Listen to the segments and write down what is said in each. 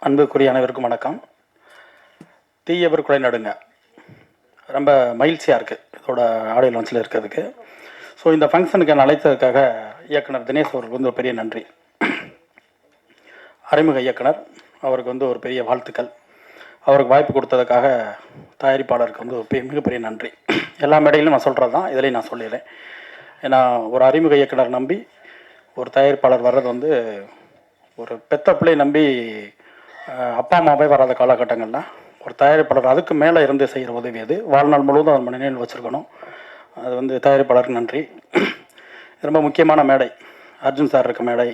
அன்புக்குரிய அனைவருக்கும் வணக்கம். தீயவர் குறை நடுங்க ரொம்ப மகிழ்ச்சியாக இருக்குது இதோட ஆடியோ லான்ச்சில் இருக்கிறதுக்கு. ஸோ இந்த ஃபங்க்ஷனுக்கு என்னை அழைத்ததுக்காக இயக்குனர் தினேஷ் அவருக்கு வந்து ஒரு பெரிய நன்றி. அறிமுக இயக்குனர் அவருக்கு வந்து ஒரு பெரிய வாழ்த்துக்கள். அவருக்கு வாய்ப்பு கொடுத்ததுக்காக தயாரிப்பாளருக்கு வந்து ஒரு மிகப்பெரிய நன்றி. எல்லா மேடையிலும் நான் சொல்கிறது தான், இதிலையும் நான் சொல்லிடுறேன். ஏன்னா ஒரு அறிமுக இயக்குனர் நம்பி ஒரு தயாரிப்பாளர் வர்றது வந்து ஒரு பெத்த பிள்ளை நம்பி அப்பா அம்மாவே வராத காலகட்டங்களில் ஒரு தயாரிப்பாளர் அதுக்கு மேலே இருந்து செய்கிற உதவி அது வாழ்நாள் முழுவதும் அது நினைவில் வச்சுருக்கணும். அது வந்து தயாரிப்பாளருக்கு நன்றி. ரொம்ப முக்கியமான மேடை, அர்ஜுன் சார் இருக்க மேடை,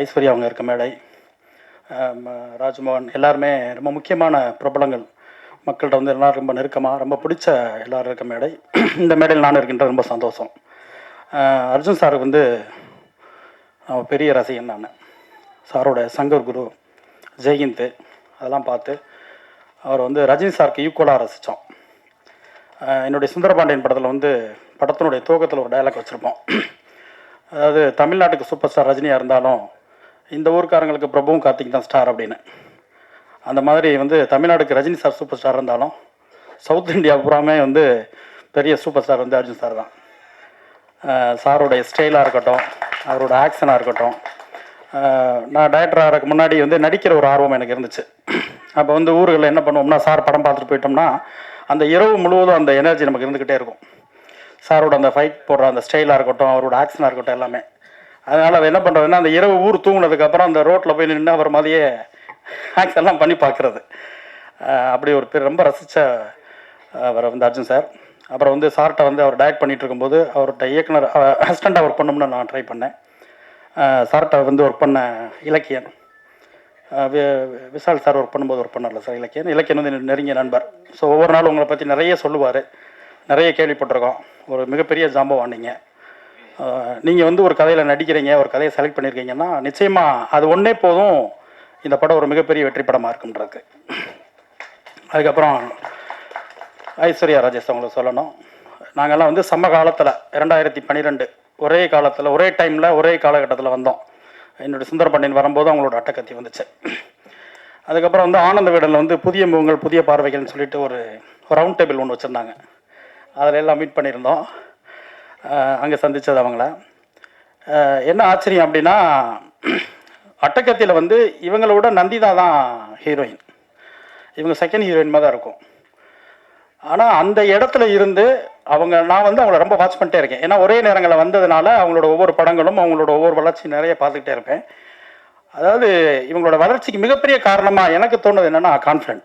ஐஸ்வர்யா அவங்க இருக்க மேடை, ராஜ்மோகன், எல்லாருமே ரொம்ப முக்கியமான பிரபலங்கள், மக்கள்கிட்ட வந்து எல்லோரும் ரொம்ப நெருக்கமாக ரொம்ப பிடிச்ச எல்லோரும் இருக்க மேடை. இந்த மேடையில் நான் இருக்கின்ற ரொம்ப சந்தோஷம். அர்ஜுன் சாருக்கு வந்து பெரிய ரசிகன் நான். சாரோட சங்கர் குரு, ஜெயஹிந்த் அதெல்லாம் பார்த்து அவர் வந்து ரஜினி சாருக்கு ஈக்குவலாக ரசித்தோம். என்னுடைய சுந்தரபாண்டியன் படத்தில் வந்து படத்தினுடைய துவக்கத்தில் ஒரு டயலாக் வச்சுருப்போம். அதாவது தமிழ்நாட்டுக்கு சூப்பர் ஸ்டார் ரஜினியாக இருந்தாலும் இந்த ஊருக்காரங்களுக்கு பிரபுவும் கார்த்திக் தான் ஸ்டார் அப்படின்னு. அந்த மாதிரி வந்து தமிழ்நாட்டுக்கு ரஜினி சார் சூப்பர் ஸ்டார் இருந்தாலும் சவுத் இந்தியா பூராமே வந்து பெரிய சூப்பர் ஸ்டார் வந்து அர்ஜுன் சார் தான். சாரோடைய ஸ்டைலாக இருக்கட்டும், அவரோட ஆக்ஷனாக இருக்கட்டும். நான் டைரக்டர் ஆகிறதுக்கு முன்னாடி வந்து நடிக்கிற ஒரு ஆர்வம் எனக்கு இருந்துச்சு. அப்போ வந்து ஊர்களில் என்ன பண்ணுவோம்னா, சார் படம் பார்த்துட்டு போயிட்டோம்னா அந்த இரவு முழுவதும் அந்த எனர்ஜி நமக்கு இருந்துக்கிட்டே இருக்கும். சாரோட அந்த ஃபைட் போடுற அந்த ஸ்டைலாக இருக்கட்டும், அவரோட ஆக்ஷனாக இருக்கட்டும் எல்லாமே. அதனால் அதை என்ன பண்ணுறதுன்னா, அந்த இரவு ஊர் தூங்கினதுக்கப்புறம் அந்த ரோட்டில் போய் நின்று அவர் மாதிரியே ஆக்ஷன்லாம் பண்ணி பார்க்குறது. அப்படி ஒரு பேர் ரொம்ப ரசித்த அவர் வந்து அர்ஜுன் சார். அப்புறம் வந்து சார்கிட்ட வந்து அவர் டைரக்ட் பண்ணிகிட்டு இருக்கும்போது அவர்கிட்ட இயக்குனர் அசிஸ்டண்ட்டாக ஒர்க் பண்ணணும்னு நான் ட்ரை பண்ணேன். சார்கிட்ட வந்து ஒர்க் பண்ண இலக்கியன், விஷால் சார் ஒர்க் பண்ணும்போது ஒர்க் பண்ணல சார். இலக்கியன் வந்து நெருங்கிய நண்பர். ஸோ ஒவ்வொரு நாளும் உங்களை பற்றி நிறைய சொல்லுவார், நிறைய கேள்விப்பட்டிருக்கோம். ஒரு மிகப்பெரிய ஜாம்பவான் நீங்கள் வந்து ஒரு கதையில் நடிக்கிறீங்க, ஒரு கதையை செலக்ட் பண்ணியிருக்கீங்கன்னா நிச்சயமாக அது ஒன்றே போதும் இந்த படம் ஒரு மிகப்பெரிய வெற்றி படமாக இருக்குன்றது. அதுக்கப்புறம் ஐஸ்வர்யா ராஜேஷ் அவங்களுக்கு சொல்லணும். நாங்கள்லாம் வந்து சம காலத்தில் 2012 ஒரே காலத்தில் ஒரே டைமில் ஒரே காலகட்டத்தில் வந்தோம். என்னுடைய சுந்தரபாண்டியன் வரும்போது அவங்களோட அட்டக்கத்தி வந்துச்சு. அதுக்கப்புறம் வந்து ஆனந்த வீடனில் வந்து புதிய முகங்கள் புதிய பார்வைகள்னு சொல்லிட்டு ஒரு ரவுண்ட் டேபிள் ஒன்று வச்சுருந்தாங்க. அதில் எல்லாம் மீட் பண்ணியிருந்தோம். அங்கே சந்தித்தது அவங்கள. என்ன ஆச்சரியம் அப்படின்னா, அட்டக்கத்தியில் வந்து இவங்கள விட நந்திதா தான் ஹீரோயின், இவங்க செகண்ட் ஹீரோயின் மாதிரி தான் இருக்கும். ஆனால் அந்த இடத்துல இருந்து நான் வந்து அவங்கள ரொம்ப வாட்ச் பண்ணிட்டே இருக்கேன். ஏன்னா ஒரே நேரங்களில் வந்ததுனால அவங்களோட ஒவ்வொரு படங்களும் அவங்களோட ஒவ்வொரு வளர்ச்சி நிறைய பார்த்துக்கிட்டே இருப்பேன். அதாவது இவங்களோட வளர்ச்சிக்கு மிகப்பெரிய காரணமாக எனக்கு தோணுது என்னென்னா, கான்ஃபிடென்ட்.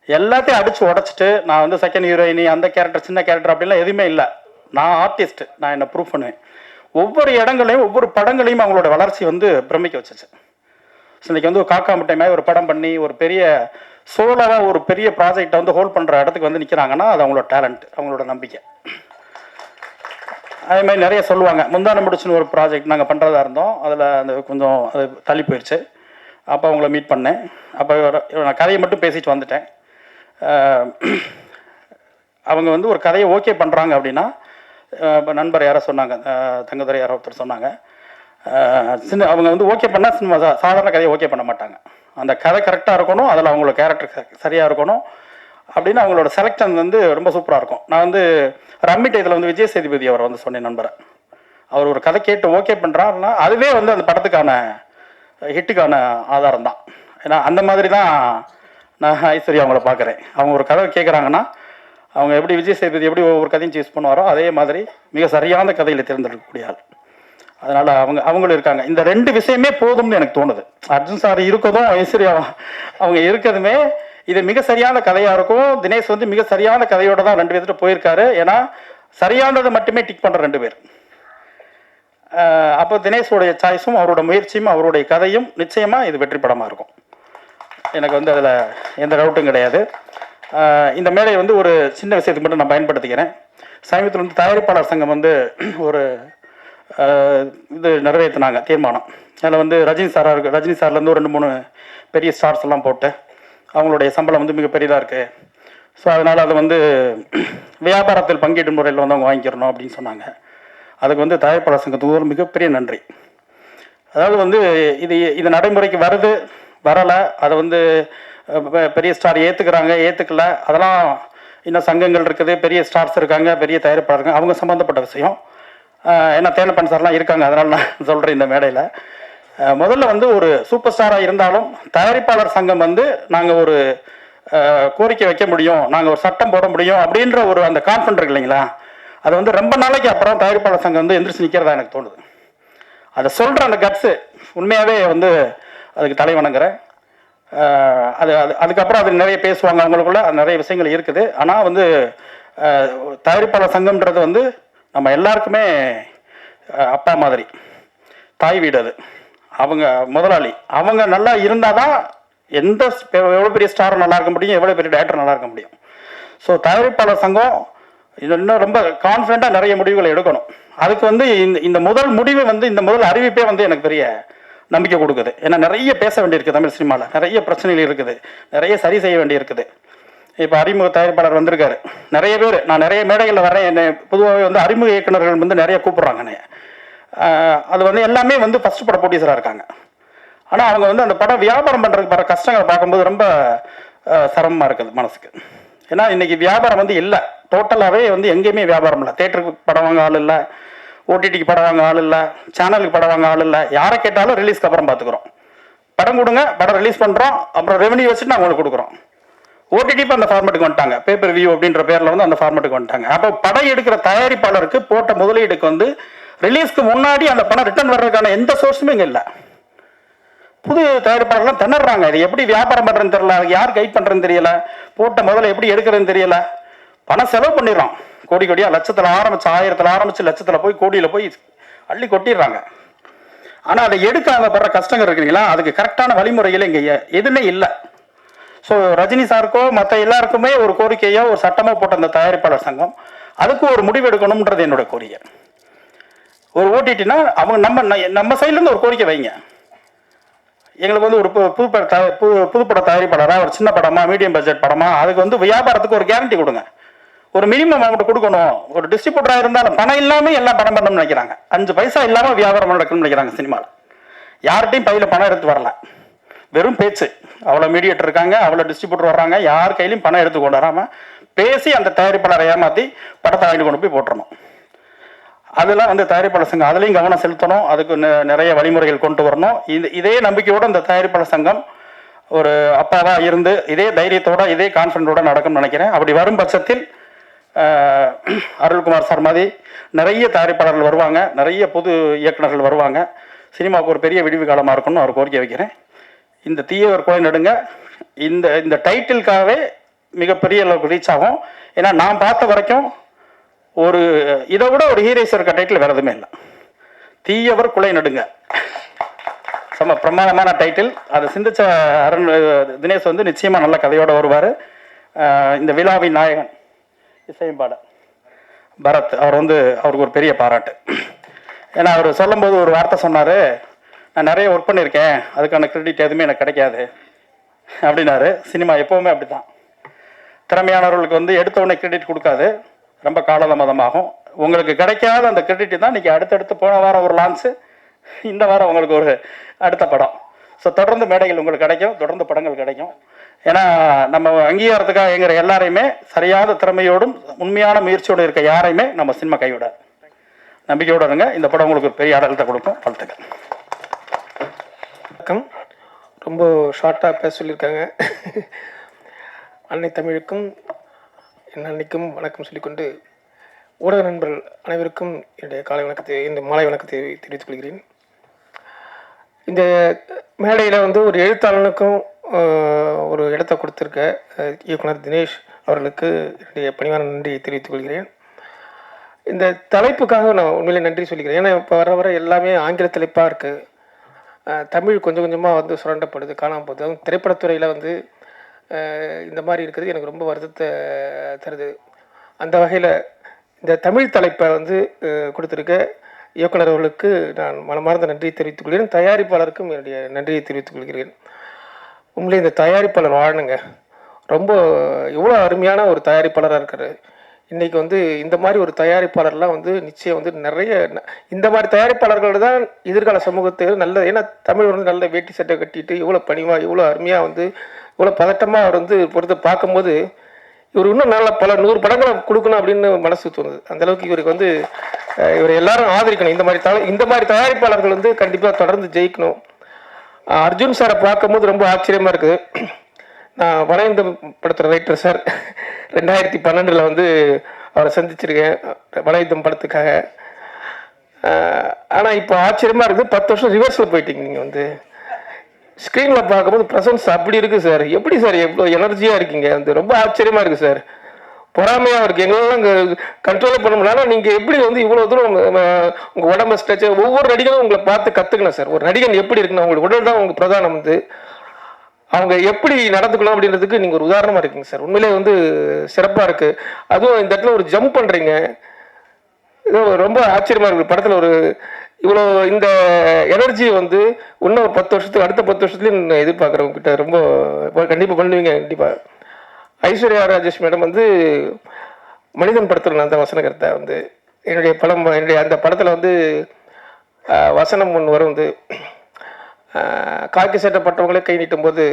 எல்லாத்தையும் அடித்து உடச்சிட்டு நான் வந்து செகண்ட் ஹீரோயினி, அந்த கேரக்டர், சின்ன கேரக்டர் அப்படிலாம் எதுவுமே இல்லை. நான் ஆர்டிஸ்ட், நான் என்னை ப்ரூவ் பண்ணுவேன். ஒவ்வொரு இடங்களையும் ஒவ்வொரு படங்களையும் அவங்களோட வளர்ச்சி வந்து பிரமிக்க வச்சிச்சு. இன்னைக்கு வந்து ஒரு காக்கா முட்டை மாதிரி ஒரு படம் பண்ணி ஒரு பெரிய சோலோவாக ஒரு பெரிய ப்ராஜெக்டை வந்து ஹோல்ட் பண்ணுற இடத்துக்கு வந்து நிற்கிறாங்கன்னா அது அவங்களோட டேலண்ட், அவங்களோட நம்பிக்கை. அதே மாதிரி நிறைய சொல்லுவாங்க. முந்தான முடிச்சுன்னு ஒரு ப்ராஜெக்ட் நாங்கள் பண்ணுறதா இருந்தோம், அதில் அந்த கொஞ்சம் அது தள்ளி போயிடுச்சு. அப்போ அவங்கள மீட் பண்ணேன். அப்போ நான் கதையை மட்டும் பேசிட்டு வந்துட்டேன். அவங்க வந்து ஒரு கதையை ஓகே பண்ணுறாங்க அப்படின்னா, இப்போ நண்பர் யாரோ சொன்னாங்க, தங்கதுரை யாரோ ஒருத்தர் சொன்னாங்க, அவங்க வந்து ஓகே பண்ணால் சினிமா சாதாரண கதையை ஓகே பண்ண மாட்டாங்க. அந்த கதை கரெக்டாக இருக்கணும், அதில் அவங்களோட கேரக்டர் சரியாக இருக்கணும் அப்படின்னு அவங்களோட செலக்ஷன் வந்து ரொம்ப சூப்பராக இருக்கும். நான் வந்து ரம்மி டயத்தில் வந்து விஜய் சேதுபதி அவர் வந்து சொன்னேன் நண்பரை. அவர் ஒரு கதை கேட்டு ஓகே பண்ணுறாருன்னா அதுவே வந்து அந்த படத்துக்கான ஹிட்டுக்கான ஆதாரம் தான். ஏன்னா அந்த மாதிரி தான் நான் ஐஸ்வர்யா அவங்கள பார்க்குறேன். அவங்க ஒரு கதை கேட்குறாங்கன்னா அவங்க எப்படி விஜய் சேதுபதி எப்படி ஒவ்வொரு கதையும் சூஸ் பண்ணுவாரோ அதே மாதிரி மிக சரியான கதையில் தேர்ந்தெடுக்கக்கூடிய ஆள். அதனால் அவங்களும் இருக்காங்க. இந்த ரெண்டு விஷயமே போதும்னு எனக்கு தோணுது. அர்ஜுன் சார் இருக்கதும் ஐஸ்வர்யா அவங்க இருக்கிறதுமே இது மிக சரியான கதையாக இருக்கும். தினேஷ் வந்து மிக சரியான கதையோடு தான் ரெண்டு பேர்கிட்ட போயிருக்காரு. ஏன்னா சரியானதை மட்டுமே டிக் பண்ணுற ரெண்டு பேர். அப்போ தினேஷோடைய சாய்ஸும் அவரோட முயற்சியும் அவருடைய கதையும் நிச்சயமாக இது வெற்றி படமாக இருக்கும். எனக்கு வந்து அதில் எந்த டவுட்டும் கிடையாது. இந்த மேடையை வந்து ஒரு சின்ன விஷயத்துக்கு மட்டும் நான் பயன்படுத்திக்கிறேன். சமீபத்தில் வந்து தயாரிப்பாளர் சங்கம் வந்து ஒரு இது நிறைவேற்றினாங்க தீர்மானம். அதில் வந்து ரஜினி சார்லேருந்து ஒரு 2-3 பெரிய ஸ்டார்ஸ் எல்லாம் போட்டு அவங்களுடைய சம்பளம் வந்து மிக பெரியதாக இருக்குது. ஸோ அதனால் அதை வந்து வியாபாரத்தில் பங்கீட்டு முறையில் வந்து அவங்க வாங்கிக்கிறணும் அப்படின்னு சொன்னாங்க. அதுக்கு வந்து தயாரிப்பாளர் சங்கத்துக்கு ஒரு மிகப்பெரிய நன்றி. அதாவது வந்து இது நடைமுறைக்கு வருது, வரலை. அதை வந்து பெரிய ஸ்டார் ஏற்றுக்கிறாங்க, ஏற்றுக்கல, அதெல்லாம் இன்னும் சங்கங்கள் இருக்குது, பெரிய ஸ்டார்ஸ் இருக்காங்க, பெரிய தயாரிப்பாளர் இருக்காங்க, அவங்க சம்மந்தப்பட்ட விஷயம். ஏன்னா தேனப்பன் சார்லாம் இருக்காங்க, அதனால் நான் சொல்கிறேன் இந்த மேடையில். முதல்ல வந்து ஒரு சூப்பர் ஸ்டாராக இருந்தாலும் தயாரிப்பாளர் சங்கம் வந்து நாங்கள் ஒரு கோரிக்கை வைக்க முடியும், நாங்கள் ஒரு சட்டம் போட முடியும் அப்படின்ற ஒரு அந்த கான்ஃபிடன்ட் இருக்கு இல்லைங்களா, அது வந்து ரொம்ப நாளைக்கு அப்புறம் தயாரிப்பாளர் சங்கம் வந்து எந்திரிச்சு நிற்கிறதா எனக்கு தோணுது. அதை சொல்கிற அந்த கட்ஸு உண்மையாகவே வந்து அதுக்கு தலை வணங்குறேன். அதுக்கப்புறம் அது நிறைய பேசுவாங்க, அவங்களுக்குள்ள நிறைய விஷயங்கள் இருக்குது. ஆனால் வந்து தயாரிப்பாளர் சங்கம்ன்றது வந்து நம்ம எல்லாருக்குமே அப்பா மாதிரி, தாய் வீடு. அது அவங்க முதலாளி, அவங்க நல்லா இருந்தால் தான் எவ்வளோ பெரிய ஸ்டார் நல்லா இருக்க முடியும், எவ்வளோ பெரிய டேரக்டர் நல்லா இருக்க முடியும். ஸோ தயாரிப்பாளர் சங்கம் இன்னும் ரொம்ப கான்ஃபிடண்ட்டாக நிறைய முடிவுகளை எடுக்கணும். அதுக்கு வந்து இந்த முதல் முடிவு வந்து இந்த முதல் அறிவிப்பே வந்து எனக்கு பெரிய நம்பிக்கை கொடுக்குது. ஏன்னா நிறைய பேச வேண்டியிருக்குது, தமிழ் சினிமாவில் நிறைய பிரச்சனைகள் இருக்குது, நிறைய சரி செய்ய வேண்டியிருக்குது. இப்போ அறிமுக தயாரிப்பாளர் வந்திருக்காரு, நிறைய பேர், நான் நிறைய மேடைகளில் வரேன், என்னை பொதுவாகவே வந்து அறிமுக இயக்குநர்கள் வந்து நிறைய கூப்பிட்றாங்க. அது வந்து எல்லாமே வந்து ஃபஸ்ட் பட ப்ரொடியூசராக இருக்காங்க. ஆனால் அவங்க வந்து அந்த படம் வியாபாரம் பண்ணுறதுக்கு வர கஷ்டங்களை பார்க்கும்போது ரொம்ப சிரமமாக இருக்குது மனசுக்கு. ஏன்னா இன்றைக்கி வியாபாரம் வந்து இல்லை, டோட்டலாகவே வந்து எங்கேயுமே வியாபாரம் இல்லை. தேட்டருக்கு படம் வாங்க ஆள் இல்லை, ஓடிடிக்கு படம் வாங்க ஆள் இல்லை, சேனலுக்கு படம் வாங்க ஆள் இல்லை. யாரை கேட்டாலும் ரிலீஸ்க்கு அப்புறம் பார்த்துக்குறோம், படம் கொடுங்க, படம் ரிலீஸ் பண்ணுறோம், அப்புறம் ரெவன்யூ வச்சுட்டு நான் உங்களுக்கு கொடுக்குறோம். ஓடிடி இப்போ அந்த ஃபார்மேட்டுக்கு வந்துட்டாங்க, பேப்பர் வியூ அப்படின்ற பேரில் வந்து அந்த ஃபார்மேட்டுக்கு வந்துட்டாங்க. அப்போ படம் எடுக்கிற தயாரிப்பாளருக்கு போட்ட முதலீடுக்கு வந்து ரிலீஸ்க்கு முன்னாடி அந்த படம் ரிட்டர்ன் வர்றதுக்கான எந்த சோர்ஸுமே இங்கே இல்லை. புது தயாரிப்பாளர்லாம் திணறாங்க, இது எப்படி வியாபாரம் பண்ணுறதுன்னு தெரியல, அதுக்கு யார் கைட் பண்ணுறதுன்னு தெரியல, போட்ட முதல்ல எப்படி எடுக்கிறதுன்னு தெரியல. பணம் செலவு பண்ணிடுறோம், கோடி கோடியாக, லட்சத்தில் ஆரம்பிச்சு 1000ல் ஆரம்பிச்சு லட்சத்தில் போய் கோடியில் போய் அள்ளி கொட்டிடுறாங்க. ஆனால் அதை எடுக்க அவங்க படுற கஷ்டங்கள் இருக்குங்களா, அதுக்கு கரெக்டான வழிமுறைகள் இங்கே எதுவுமே இல்லை. ஸோ ரஜினி சாருக்கோ மற்ற எல்லாருக்குமே ஒரு கோரிக்கையோ ஒரு சட்டமோ போட்ட அந்த தயாரிப்பாளர் சங்கம் அதுக்கு ஒரு முடிவு எடுக்கணும்ன்றது என்னோட கோரிக்கை. ஒரு ஓடிடினா அவங்க நம்ம சைட்லேருந்து ஒரு கோரிக்கை வைங்க. எங்களுக்கு வந்து ஒரு புதுப்பட தயாரிப்பாளராக ஒரு சின்ன படமா, மீடியம் பட்ஜெட் படமா, அதுக்கு வந்து வியாபாரத்துக்கு ஒரு கேரண்டி கொடுங்க, ஒரு மினிமம் அமௌண்ட் கொடுக்கணும். ஒரு டிஸ்ட்ரிபியூட்டராக இருந்தாலும் பணம் இல்லாமல் எல்லாம் படம் பண்ணணும்னு நினைக்கிறாங்க, 5 பைசா இல்லாமல் வியாபாரம் நடக்கணும்னு நினைக்கிறாங்க. சினிமாவில் யார்கிட்டையும் பையில் பணம் எடுத்து வரல, வெறும் பேச்சு. அவ்வளோ மீடியேட்டர் இருக்காங்க, அவ்வளோ டிஸ்ட்ரிபியூட்டர் வர்றாங்க, யார் கையிலையும் பணம் எடுத்து கொண்டு வராமல் பேசி அந்த தயாரிப்பாளரை ஏமாற்றி படத்தை வாங்கி கொண்டு போய் போட்டுறணும். அதெல்லாம் வந்து தயாரிப்பாளர் சங்கம் அதுலேயும் கவனம் செலுத்தணும், அதுக்கு நிறைய வழிமுறைகள் கொண்டு வரணும். இதே நம்பிக்கையோடு இந்த தயாரிப்பாளர் சங்கம் ஒரு அப்பாவாக இருந்து இதே தைரியத்தோட இதே கான்ஃபிடண்டோட நடக்கும்னு நினைக்கிறேன். அப்படி வரும் பட்சத்தில் அருள்குமார் சார் மாதிரி நிறைய தயாரிப்பாளர்கள் வருவாங்க, நிறைய புது இயக்குநர்கள் வருவாங்க. சினிமாவுக்கு ஒரு பெரிய விடிவு காலமாக இருக்கும்னு அவர் கோரிக்கை வைக்கிறேன். இந்த தீயவர் கொலை நடுங்க இந்த டைட்டிலுக்காகவே மிகப்பெரிய அளவுக்கு ரீச் ஆகும். ஏன்னா நான் பார்த்த வரைக்கும் ஒரு இதை விட ஒரு ஹீரோஸ் இருக்க டைட்டில் வேறு எதுவுமே இல்லை. தீயவர் குலை நடுங்க, செம்ம பிரமாதமான டைட்டில். அதை சிந்திச்ச தினேஷ் வந்து நிச்சயமாக நல்ல கதையோடு வருவார். இந்த விழாவின் நாயகன் இசையம்பாட பரத், அவருக்கு ஒரு பெரிய பாராட்டு. ஏன்னா அவர் சொல்லும்போது ஒரு வார்த்தை சொன்னார், நான் நிறைய ஒர்க் பண்ணியிருக்கேன், அதுக்கான கிரெடிட் எதுவுமே எனக்கு கிடைக்காது அப்படின்னாரு. சினிமா எப்போவுமே அப்படி தான், திறமையானவர்களுக்கு வந்து எடுத்த உடனே கிரெடிட் கொடுக்காது, ரொம்ப காலதாமதமாகும். உங்களுக்கு கிடைக்காத அந்த கிரெடிட் தான் இன்றைக்கி அடுத்தடுத்து போன வாரம் ஒரு லான்ச்சு, இந்த வாரம் உங்களுக்கு ஒரு அடுத்த படம். ஸோ தொடர்ந்து மேடைகள் உங்களுக்கு கிடைக்கும், தொடர்ந்து படங்கள் கிடைக்கும். ஏன்னா நம்ம அங்கீகாரத்துக்காக எங்கிற எல்லாரையுமே சரியான திறமையோடும் உண்மையான முயற்சியோடு இருக்க யாரையுமே நம்ம சினிமா கைவிடாது. நம்பிக்கையோடு இருங்க, இந்த படம் உங்களுக்கு பெரிய அடலத்தை கொடுக்கும். வாழ்த்துக்கள். வணக்கம். ரொம்ப ஷார்ட்டாக பேச சொல்லியிருக்காங்க. அன்னை தமிழுக்கும் என் அன்னைக்கும் வணக்கம் சொல்லிக்கொண்டு ஊடக நண்பர்கள் அனைவருக்கும் என்னுடைய காலை வணக்கத்தை, இந்த மாலை வணக்கத்தை தெரிவித்துக் கொள்கிறேன். இந்த மேடையில் வந்து ஒரு எழுத்தாளனுக்கும் ஒரு இடத்தை கொடுத்துருக்க இயக்குனர் தினேஷ் அவர்களுக்கு என்னுடைய பணிவான நன்றியை தெரிவித்துக் கொள்கிறேன். இந்த தலைப்புக்காக நான் உண்மையிலே நன்றி சொல்லிக்கிறேன். ஏன்னா இப்போ வர எல்லாமே ஆங்கில தலைப்பாக இருக்குது, தமிழ் கொஞ்சம் கொஞ்சமாக வந்து சுரண்டப்படுது, காணாமல் போகுது. அதுவும் திரைப்படத்துறையில் வந்து இந்த மாதிரி இருக்கிறது எனக்கு ரொம்ப வருத்தத்தை தருது. அந்த வகையில் இந்த தமிழ் தலைப்பை வந்து கொடுத்துருக்க இயக்குனர் அவர்களுக்கு நான் மனமார்ந்த நன்றியை தெரிவித்துக் கொள்கிறேன். தயாரிப்பாளருக்கும் என்னுடைய நன்றியை தெரிவித்துக் கொள்கிறேன். உண்மையிலே இந்த தயாரிப்பாளர் வாழணுங்க, ரொம்ப எவ்வளோ அருமையான ஒரு தயாரிப்பாளராக இருக்கார். இன்றைக்கி வந்து இந்த மாதிரி ஒரு தயாரிப்பாளர்லாம் வந்து நிச்சயம் வந்து நிறைய இந்த மாதிரி தயாரிப்பாளர்கள் தான் எதிர்கால சமூகத்தை நல்ல, ஏன்னா தமிழ் வந்து நல்ல வேட்டி சட்டை கட்டிட்டு இவ்வளோ பணிவாக இவ்வளோ அருமையாக வந்து இவ்வளோ பதட்டமாக அவர் வந்து பொறுத்து பார்க்கும்போது இவர் இன்னும் நல்ல பல 100 படங்களை கொடுக்கணும் அப்படின்னு மனசு தோணுது. அந்தளவுக்கு இவருக்கு வந்து இவர் எல்லாரும் ஆதரிக்கணும். இந்த மாதிரி தயாரிப்பாளர்கள் வந்து கண்டிப்பாக தொடர்ந்து ஜெயிக்கணும். அர்ஜுன் சாரை பார்க்கும்போது ரொம்ப ஆச்சரியமாக இருக்குது. நான் வளையந்தம் படத்தில் ரைட்டர் சார் 2012 வந்து அவரை சந்திச்சிருக்கேன் வளையந்தம் படத்துக்காக. ஆனால் இப்போ ஆச்சரியமாக இருக்குது, 10 வருஷம் ரிவர்ஸில் போயிட்டீங்க. நீங்கள் வந்து ஸ்க்ரீனில் பார்க்கும்போது ப்ரெசன்ஸ் அப்படி இருக்குது சார். எப்படி சார் எவ்வளோ எனர்ஜியாக இருக்கீங்க, அது ரொம்ப ஆச்சரியமாக இருக்குது சார். பொறாமையாக இருக்குது, எங்களெல்லாம் இங்கே கண்ட்ரோலே பண்ண முடியல. ஆனால் நீங்கள் எப்படி வந்து இவ்வளோ தூரம் உங்கள் உடம்பு ஸ்ட்ரெச்சர், ஒவ்வொரு நடிகரும் உங்களை பார்த்து கற்றுக்கணும் சார். ஒரு நடிகன் எப்படி இருக்குன்னு அவங்களுக்கு உடல் தான் உங்களுக்கு பிரதானம். வந்து அவங்க எப்படி நடந்துக்கணும் அப்படின்றதுக்கு நீங்கள் ஒரு உதாரணமாக இருக்கீங்க சார். உண்மையிலே வந்து சிறப்பாக இருக்குது. அதுவும் இந்த இடத்துல ஒரு ஜம்ப் பண்ணுறீங்க, இது ரொம்ப ஆச்சரியமாக இருக்குது. படத்தில் ஒரு இவ்வளோ இந்த எனர்ஜி வந்து இன்னும் ஒரு 10 வருஷத்துக்கு அடுத்த 10 வருஷத்துலேயும் நான் எதிர்பார்க்குறவங்க கிட்ட ரொம்ப கண்டிப்பாக பண்ணுவீங்க. கண்டிப்பாக ஐஸ்வர்யா ராஜேஷ் மேடம் வந்து மனிதன் படத்தில் நான் தான் வசனகர்த்தா. வந்து என்னுடைய அந்த படத்தில் வந்து வசனம் ஒன்று வரும். வந்து காக்கி சட்டை பட்டவங்களே கை நீட்டும் போது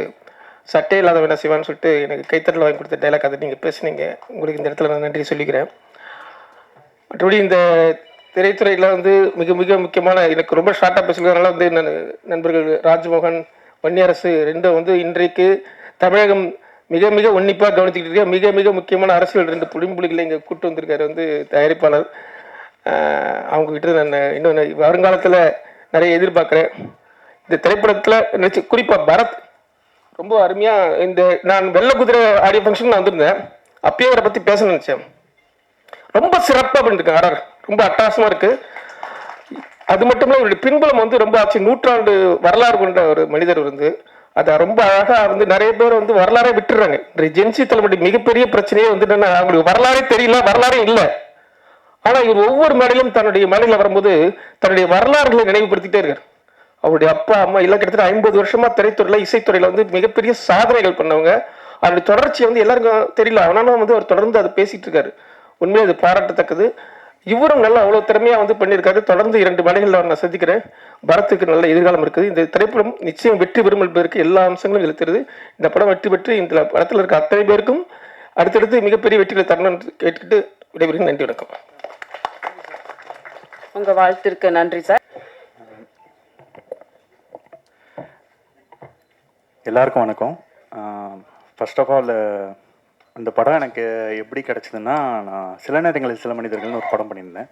சட்டை இல்லாதவன் என்ன செய்வான்னு சொல்லிட்டு எனக்கு கைத்தட்டல் வாங்கி கொடுத்த டைலாக் அதை நீங்கள் பேசுனீங்க. உங்களுக்கு இந்த இடத்துல நான் நன்றி சொல்லிக்கிறேன். மற்றபடி இந்த திரைத்துறையில் வந்து மிக மிக முக்கியமான, எனக்கு ரொம்ப ஷார்ட்டாக பேசுகிறதுனால வந்து நண்பர்கள் ராஜ்மோகன், வன்னியரசு ரெண்டும் வந்து இன்றைக்கு தமிழகம் மிக மிக உன்னிப்பாக கவனித்துக்கிட்டு இருக்க மிக மிக முக்கியமான அரசியல் 2 புலிகளை இங்கே கூட்டு வந்திருக்காரு வந்து தயாரிப்பாளர். அவங்ககிட்ட நான் இன்னும் வருங்காலத்தில் நிறைய எதிர்பார்க்குறேன். இந்த திரைப்படத்தில் நினச்சி குறிப்பாக பரத் ரொம்ப அருமையாக, இந்த நான் வெள்ளை குதிரை ஆடியோ ஃபங்க்ஷன் நான் வந்திருந்தேன், அப்பயே அவரை பற்றி பேச நினச்சேன். ரொம்ப சிறப்பாக பண்ணியிருக்கேன். ஆர்டர் ரொம்ப அட்டகாசமாக இருக்குது. அது மட்டும் இல்லை, இவருடைய பின்புலம் வந்து ரொம்ப ஆச்சு. 100 ஆண்டு வரலாறு கொண்ட ஒரு மனிதர் வந்து அதை ரொம்ப அழகாக வந்து நிறைய பேர் வந்து வரலாறே விட்டுறாங்க. இன்றைய ஜென்சி தலைமுறை மிகப்பெரிய பிரச்சனையே வந்து என்னன்னா, அவங்களுக்கு வரலாறே தெரியல, வரலாறே இல்லை. ஆனால் இவர் ஒவ்வொரு மேடையிலும் தன்னுடைய மேடையில் வரும்போது தன்னுடைய வரலாறுகளை நினைவுபடுத்திட்டே இருக்கார். அவருடைய அப்பா அம்மா எல்லாம் கிட்டத்தட்ட 50 வருஷமா திரைத்துறையில் இசைத்துறையில் வந்து மிகப்பெரிய சாதனைகள் பண்ணவங்க. அதனுடைய தொடர்ச்சியை வந்து எல்லாருக்கும் தெரியல, ஆனாலும் வந்து அவர் தொடர்ந்து அதை பேசிட்டு இருக்காரு. உண்மையாக அது பாராட்டத்தக்கது. இவரும் நல்லா அவ்வளோ திறமையாக வந்து பண்ணியிருக்காரு. தொடர்ந்து 2 மேடைகளில் நான் சந்திக்கிறேன். பரத்துக்கு நல்ல எதிர்காலம் இருக்குது. இந்த திரைப்படம் நிச்சயம் வெற்றி பெறும் என்பதற்கு எல்லா அம்சங்களும் இதில் தெரியுது. இந்த படம் வெற்றி பெற்று இந்த படத்தில் இருக்க அத்தனை பேருக்கும் அடுத்தடுத்து மிகப்பெரிய வெற்றிகளை தரணும் கேட்டுக்கிட்டு விடைபெறுகிறேன். நன்றி, வணக்கம். உங்கள் வாழ்த்திற்கு நன்றி சார். எல்லாருக்கும் வணக்கம். ஃபர்ஸ்ட் ஆஃப் ஆல் இந்த படம் எனக்கு எப்படி கிடச்சிதுன்னா, நான் சில நேரங்களில் சில மனிதர்கள்னு ஒரு படம் பண்ணியிருந்தேன்.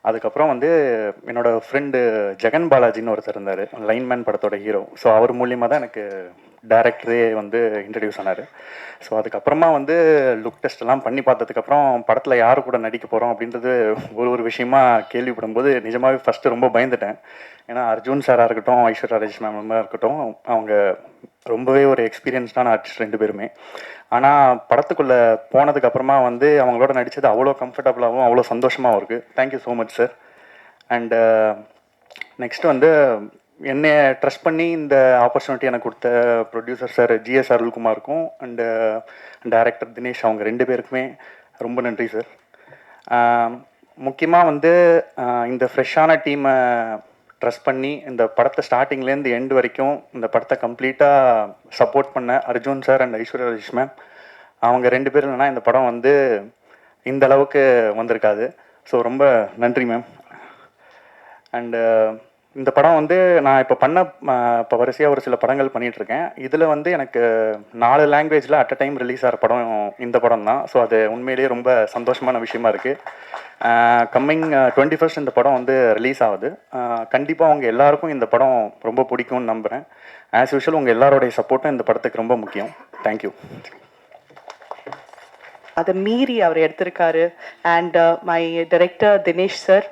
அதுக்கப்புறம் வந்து என்னோடய ஃப்ரெண்டு ஜெகன் பாலாஜின்னு ஒருத்தர் இருந்தார், லைன்மேன் படத்தோட ஹீரோ. ஸோ அவர் மூலியமாக தான் எனக்கு டேரக்டரே வந்து இன்ட்ரடியூஸ் ஆனார். ஸோ அதுக்கப்புறமா வந்து லுக் டெஸ்ட்லாம் பண்ணி பார்த்ததுக்கப்புறம் படத்தில் யார் கூட நடிக்க போகிறோம் அப்படின்றது ஒரு விஷயமா கேள்விப்படும்போது நிஜமாகவே ஃபஸ்ட்டு ரொம்ப பயந்துட்டேன். ஏன்னா அர்ஜுன் சாராக இருக்கட்டும், ஐஸ்வர்யா ராஜேஷ் மேமாக இருக்கட்டும், அவங்க ரொம்பவே ஒரு எக்ஸ்பீரியன்ஸ்டான ஆர்டிஸ்ட் 2 பேருமே. ஆனால் படத்துக்குள்ளே போனதுக்கப்புறமா வந்து அவங்களோட நடித்தது அவ்வளோ கம்ஃபர்டபுளாகவும் அவ்வளோ சந்தோஷமாகவும் இருக்குது. Thank you so much sir. And next வந்து என்னை ட்ரஸ்ட் பண்ணி இந்த ஆப்பர்ச்சுனிட்டி எனக்கு கொடுத்த ப்ரொடியூசர் சார் ஜிஎஸ் அருள்குமாருக்கும் அண்டு டைரக்டர் தினேஷ், அவங்க 2 பேருக்குமே ரொம்ப நன்றி சார். முக்கியமாக வந்து இந்த ஃப்ரெஷ்ஷான டீமை ட்ரஸ்ட் பண்ணி இந்த படத்தை ஸ்டார்டிங்லேருந்து எண்டு வரைக்கும் இந்த படத்தை கம்ப்ளீட்டாக சப்போர்ட் பண்ண Arjun sir and Aishwarya Rajesh ma'am, அவங்க 2 பேர் இல்லைனா இந்த படம் வந்து இந்த அளவுக்கு வந்திருக்காது. ஸோ ரொம்ப நன்றி மேம். அண்டு இந்த படம் வந்து நான் இப்போ வரிசையாக ஒரு சில படங்கள் பண்ணிகிட்ருக்கேன். இதில் வந்து எனக்கு 4 லாங்குவேஜில் அட் அ டைம் ரிலீஸ் ஆகிற படம் இந்த படம் தான். ஸோ அது உண்மையிலேயே ரொம்ப சந்தோஷமான விஷயமா இருக்குது. கம்மிங் 21st இந்த படம் வந்து ரிலீஸ் ஆகுது. கண்டிப்பாக அவங்க எல்லாருக்கும் இந்த படம் ரொம்ப பிடிக்கும்னு நம்புகிறேன். ஆஸ் யூஷுவல் உங்கள் எல்லாரோடைய சப்போர்ட்டும் இந்த படத்துக்கு ரொம்ப முக்கியம். தேங்க்யூ. அதை மீறி அவர் எடுத்திருக்காரு. And my director Dinesh sir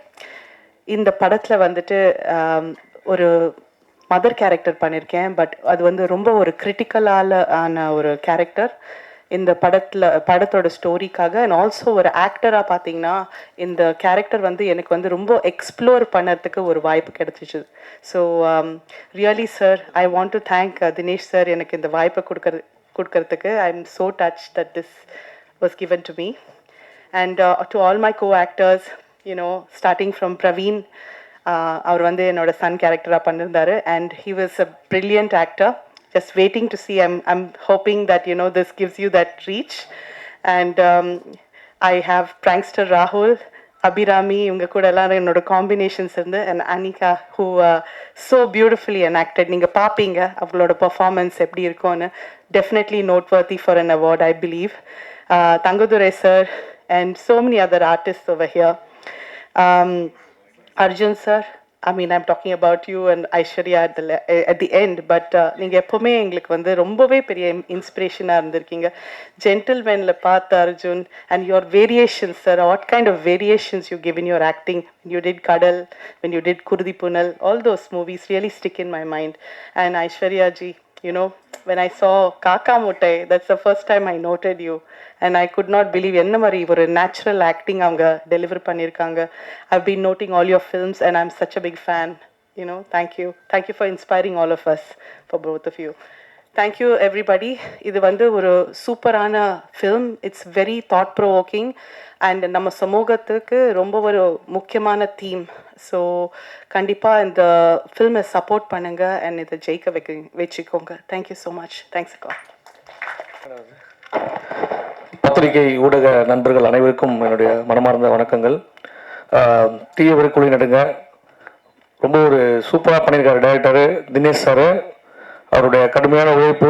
இந்த படத்தில் வந்துட்டு ஒரு மதர் கேரக்டர் பண்ணியிருக்கேன். பட் அது வந்து ரொம்ப ஒரு ஆன ஒரு கேரக்டர் இந்த படத்தோட ஸ்டோரிக்காக. அண்ட் ஆல்சோ ஒரு ஆக்டராக பார்த்தீங்கன்னா இந்த கேரக்டர் வந்து எனக்கு வந்து ரொம்ப எக்ஸ்ப்ளோர் பண்ணுறதுக்கு ஒரு வாய்ப்பு கிடைச்சிச்சு. So really sir, I want to thank Dinesh sir எனக்கு இந்த வாய்ப்பை கொடுக்கறதுக்கு. I am so touch that this was given to me. And to all my co-actors, you know, starting from Praveen, அவர் வந்து என்னோட சன் கேரக்டராக பண்ணியிருந்தாரு, and he was a brilliant actor. Just waiting to see. I'm hoping that, you know, this gives you that reach. And I have prankster Rahul, Abhirami, இவங்க கூட எல்லாரும் என்னோட combinations இருந்து, and Anika, who so beautifully enacted. நீங்கள் பார்ப்பீங்க அவங்களோட performance எப்படி இருக்கும்னு. Definitely noteworthy for an award, I believe. Tangudurai sir and so many other artists over here. Arjun sir, I mean, I'm talking about you and Aishwarya at the end, but நீங்கள் எப்போவுமே எங்களுக்கு வந்து ரொம்பவே பெரிய இன்ஸ்பிரேஷனாக இருந்திருக்கீங்க. ஜென்டில்மேனில் பார்த்த Arjun and your variations, sir, what kind of variations you give in your acting. When you did Kadal, when you did Kurdi Punal, all those movies really stick in my mind. And Aishwarya ji, you know, when I saw Kaka Muttai, that's the first time I noted you. And I could not believe என்ன மாதிரி ஒரு natural acting அவங்க deliver பண்ணியிருக்காங்க. I've been noting all your films and I'm such a big fan. You know, thank you for inspiring all of us, for both of you. Thank you everybody. இது வந்து ஒரு சூப்பரான film. It's very thought provoking and நம்ம சமூகத்துக்கு ரொம்ப ஒரு முக்கியமான theme. So கண்டிப்பாக இந்த ஃபில்மை சப்போர்ட் பண்ணுங்கள் அண்ட் இதை ஜெயிக்க வச்சுக்கோங்க. Thank you so much. தேங்க்ஸ் அக்கா. பத்திரிகை ஊடக நண்பர்கள் அனைவருக்கும் என்னுடைய மனமார்ந்த வணக்கங்கள். தீயவர் குழி நடுங்க ரொம்ப ஒரு சூப்பராக பண்ணியிருக்காரு டைரக்டரு தினேஷ் சார். அவருடைய கடுமையான உழைப்பு,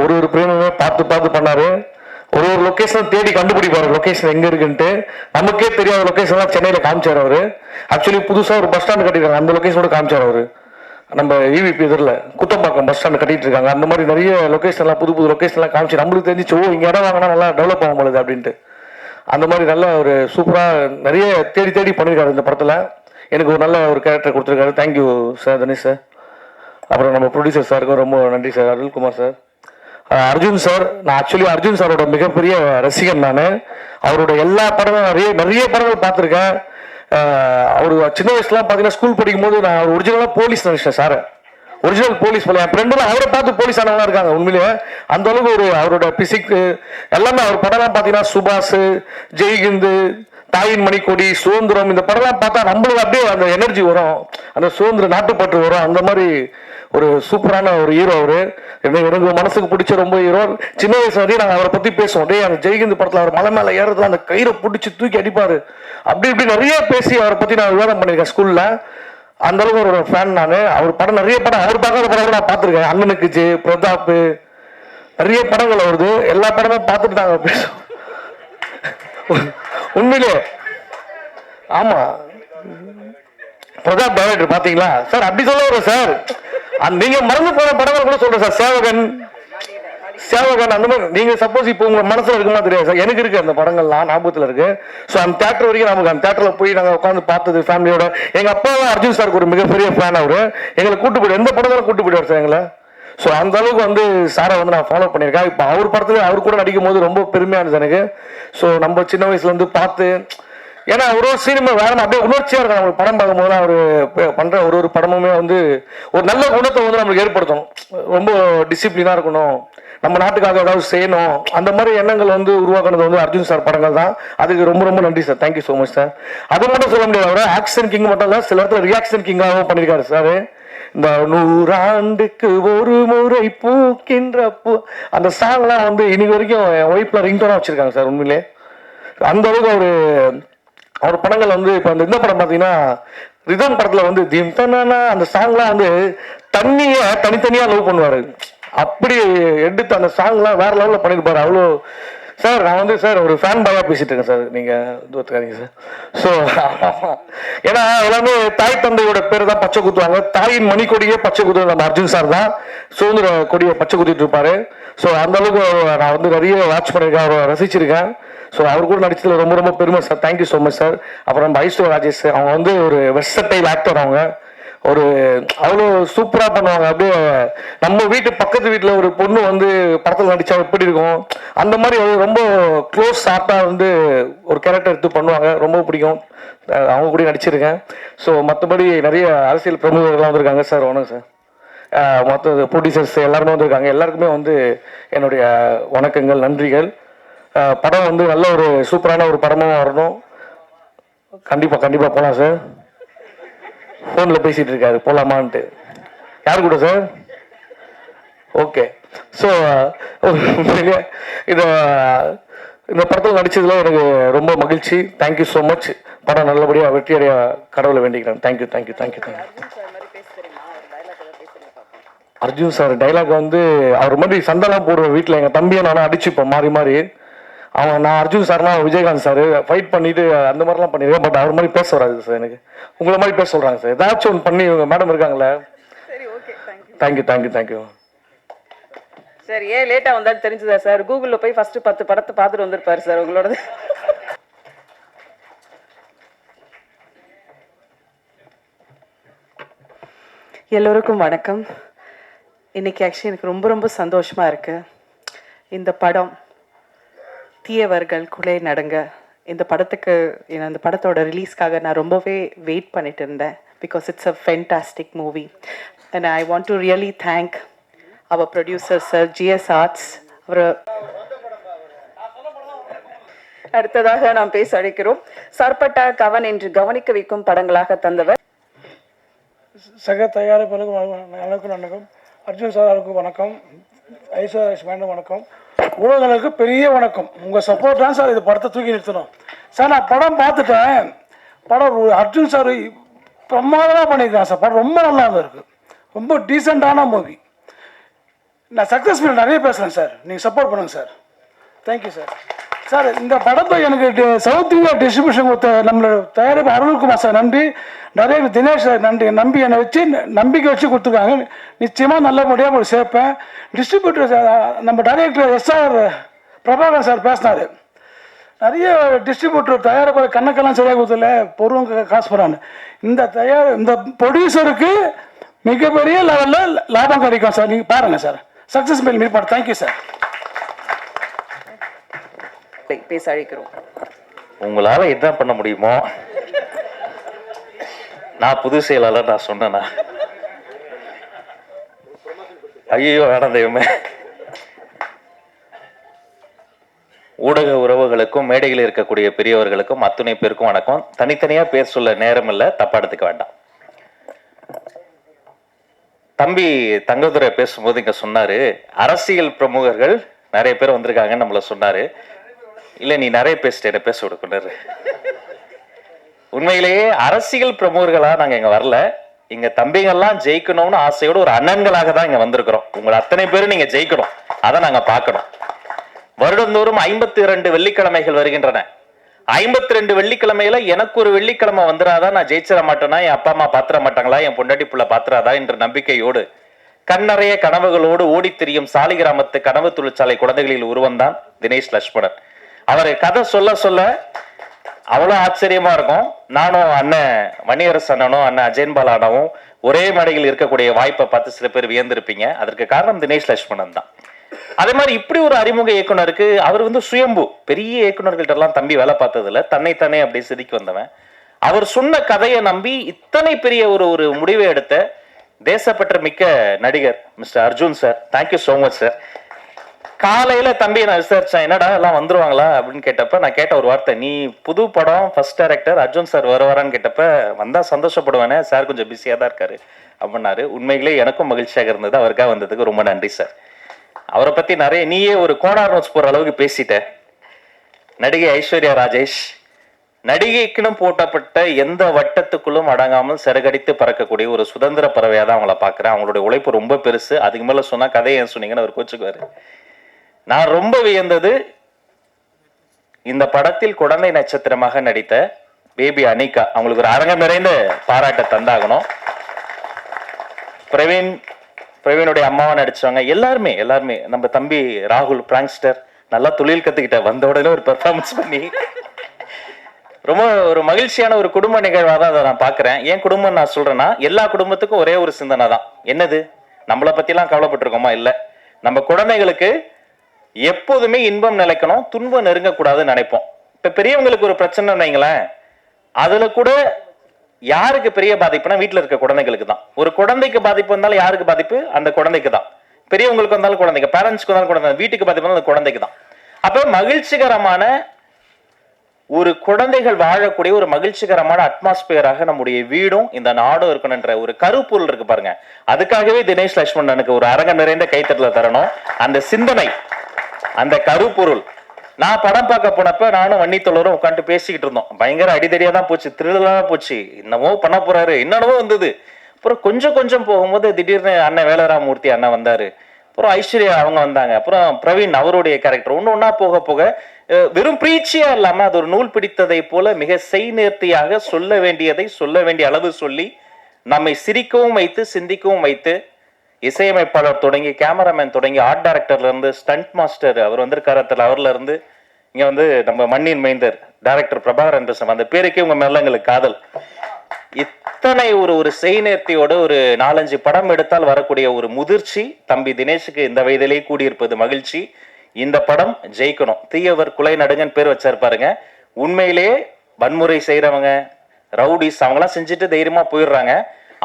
ஒரு பிரேமுமே பார்த்து பண்ணார். ஒரு லொக்கேஷன் தேடி கண்டுபிடிப்பாரு, லொக்கேஷன் எங்கே இருக்குன்ட்டு. நமக்கே தெரியாத லொக்கேஷன்லாம் சென்னையில் காமிச்சார் அவர். ஆக்சுவலி புதுசாக ஒரு பஸ் ஸ்டாண்டு கட்டியிருக்காங்க, அந்த லொக்கேஷனோட காமிச்சார் அவர். நம்ம இவிபி எதிரில் குத்தம்பாக்கம் பஸ் ஸ்டாண்டு கட்டிட்டு இருக்காங்க. அந்த மாதிரி நிறைய லொக்கேஷன்லாம் புது லொக்கேஷன்லாம் காமிச்சு நம்மளுக்கு தெரிஞ்சிச்சு, ஓ இங்கே இடம் வாங்கினா நல்லா டெவலப் ஆகும் பொழுது அப்படின்ட்டு. அந்த மாதிரி நல்ல ஒரு சூப்பராக நிறைய தேடி பண்ணியிருக்காரு இந்த படத்தில். எனக்கு ஒரு நல்ல ஒரு கேரக்டர் கொடுத்துருக்காரு. Thank you sir Tanishq sir. அப்புறம் நம்ம ப்ரொடியூசர் சாருக்கும் ரொம்ப நன்றி sir. Arulkumar sir, Arjun sir. நான் ஆக்சுவலி அர்ஜுன் சாரோட மிகப்பெரிய ரசிகன். நான் அவரோட எல்லா படமும் நிறைய படங்கள் பார்த்துருக்கேன். அவர் சின்ன வயசுலாம் பார்த்தீங்கன்னா ஸ்கூல் படிக்கும் போது நான் அவர் ஒரிஜினலாக போலீஸ் நினைச்சேன் சார். ஒரிஜினல் போலீஸ் போல என் ஃப்ரெண்டுலாம் அவரை பார்த்து போலீஸ் ஆனவங்களாம் இருக்காங்க. உண்மையிலேயே அந்த அளவுக்கு ஒரு அவரோட பிசிக் எல்லாமே அவர் படம்லாம் பார்த்தீங்கன்னா சுபாஷ், ஜெய்ஹிந்து, தாயின் மணிக்கொடி, சுதந்திரம், இந்த படம்லாம் பார்த்தா நம்மளுக்கு அப்படியே அந்த எனர்ஜி வரும், அந்த சுதந்திர நாட்டுப்பற்று வரும். அந்த மாதிரி ஒரு சூப்பரான ஒரு ஹீரோ அவரு. எனக்கு மனசுக்கு பிடிச்ச ரொம்ப ஹீரோ. சின்ன வயசு வரையும் நாங்கள் அவரை பற்றி பேசுவோம். டே அந்த ஜெய்ஹிந்த் படத்தில் அவர் மலை மேலே ஏறதுல அந்த கயிறை பிடிச்சி தூக்கி அடிப்பார். அப்படி நிறைய பேசி அவரை பற்றி நான் விவாதம் பண்ணியிருக்கேன் ஸ்கூலில். அந்த அளவுக்கு அவரோட ஃபேன் நான். அவர் படம் நிறைய படம் அவர் பார்க்காத படம் நான் பார்த்துருக்கேன். அண்ணனுக்கு ஜே, பிரதாப், நிறைய படங்கள் வருது. எல்லா படமும் பார்த்துட்டு நாங்கள் பேசுவோம். உண்மையிலே ஆமா, பிரதாப் டைரக்டர் பாத்தீங்களா சார்? அப்படி சொல்ல வர சார், நீங்க மறந்து போன படங்கள் கூட சொல்றேன் சார். சேவகன் அந்த மாதிரி நீங்க சப்போஸ் இப்போ உங்க மனசுல இருக்குமா தெரியாது சார். எனக்கு இருக்கு அந்த படங்கள்லாம் ஞாபகத்துல இருக்கு. ஸோ அந்த தேட்டர் வரைக்கும் நமக்கு அந்த தேட்டர்ல போய் நாங்கள் உட்காந்து பார்த்தது ஃபேமிலியோட. எங்க அப்பாவும் அர்ஜுன் சாருக்கு ஒரு மிகப்பெரிய ஃபேன். அவரு எங்களை கூட்டு போயிடு, எந்த படங்களும் கூட்டு போயிடுவார் சார் எங்களை. ஸோ அந்த அளவுக்கு வந்து சாரை வந்து நான் ஃபாலோ பண்ணியிருக்கேன். இப்போ அவர் படத்துல அவர் கூட நடிக்கும் போது ரொம்ப பெருமையானது எனக்கு. ஸோ நம்ம சின்ன வயசுல இருந்து பார்த்து, ஏன்னா ஒரு சினிமா வேற அப்படியே உணர்ச்சியா இருக்கும். நம்மளுக்கு படம் பார்க்கும்போது அவர் பண்ற ஒரு படமுமே வந்து ஒரு நல்ல குணத்தை வந்து நம்மளுக்கு ஏற்படுத்தணும். ரொம்ப டிசிப்ளினா இருக்கணும், நம்ம நாட்டுக்காக ஏதாவது செய்யணும், அந்த மாதிரி எண்ணங்கள் வந்து உருவாக்குனது வந்து அர்ஜுன் சார் படங்கள் தான். அதுக்கு ரொம்ப ரொம்ப நன்றி sir. Thank you so much sir. அது மட்டும் சொல்ல முடியாது, அவர் ஆக்ஷன் கிங் மட்டும் இல்லை, சில இடத்துல ரியாக்ஷன் கிங்காகவும் பண்ணியிருக்காரு சார். இந்த 100 ஆண்டுக்கு ஒரு முறை பூக்கின்ற பூ அந்த சாங்லாம் வந்து இன்னைக்கு வரைக்கும் என் ஒய்ஃப்ல ரிங்டோனா வச்சிருக்காங்க சார். உண்மையிலே அந்த அளவுக்கு அவர் படங்கள் வந்து இப்போ இந்த படம் பார்த்தீங்கன்னா ரிதம் படத்தில் வந்து தீம் தன்னா அந்த சாங்லாம் வந்து தண்ணியை தனித்தனியாக லவ் பண்ணுவார். அப்படி எடுத்து அந்த சாங்லாம் வேற லெவலில் பண்ணியிருப்பாரு. அவ்வளோ சார். நான் வந்து சார் ஒரு ஃபேன் பாயாக பேசிட்டு இருக்கேன் சார், நீங்கள் தூத்துக்காதீங்க சார். ஸோ ஏன்னா எல்லாமே தாய் தந்தையோட பேர் தான் பச்சை குத்துவாங்க. தாயின் மணிக்கொடியே பச்சை குத்துவது நம்ம அர்ஜுன் சார் தான். சுதந்திர கொடியை பச்சை குத்திட்டு இருப்பாரு. ஸோ அந்த அளவுக்கு நான் வந்து நிறைய வாட்ச் பண்ணியிருக்கேன், அவரை ரசிச்சிருக்கேன். ஸோ அவர் கூட நடிச்சதுல ரொம்ப ரொம்ப பெருமை sir. Thank you so much sir. அப்புறம் நம்ம ஐஸ்வர்யா ராஜேஷ், அவங்க வந்து ஒரு வெர்சடைல் ஆக்டர். அவங்க ஒரு அவ்வளோ சூப்பராக பண்ணுவாங்க. அப்படியே நம்ம வீட்டு பக்கத்து வீட்டில் ஒரு பொண்ணு வந்து படத்தில் நடித்தா எப்படி இருக்கும், அந்த மாதிரி ரொம்ப க்ளோஸ் ஆர்ட்டாக வந்து ஒரு கேரக்டர் எடுத்து பண்ணுவாங்க. ரொம்ப பிடிக்கும். அவங்க கூட நடிச்சிருக்கேன். ஸோ மற்றபடி நிறைய அரசியல் பிரமுகர்கள்லாம் வந்திருக்காங்க சார். வணக்கம் சார். மற்ற ப்ரொடியூசர்ஸ் எல்லாருமே வந்திருக்காங்க. எல்லாருக்குமே வந்து என்னுடைய வணக்கங்கள், நன்றிகள். படம் வந்து நல்ல ஒரு சூப்பரான ஒரு படமாக வரணும். கண்டிப்பாக போகலாம் சார். ஃபோனில் பேசிகிட்டு இருக்காரு போகலாமான்ட்டு. யார் கூட சார்? ஓகே. ஸோ இந்த படத்தில் நடித்ததில் எனக்கு ரொம்ப மகிழ்ச்சி. Thank you so much. படம் நல்லபடியாக வெற்றியடைய கடவுளை வேண்டிக்கிறேன். தேங்க்யூ. அர்ஜுன் சார் டைலாக் வந்து அவர் மாதிரி சண்டைலாம் போடுவேன் வீட்டில். எங்கள் தம்பியை நானும் அடிச்சுப்போம் மாறி. நான் அர்ஜுன் சார்னா விஜயகாந்த் சார் ஃபைட் பண்ணிட்டு அந்த மாதிரிலாம் பண்ணியிருக்கேன். பட் அவர் மாதிரி பேச வராது சார். எனக்கு உங்களை மாதிரி பேச சொல்கிறாங்க சார். ஏதாச்சும் ஒன்று பண்ணி மேடம் இருக்காங்களே. தேங்க்யூ. சார் ஏன் லேட்டாக வந்தாலும் தெரிஞ்சுதா சார்? கூகுளில் போய் ஃபர்ஸ்ட் 10 படத்தை பார்த்துட்டு வந்திருப்பாரு சார் உங்களோடது. எல்லோருக்கும் வணக்கம். இன்னைக்கு ஆக்சுவலி எனக்கு ரொம்ப சந்தோஷமாக இருக்குது. இந்த படம் தீயவர்கள் குலை நடுங்க இந்த படத்துக்கு இந்த படத்தோட ரிலீஸ்க்காக நான் ரொம்பவே வெயிட் பண்ணிட்டு இருந்தேன். Because it's a fantastic movie and I want to really thank our producer sir GS Arts. அவர் அடுத்ததாக நாம் பேச அழைக்கிறோம் சர்பட்டா கவன் என்று கவனிக்க வைக்கும் படங்களாக தந்தவர் சக தயாரிப்பாளர்களுக்கும் வணக்கம். அர்ஜுன் சார் அவருக்கு வணக்கம். ஐஸ்வர்யா மேடம் வணக்கம். ஊடகங்களுக்கு பெரிய வணக்கம். உங்கள் சப்போர்ட் தான் சார் இது படத்தை தூக்கி நிறுத்தணும் சார். நான் படம் பார்த்துட்டேன். படம் அர்ஜுன் சார் பிரமாதமாக பண்ணியிருக்காங்க சார். படம் ரொம்ப நல்லா இருக்குது. ரொம்ப டீசெண்டான மூவி. நான் சக்ஸஸ் மீட் நிறைய பேசுகிறேன் சார். நீங்கள் சப்போர்ட் பண்ணுங்கள் சார். Thank you sir. சார் இந்த படத்தை எனக்கு சவுத் இந்தியா டிஸ்ட்ரிபியூஷன் கொடுத்த நம்மளோட தயாரிப்பு அருள்குமார் சார் நன்றி. நிறைய தினேஷ் சார் நன்றி. என்னை வச்சு நம்பிக்கை வச்சு கொடுத்துருக்காங்க. நிச்சயமாக நல்லபடியாக ஒரு சேர்ப்பேன். டிஸ்ட்ரிபியூட்டர் நம்ம டைரக்டர் SR பிரபாகர் சார் பேசினார். நிறைய டிஸ்ட்ரிபியூட்டர் தயாரிப்பு கணக்கெல்லாம் சரியாக கொடுத்துல பொருவங்க காசு போகிறான்னு. இந்த ப்ரொடியூசருக்கு மிகப்பெரிய லெவலில் லாபம் கிடைக்கும் சார். நீங்கள் பாருங்கள் சார். சக்ஸஸ் மேல் மீட் பண்ண. Thank you sir. பேச அழைக்கிறோம். உங்களால என்ன பண்ண முடியுமோ நான் புது செயலாளர் நான் சொன்னேன்னா ஐயோ வேணாம் தெய்வமே. ஊடக உறவுகளுக்கும் மேடையில் இருக்கக்கூடிய பெரியவர்களுக்கும் அத்துணை பேருக்கும் வணக்கம். தனித்தனியா பேர் சொல்ல நேரம் இல்லை, தப்பா எடுத்துக்க வேண்டாம். தம்பி தங்கதுரை பேசும்போது இங்க சொன்னாரு அரசியல் பிரமுகர்கள் நிறைய பேர் வந்திருக்காங்கன்னு நம்மள சொன்னாரு. இல்ல நீ நிறைய பேசிட்ட, பேச விடுக்குறாரு. உண்மையிலேயே அரசியல் பிரமுகர்களா நாங்க இங்க வரல. இங்க தம்பிகள்லாம் ஜெயிக்கணும்னு ஆசையோட ஒரு அண்ணன்களாக தான் இங்க வந்திருக்கிறோம். உங்களை அத்தனை பேரும் நீங்க ஜெயிக்கணும், அதை நாங்க பார்க்கணும். வருடந்தோறும் 52 வெள்ளிக்கிழமைகள் வருகின்றன. 52 வெள்ளிக்கிழமையில எனக்கு ஒரு வெள்ளிக்கிழமை வந்துடாதான் நான் ஜெயிச்சிட மாட்டேன்னா, என் அப்பா அம்மா பாத்திர மாட்டாங்களா, என் பொண்டாட்டி புள்ள பாத்திராதா என்ற நம்பிக்கையோடு கண்ணறைய கனவுகளோடு ஓடி திரியும் சாலிகிராமத்து கனவு தொழிற்சாலை குழந்தைகளில் உருவந்தான் தினேஷ் லட்சுமணன். அவர் கதை சொல்ல அவ்வளவு ஆச்சரியமா இருக்கும். நானும் அண்ணன் மணியரசு அண்ணனும் அண்ணன் அஜயன் பாலானவும் ஒரே மேடையில் இருக்கக்கூடிய வாய்ப்பை பார்த்து சில பேர் வியந்திருப்பீங்க. அதற்கு காரணம் தினேஷ் லட்சுமணன் தான். அதே மாதிரி இப்படி ஒரு அறிமுக இயக்குனருக்கு அவர் சுயம்பு. பெரிய இயக்குனர்கள்ட்ட எல்லாம் தம்பி வேலை பார்த்ததுல தன்னைத்தானே அப்படி செதுக்கி வந்தவன். அவர் சொன்ன கதையை நம்பி இத்தனை பெரிய ஒரு முடிவை எடுத்த தேசப்பற்ற மிக்க நடிகர் mister Arjun sir. Thank you so much sir. காலையில தம்பி நான் விசாரிச்சேன், என்னடா எல்லாம் வந்துருவாங்களா அப்படின்னு கேட்டப்ப நான் கேட்ட ஒரு வார்த்தை, நீ புது படம் ஃபர்ஸ்ட் டைரக்டர் அர்ஜுன் சார் வருவாரான்னு கேட்டப்ப வந்தா சந்தோஷப்படுவானே சார், கொஞ்சம் பிஸியா தான் இருக்காரு அப்படின்னாரு. உண்மையிலே எனக்கும் மகிழ்ச்சியாக இருந்தது. அவருக்காக வந்ததுக்கு ரொம்ப நன்றி சார். அவரை பத்தி நிறைய நீயே ஒரு கோனார் நோட்ஸ் போற அளவுக்கு பேசிட்ட. நடிகை ஐஸ்வர்யா ராஜேஷ் நடிகைக்குன்னு போட்டப்பட்ட எந்த வட்டத்துக்குள்ளும் அடங்காமல் சிறகடித்து பறக்கக்கூடிய ஒரு சுதந்திர பறவையா தான் அவங்கள பாக்குறேன். அவங்களுடைய உழைப்பு ரொம்ப பெருசு. அதுக்கு மேல சொன்னா கதையை ஏன் சொன்னீங்கன்னு அவர் கோச்சுக்குவாரு. நான் ரொம்ப வியந்தது இந்த படத்தில் குழந்தை நட்சத்திரமாக நடித்த பேபி அனிகா. அவங்களுக்கு ஒரு அரங்கம் நிறைந்த பாராட்ட தந்தாகணும். பிரவீனுடைய அம்மாவா நடிச்சவங்க எல்லாருமே நம்ம தம்பி ராகுல் பிராங்ஸ்டர் நல்லா தொழில் கத்துக்கிட்ட வந்த உடனே ஒரு பெர்ஃபார்மன்ஸ் பண்ணி ரொம்ப ஒரு மகிழ்ச்சியான ஒரு குடும்ப நிகழ்வாக தான் அதை நான் பாக்குறேன். ஏன் குடும்பம் நான் சொல்றேன்னா, எல்லா குடும்பத்துக்கும் ஒரே ஒரு சிந்தனை தான். என்னது, நம்மளை பத்தி எல்லாம் கவலைப்பட்டிருக்கோமா? இல்ல, நம்ம குழந்தைகளுக்கு எப்போதுமே இன்பம் நிலைக்கணும், துன்பம் நெருங்கக்கூடாதுன்னு நினைப்போம். இப்ப பெரியவங்களுக்கு ஒரு பிரச்சனை வைங்களேன், அதுல கூட யாருக்கு பெரிய பாதிப்புனா வீட்டுல இருக்க குழந்தைகளுக்கு தான். ஒரு குழந்தைக்கு பாதிப்பு வந்தாலும் யாருக்கு பாதிப்பு? அந்த குழந்தைக்கு தான். பெரியவங்களுக்கு வந்தாலும் குழந்தைக்கு, பேரண்ட்ஸ்க்கு வந்தாலும் குழந்தை, வீட்டுக்கு பாதிப்பு வந்தாலும் அந்த குழந்தைக்கு தான். அப்ப மகிழ்ச்சிகரமான ஒரு குழந்தைகள் வாழக்கூடிய ஒரு மகிழ்ச்சிகரமான அட்மாஸ்பியராக நம்முடைய வீடும் இந்த நாடும் இருக்கணும்ன்ற ஒரு கருப்பொருள் இருக்கு பாருங்க. அதுக்காகவே தினேஷ் லட்சுமணனுக்கு ஒரு அரங்க நிறைந்த கைத்தட்டல தரணும். அந்த சிந்தனை, அந்த கருப்பொருள். நான் படம் பார்க்க போனப்ப நானும் வன்னித்தோழரும் உட்காந்து பேசிக்கிட்டு இருந்தோம். பயங்கர அடிதடியா தான் போச்சு, திருடலா போச்சு, என்னமோ பண்ண போறாரு, என்னென்னவோ வந்தது. அப்புறம் கொஞ்சம் கொஞ்சம் போகும்போது திடீர்னு அண்ணன் வேலராமூர்த்தி அண்ணன் வந்தாரு, அப்புறம் ஐஸ்வர்யா அவங்க வந்தாங்க, அப்புறம் பிரவீன் அவருடைய கேரக்டர், ஒன்று ஒன்றா போக போக வெறும் பிரீச்சியா இல்லாம அது ஒரு நூல் பிடித்ததை போல மிக செய்நேர்த்தியாக சொல்ல வேண்டியதை சொல்ல வேண்டிய அளவு சொல்லி நம்மை சிரிக்கவும் வைத்து சிந்திக்கவும் வைத்து, இசையமைப்பாளர் தொடங்கி கேமராமேன் தொடங்கி ஆர்ட் டைரக்டர்ல இருந்து ஸ்டண்ட் மாஸ்டர் அவர் வந்திருக்காரத்தில் அவர்ல இருந்து இங்க வந்து நம்ம மண்ணின் மைந்தர் டைரக்டர் பிரபாகரன் பேசுறோம். அந்த பேருக்கே உங்க மேல எங்களுக்கு காதல். இத்தனை ஒரு செய்நேர்த்தியோட ஒரு 4-5 படம் எடுத்தால் வரக்கூடிய ஒரு முதிர்ச்சி தம்பி தினேஷுக்கு இந்த வயதிலேயே கூடியிருப்பது மகிழ்ச்சி. இந்த படம் ஜெயிக்கணும். தீயவர் குலை நடுங்கன்னு பேர் வச்சிருப்பாருங்க. உண்மையிலேயே வன்முறை செய்யறவங்க, ரவுடிஸ் அவங்களாம் செஞ்சுட்டு தைரியமா போயிடுறாங்க.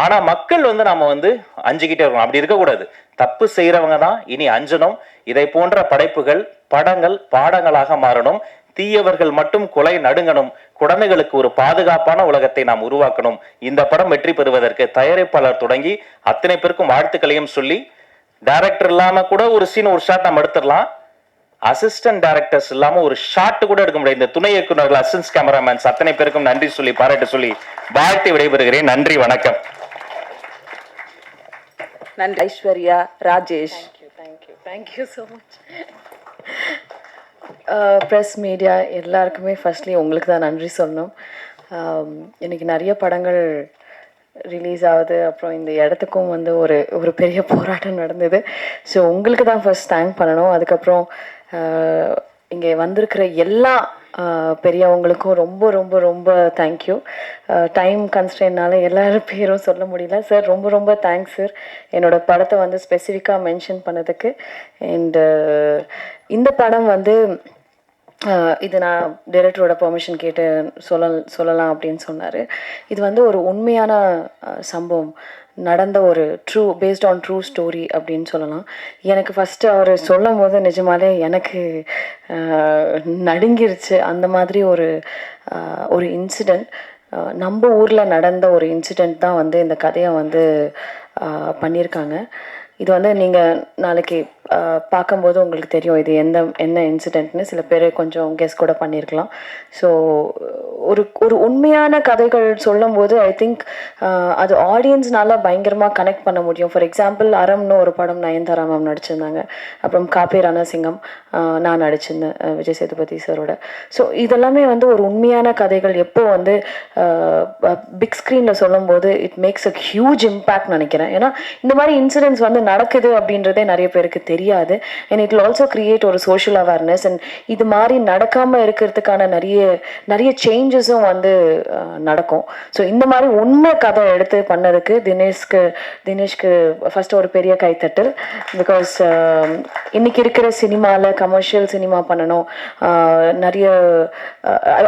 ஆனா மக்கள் வந்து நாம வந்து அஞ்சுக்கிட்டே இருக்கணும். அப்படி இருக்கக்கூடாது. தப்பு செய்யறவங்க தான் இனி அஞ்சணும். இதை போன்ற படைப்புகள், படங்கள் பாடங்களாக மாறணும். தீயவர்கள் மட்டும் கொலை நடுங்கணும். குழந்தைகளுக்கு ஒரு பாதுகாப்பான உலகத்தை நாம் உருவாக்கணும். இந்த படம் வெற்றி பெறுவதற்கு தயாரிப்பாளர் தொடங்கி அத்தனை பேருக்கும் வாழ்த்துக்களையும் சொல்லி, டைரக்டர் இல்லாம கூட ஒரு சீன் ஒரு ஷாட் நம்ம எடுத்துடலாம். அசிஸ்டன்ட் டைரக்டர்ஸ் இல்லாம ஒரு ஷாட் கூட எடுக்க முடியாது. இந்த துணை இயக்குநர்கள், அசிஸ்டன்ட் கேமராமேன்ஸ் அத்தனை பேருக்கும் நன்றி சொல்லி பாராட்டு சொல்லி வாழ்த்து விடைபெறுகிறேன். நன்றி, வணக்கம். நன்றி Aishwarya, Rajesh. Thank you so much. Press media எல்லாருக்குமே ஃபர்ஸ்ட்லி உங்களுக்கு தான் நன்றி சொல்லணும். இன்னைக்கு நிறைய படங்கள் ரிலீஸ் ஆகுது, அப்புறம் இந்த இடத்துக்கும் வந்து ஒரு பெரிய போராட்டம் நடந்தது. ஸோ உங்களுக்கு தான் ஃபர்ஸ்ட் தேங்க் பண்ணணும். அதுக்கப்புறம் இங்கே வந்திருக்கிற எல்லா பெரியவங்களுக்கும் ரொம்ப ரொம்ப ரொம்ப தேங்க்யூ. டைம் கன்ஸ்ட்ரெயின்னால எல்லாரும் பேரும் சொல்ல முடியல. சார் ரொம்ப ரொம்ப தேங்க்ஸ் சார், என்னோட படத்தை வந்து ஸ்பெசிஃபிக்காக மென்ஷன் பண்ணதுக்கு. அண்டு இந்த படம் வந்து இது நான் டைரக்டரோட பெர்மிஷன் கேட்டு சொல்லலாம் அப்படின்னு சொன்னார். இது வந்து ஒரு உண்மையான சம்பவம் நடந்த ஒரு பேஸ்ட் ஆன் ட்ரூ ஸ்டோரி அப்படின்னு சொல்லலாம். எனக்கு ஃபஸ்ட்டு அவர் சொல்லும் போது நிஜமாலே எனக்கு நடுங்கிருச்சு. அந்த மாதிரி ஒரு இன்சிடெண்ட், நம்ம ஊரில் நடந்த ஒரு இன்சிடெண்ட் தான் வந்து இந்த கதையை வந்து பண்ணியிருக்காங்க. இது வந்து நீங்கள் நாளைக்கு பார்க்கும்போது உங்களுக்கு தெரியும் இது என்ன இன்சிடெண்ட்னு. சில பேர் கொஞ்சம் கெஸ் கூட பண்ணியிருக்கலாம். ஸோ ஒரு உண்மையான கதைகள் சொல்லும்போது ஐ திங்க் அது ஆடியன்ஸ்னால பயங்கரமாக கனெக்ட் பண்ண முடியும். ஃபார் எக்ஸாம்பிள் அறம்னு ஒரு படம் நயன்தாரா மேம் நடிச்சிருந்தாங்க, அப்புறம் காப்பே ரணசிங்கம் நான் நடிச்சிருந்தேன் விஜய் சேதுபதி சாரோட. ஸோ இதெல்லாமே வந்து ஒரு உண்மையான கதைகள். எப்போ வந்து பிக் ஸ்க்ரீனில் சொல்லும்போது it makes a huge impact நினைக்கிறேன். ஏன்னா இந்த மாதிரி இன்சிடென்ட்ஸ் வந்து நடக்குது அப்படின்றதே நிறைய பேருக்கு தெரியாது. And it will also create ஒரு சோஷியல் அவேர்னஸ். அண்ட் இது மாதிரி நடக்காமல் இருக்கிறதுக்கான நிறைய சேஞ்சஸும் வந்து நடக்கும். ஸோ இந்த மாதிரி உண்மை கதை எடுத்து பண்ணதுக்கு தினேஷ்க்கு ஃபர்ஸ்ட் ஒரு பெரிய கைத்தட்டல். பிகாஸ் இன்னைக்கு இருக்கிற சினிமாவில் கமர்ஷியல் சினிமா பண்ணணும், நிறைய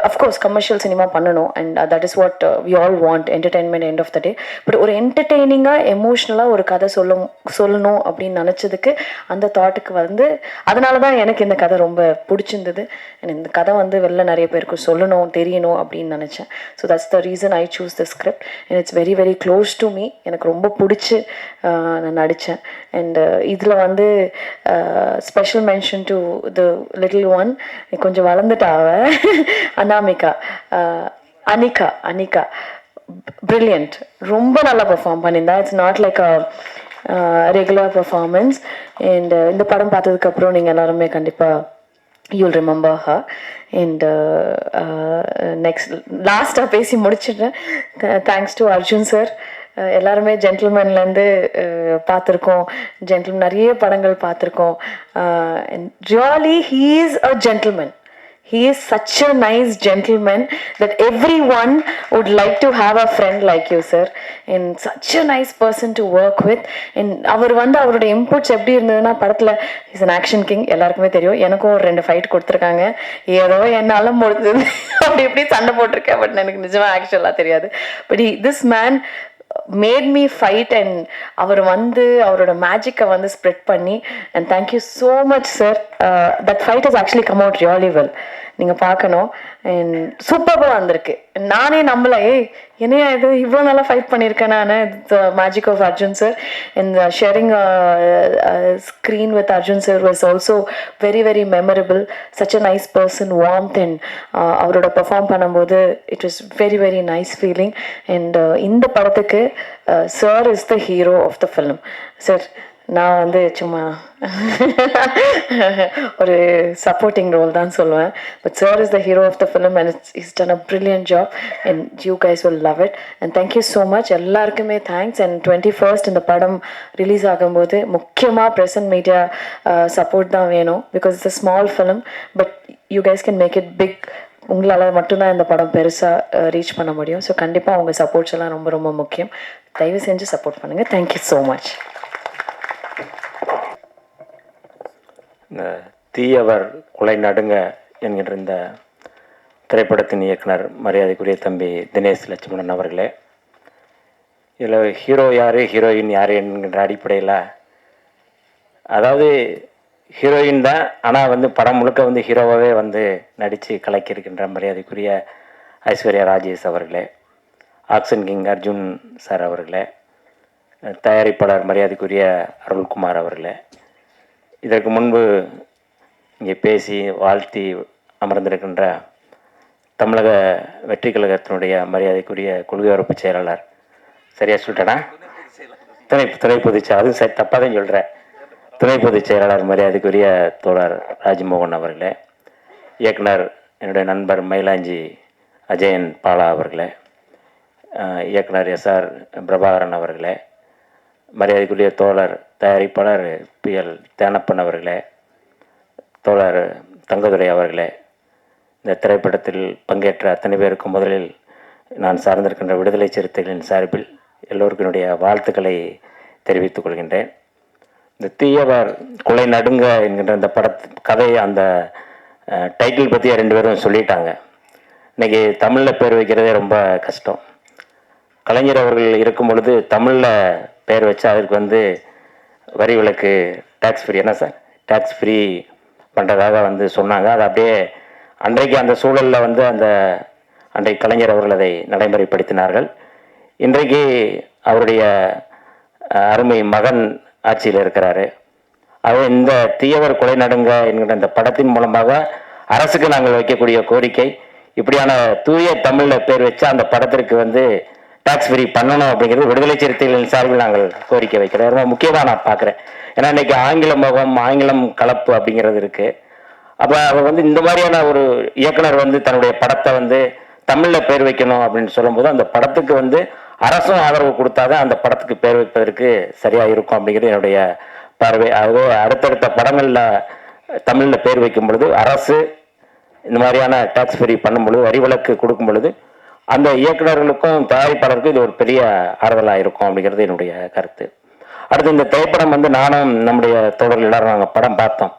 அஃப்கோர்ஸ் கமர்ஷியல் சினிமா பண்ணணும். And that is what we all want, entertainment end of the day. But ஒரு என்டர்டெய்னிங்காக எமோஷ்னலாக ஒரு கதை சொல்லணும் அப்படின்னு நினச்சதுக்கு அந்த தாட்டுக்கு வந்து அதனால தான் எனக்கு இந்த கதை ரொம்ப பிடிச்சிருந்தது. இந்த கதை வந்து வெளில நிறைய பேருக்கு சொல்லணும், தெரியணும் அப்படின்னு நினச்சேன். So that's the reason I choose the script. And it's very very close to me. எனக்கு ரொம்ப பிடிச்சி நான் நடித்தேன். அண்ட் இதில் வந்து special mention to the little one, கொஞ்சம் வளர்ந்துட்டாவ, அனாமிகா, அனிகா brilliant, ரொம்ப நல்லா பெர்ஃபார்ம் பண்ணியிருந்தா. It's not like a regular performance. And இந்த படம் பார்த்ததுக்கப்புறம் நீங்கள் எல்லாருமே கண்டிப்பாக you'll remember her. And next லாஸ்ட்டாக பேசி முடிச்சிடுறேன். Thanks to Arjun sir. எல்லாருமே ஜென்டில்மேன்லேருந்து பார்த்துருக்கோம், நிறைய படங்கள் பார்த்துருக்கோம். Really he is a gentleman. He is such a nice gentleman that everyone would like to have a friend like you, sir. And such a nice person to work with. And அவர் வந்து அவரோட inputs எப்படி இருந்ததுன்னா, படத்தில் is an action king, எல்லாருக்குமே தெரியும். எனக்கும் ஒரு 2 fight கொடுத்துருக்காங்க. ஏதோ என்னால் முடிஞ்சது அப்படி இப்படி சண்டை போட்டிருக்கேன். பட் எனக்கு நிஜமாக ஆக்சுவலாக தெரியாது. But this man made me fight and அவர் வந்து அவரோட மேஜிக்கை வந்து ஸ்ப்ரெட் பண்ணி and thank you so much sir. That fight is actually come out really well. நீங்கள் பார்க்கணும். அண்ட் சூப்பராக வந்திருக்கு. நானே நம்பல, என்னையா இது இவ்வளோ நல்லா ஃபைட் பண்ணியிருக்கேன் நான். The magic of Arjun sir and sharing screen with Arjun sir was also very very memorable. Such a nice person, warmth and அவரோட பெர்ஃபார்ம் பண்ணும்போது it was very very nice feeling. And இந்த படத்துக்கு sir is the hero of the film. Sir நான் வந்து சும்மா ஒரு supporting role தான் சொல்லுவேன். But sir is the hero of the film and it's done a brilliant job and you guys will love it and thank you so much. எல்லாருக்குமே thanks. And 21st இந்த படம் release ஆகும்போது முக்கியமாக ப்ரெசன்ட் மீடியா சப்போர்ட் தான் வேணும். Because it's a small film but you guys can make it big. உங்களால் மட்டும்தான் இந்த படம் பெருசாக ரீச் பண்ண முடியும். ஸோ கண்டிப்பாக உங்கள் சப்போர்ட்ஸ் எல்லாம் ரொம்ப ரொம்ப முக்கியம். தயவு செஞ்சு சப்போர்ட் பண்ணுங்கள். Thank you so much. இந்த தீயவர் கொலை நடுங்க என்கின்ற இந்த திரைப்படத்தின் இயக்குனர் மரியாதைக்குரிய தம்பி தினேஷ் லட்சுமணன் அவர்களே, இதில் ஹீரோ யார் ஹீரோயின் யார் என்கின்ற அடிப்படையில், அதாவது ஹீரோயின் தான், ஆனால் வந்து படம் முழுக்க வந்து ஹீரோவாகவே வந்து நடித்து கலக்கியிருக்கின்ற மரியாதைக்குரிய ஐஸ்வர்யா ராஜேஷ் அவர்களே, ஆக்ஷன் கிங் அர்ஜுன் சார் அவர்களே, தயாரிப்பாளர் மரியாதைக்குரிய அருள்குமார் அவர்களே, இதற்கு முன்பு இங்கே பேசி வாழ்த்தி அமர்ந்திருக்கின்ற தமிழக வெற்றி கழகத்தினுடைய மரியாதைக்குரிய கொள்கை உறுப்பு செயலாளர், சரியாக சொல்லிட்டேனா? துணை பொதுச் அதுவும் சரி தப்பாக தான் சொல்கிறேன். துணை பொதுச் செயலாளர் மரியாதைக்குரிய தோழர் ராஜ்மோகன் அவர்களே, இயக்குனர் என்னுடைய நண்பர் மயிலாஞ்சி அஜயன் பாலா அவர்களே, இயக்குனர் SR பிரபாகரன் அவர்களே, மரியாதைக்குரிய தோழர் தயாரிப்பாளர் PL தேனப்பன் அவர்களே, தோழர் தங்கதுரை அவர்களே, இந்த திரைப்படத்தில் பங்கேற்ற அத்தனை பேருக்கும் முதலில் நான் சார்ந்திருக்கின்ற விடுதலை சிறுத்தைகளின் சார்பில் எல்லோருக்கும் என்னுடைய வாழ்த்துக்களை தெரிவித்துக் கொள்கின்றேன். இந்த தீயவர் கொலை நடுங்க என்கின்ற இந்த கதையை அந்த டைட்டில் பற்றி 2 பேரும் சொல்லிட்டாங்க. இன்றைக்கி தமிழில் பேர் வைக்கிறதே ரொம்ப கஷ்டம். கலைஞர் அவர்கள் இருக்கும் பொழுது தமிழில் பேர் வச்சு அதற்கு வந்து வரி விலக்கு டேக்ஸ் ஃப்ரீ, என்ன சார் டேக்ஸ் ஃப்ரீ பண்ணுறதாக வந்து சொன்னாங்க. அது அப்படியே அன்றைக்கு அந்த சூழலில் வந்து அன்றைக்கு கலைஞர் அவர்கள் அதை நடைமுறைப்படுத்தினார்கள். இன்றைக்கு அவருடைய அருமை மகன் ஆட்சியில் இருக்கிறாரு. அது இந்த தீயவர் கொலை நடுங்க என்கிற இந்த படத்தின் மூலமாக அரசுக்கு நாங்கள் வைக்கக்கூடிய கோரிக்கை, இப்படியான தூய தமிழில் பேர் வச்சு அந்த படத்திற்கு வந்து டாக்ஸ் ஃப்ரீ பண்ணணும் அப்படிங்கிறது விடுதலை சிறுத்தைகளின் சார்பில் நாங்கள் கோரிக்கை வைக்கிறோம். ரொம்ப முக்கியமாக நான் பார்க்குறேன். ஏன்னா இன்றைக்கி ஆங்கில முகம் ஆங்கிலம் கலப்பு அப்படிங்கிறது இருக்குது. அப்போ அவர் வந்து இந்த மாதிரியான ஒரு இயக்குனர் வந்து தன்னுடைய படத்தை வந்து தமிழில் பேர் வைக்கணும் அப்படின்னு சொல்லும்போது அந்த படத்துக்கு வந்து அரசும் ஆதரவு கொடுத்தாதான் அந்த படத்துக்கு பேர் வைப்பதற்கு சரியாக இருக்கும் அப்படிங்கிறது என்னுடைய பார்வை. ஆகவே அடுத்தடுத்த படங்களில் தமிழில் பேர் வைக்கும் பொழுது அரசு இந்த மாதிரியான டாக்ஸ் ஃப்ரீ பண்ணும் பொழுது வரி விலக்கு கொடுக்கும் பொழுது அந்த இயக்குநர்களுக்கும் தயாரிப்பாளருக்கும் இது ஒரு பெரிய ஆறுதலாக இருக்கும் அப்படிங்கிறது என்னுடைய கருத்து. அடுத்து இந்த திரைப்படம் வந்து நானும் நம்முடைய தோழர்கள் எல்லாரும் நாங்கள் படம் பார்த்தோம்.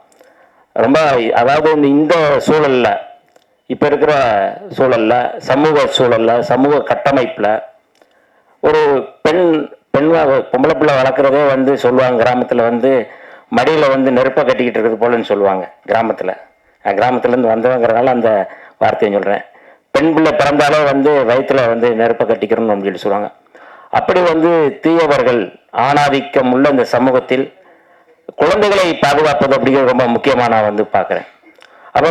ரொம்ப அதாவது இந்த சூழலில் இப்போ இருக்கிற சூழலில் சமூக சூழலில் சமூக கட்டமைப்பில் ஒரு பொம்பளை பிள்ளை வளர்க்குறதே வந்து சொல்லுவாங்க கிராமத்தில் வந்து மடியில் வந்து நெருப்பை கட்டிக்கிட்டு இருக்கிறது போலன்னு சொல்லுவாங்க. கிராமத்துலேருந்து வந்தவங்கிறனால அந்த வார்த்தையை சொல்கிறேன். பெண் பிள்ளை பிறந்தாலே வந்து வயிற்றுல வந்து நெருப்பை கட்டிக்கிறோம்னு அப்படின்னு சொல்லுவாங்க. அப்படி வந்து தீயவர்கள் ஆணாதிக்கம் உள்ள இந்த சமூகத்தில் குழந்தைகளை பாதுகாப்பது அப்படிங்கிறது ரொம்ப முக்கியமாக நான் வந்து பார்க்குறேன். அப்போ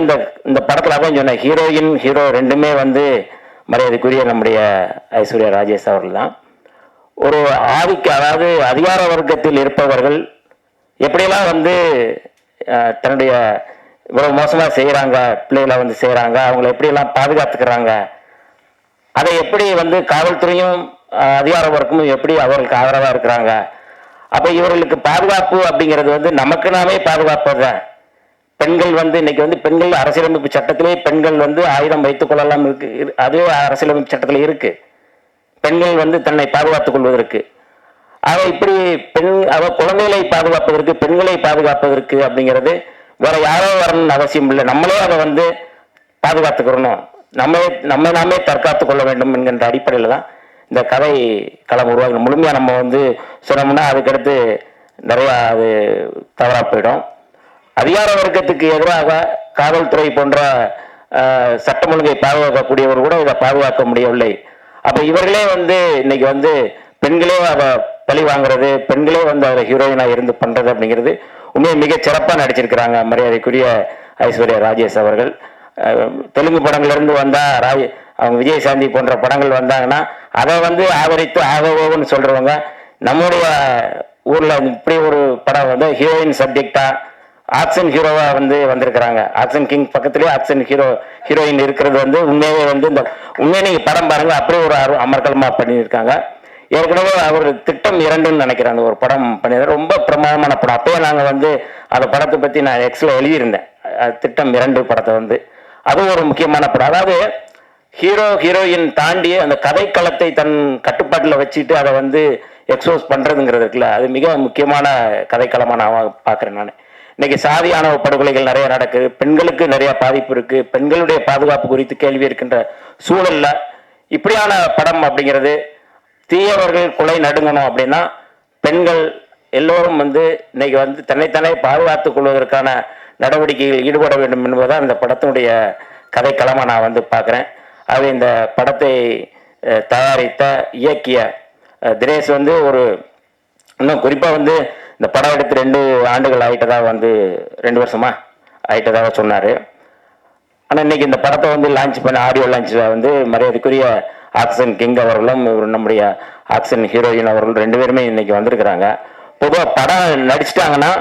இந்த படத்தில் தான் சொன்னேன், ஹீரோயின் ஹீரோ ரெண்டுமே வந்து மரியாதைக்குரிய நம்முடைய ஐஸ்வர்யா ராஜேஷ் அவர்கள் தான். ஒரு அதாவது அதிகார வர்க்கத்தில் இருப்பவர்கள் எப்படியெல்லாம் வந்து தன்னுடைய இவ்வளவு மோசமாக செய்கிறாங்க, பிள்ளைகளை வந்து செய்கிறாங்க, அவங்கள எப்படியெல்லாம் பாதுகாத்துக்கிறாங்க, அதை எப்படி வந்து காவல்துறையும் அதிகார வர்க்கமும் எப்படி அவர்களுக்கு ஆதரவாக இருக்கிறாங்க. அப்போ இவர்களுக்கு பாதுகாப்பு அப்படிங்கிறது வந்து நமக்கு நாமே பாதுகாப்பது தான். பெண்கள் வந்து இன்னைக்கு வந்து பெண்கள் அரசியலமைப்பு சட்டத்திலே பெண்கள் வந்து ஆயுதம் வைத்துக் கொள்ளலாம் இருக்கு, அதுவே அரசியலமைப்பு சட்டத்தில் இருக்கு, பெண்கள் வந்து தன்னை பாதுகாத்துக் கொள்வதற்கு. ஆக இப்படி குழந்தைகளை பாதுகாப்பதற்கு பெண்களை பாதுகாப்பதற்கு அப்படிங்கிறது வேற யாரோ வரணும்னு அவசியம் இல்லை. நம்மளே அதை வந்து பாதுகாத்துக்கிறணும், நம்ம நாமே தற்காத்து கொள்ள வேண்டும் என்கின்ற அடிப்படையில் தான் இந்த கதை களம் உருவாக்கணும். முழுமையாக நம்ம வந்து சொன்னோம்னா அதுக்கடுத்து நிறையா அது தவறாக போயிடும். அதிகார வர்க்கத்துக்கு எதிராக காவல்துறை போன்ற சட்டம் ஒழுங்கை பாதுகாக்கக்கூடியவர் கூட இதை பாதுகாக்க முடியவில்லை. அப்போ இவர்களே வந்து இன்னைக்கு வந்து பெண்களே அதை பழி வாங்குறது, பெண்களே வந்து அதை ஹீரோயினாக இருந்து பண்ணுறது அப்படிங்கிறது உண்மையை மிக சிறப்பாக நடிச்சிருக்கிறாங்க மரியாதைக்குரிய ஐஸ்வர்யா ராஜேஷ் அவர்கள். தெலுங்கு படங்கள்லேருந்து வந்தால் அவங்க விஜயசாந்தி போன்ற படங்கள் வந்தாங்கன்னா அதை வந்து ஆதரித்து ஆகவோன்னு சொல்கிறவங்க நம்முடைய ஊரில் இப்படி ஒரு படம் வந்து ஹீரோயின் சப்ஜெக்டாக ஆக்ஷன் ஹீரோவாக வந்து வந்திருக்கிறாங்க. ஆக்ஷன் கிங் பக்கத்துலேயே ஆக்ஷன் ஹீரோயின் இருக்கிறது வந்து உண்மையாகவே வந்து இந்த உண்மையை நீங்கள் படம் பாருங்கள், அப்படியே ஒரு அமர்க்கலமாக பண்ணியிருக்காங்க. ஏற்கனவே அவர் திட்டம் 2ன்னு நினைக்கிறேன் அந்த ஒரு படம் பண்ணியிருந்தார். ரொம்ப பிரமாதமான படம். அப்போயே நாங்கள் வந்து அந்த படத்தை பற்றி நான் எக்ஸில் எழுதியிருந்தேன். திட்டம் 2 படத்தை வந்து அதுவும் ஒரு முக்கியமான படம். அதாவது ஹீரோயின் தாண்டி அந்த கதைக்களத்தை தன் கட்டுப்பாட்டில் வச்சுட்டு அதை வந்து எக்ஸ்போஸ் பண்ணுறதுங்கிறது இருக்குல்ல, அது மிக முக்கியமான கதைக்களமாக நான் பார்க்குறேன். நான் இன்னைக்கு சாதி ஆணவ படுகொலைகள் நிறைய நடக்குது, பெண்களுக்கு நிறைய பாதிப்பு இருக்குது, பெண்களுடைய பாதுகாப்பு குறித்து கேள்வி இருக்கின்ற சூழலில் இப்படியான படம் அப்படிங்கிறது தீயவர்கள் கொலை நடுங்கணும் அப்படின்னா பெண்கள் எல்லோரும் வந்து இன்னைக்கு வந்து தன்னைத்தானே பாதுகாத்துக் கொள்வதற்கான நடவடிக்கைகள் ஈடுபட வேண்டும் என்பதுதான் இந்த படத்தினுடைய கதைக்களமாக நான் வந்து பார்க்குறேன். அது இந்த படத்தை தயாரித்த இயக்கிய தினேஷ் வந்து ஒரு இன்னும் குறிப்பாக வந்து இந்த படம் எடுத்து 2 ஆண்டுகள் ஆகிட்டதாக வந்து 2 வருஷமா ஆகிட்டதாக சொன்னார். ஆனால் இன்னைக்கு இந்த படத்தை வந்து லான்ச் பண்ண ஆடியோ லான்ச்சில் வந்து மரியாதைக்குரிய ஆக்ஷன் கிங் அவர்களும் நம்முடைய ஆக்ஷன் ஹீரோயின் அவர்களும் 2 பேருமே இன்னைக்கு வந்திருக்கிறாங்க. பொதுவாக படம் நடிச்சிட்டாங்கன்னா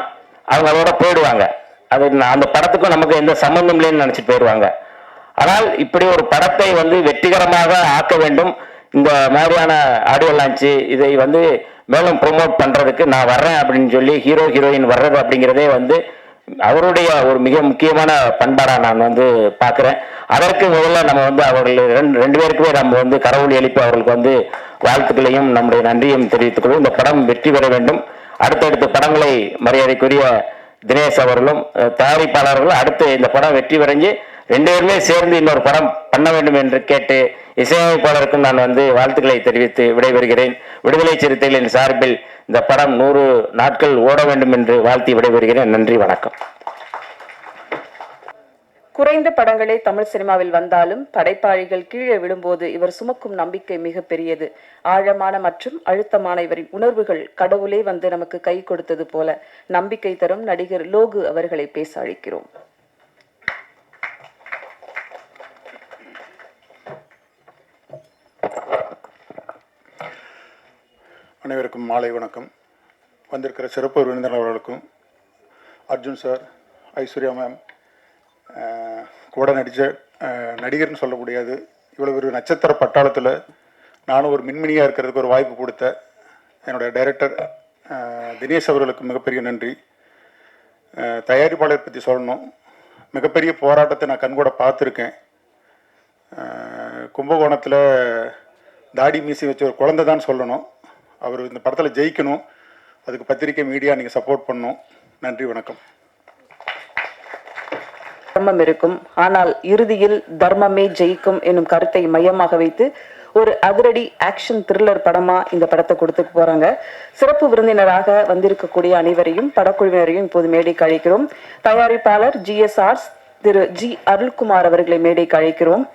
அவங்களோட போயிடுவாங்க, அது அந்த படத்துக்கும் நமக்கு எந்த சம்மந்தம் இல்லைன்னு நினச்சிட்டு போயிடுவாங்க. ஆனால் இப்படி ஒரு படத்தை வந்து வெற்றிகரமாக ஆக்க வேண்டும், இந்த மாதிரியான ஆடியோ லான்ச்சு இதை வந்து மேலும் ப்ரொமோட் பண்ணுறதுக்கு நான் வர்றேன் அப்படின்னு சொல்லி ஹீரோயின் வர்றது அப்படிங்கிறதே வந்து அவருடைய ஒரு மிக முக்கியமான பண்பாடாக நான் வந்து பார்க்குறேன். அதற்கு முதல்ல நம்ம வந்து அவர்கள் 2 பேருக்குமே நம்ம வந்து கடவுள் எழுப்பி அவர்களுக்கு வந்து வாழ்த்துக்களையும் நம்முடைய நன்றியும் தெரிவித்துக் கொள்வோம். இந்த படம் வெற்றி பெற வேண்டும். அடுத்தடுத்த படங்களை மரியாதைக்குரிய தினேஷ் அவர்களும் தயாரிப்பாளர்களும் அடுத்து இந்த படம் வெற்றி பெறஞ்சு 2 பேருமே சேர்ந்து இன்னொரு படம் பண்ண வேண்டும் என்று கேட்டு இசையமைப்பாளருக்கும் நான் வந்து வாழ்த்துக்களை தெரிவித்து விடைபெறுகிறேன். விடுதலை சிறுத்தைகளின் சார்பில் இந்த படம் 100 நாட்கள் ஓட வேண்டும் என்று வாழ்த்தி விடைபெறுகிறேன். நன்றி, வணக்கம். குறைந்த படங்களே தமிழ் சினிமாவில் வந்தாலும் படைப்பாளிகள் கீழே விழும்போது இவர் சுமக்கும் நம்பிக்கை மிக பெரியது. ஆழமான மற்றும் அழுத்தமான இவரின் உணர்வுகள் கடவுளே வந்து நமக்கு கை கொடுத்தது போல நம்பிக்கை தரும் நடிகர் லோகு அவர்களை பேச அழைக்கிறோம். அனைவருக்கும் மாலை வணக்கம். வந்திருக்கிற சிறப்பு விருந்தினர்களுக்கும், அர்ஜுன் சார், ஐஸ்வர்யா மேம், கூட நடித்த நடிகர்னு சொல்ல முடியாது, இவ்வளோ ஒரு நட்சத்திர பட்டாளத்தில் நானும் ஒரு மின்மினியாக இருக்கிறதுக்கு ஒரு வாய்ப்பு கொடுத்த என்னுடைய டைரக்டர் தினேஷ் அவர்களுக்கு மிகப்பெரிய நன்றி. தயாரிப்பாளர் பற்றி சொல்லணும், மிகப்பெரிய போராட்டத்தை நான் கண்கூட பார்த்துருக்கேன். கும்பகோணத்தில் தாடி மீசி வச்ச ஒரு குழந்தை தான் சொல்லணும். அவர் இந்த படத்தில் ஜெயிக்கணும், அதுக்கு பத்திரிக்கை மீடியா நீங்கள் சப்போர்ட் பண்ணணும். நன்றி, வணக்கம். தர்மம் இருக்கும், ஆனால் இறுதியில் தர்மமே ஜெயிக்கும் என்னும் கருத்தை மையமாக வைத்து ஒரு அதிரடி ஆக்ஷன் த்ரில்லர் படமா இந்த படத்தை கொடுத்துட்டு போறாங்க. சிறப்பு விருந்தினராக வந்திருக்கக்கூடிய அனைவரையும் படக்குழுவினரையும் இப்போது மேடைக்கு அழைக்கிறோம். தயாரிப்பாளர் GSR திரு G அருள்குமார் அவர்களை மேடைக்கு அழைக்கிறோம்.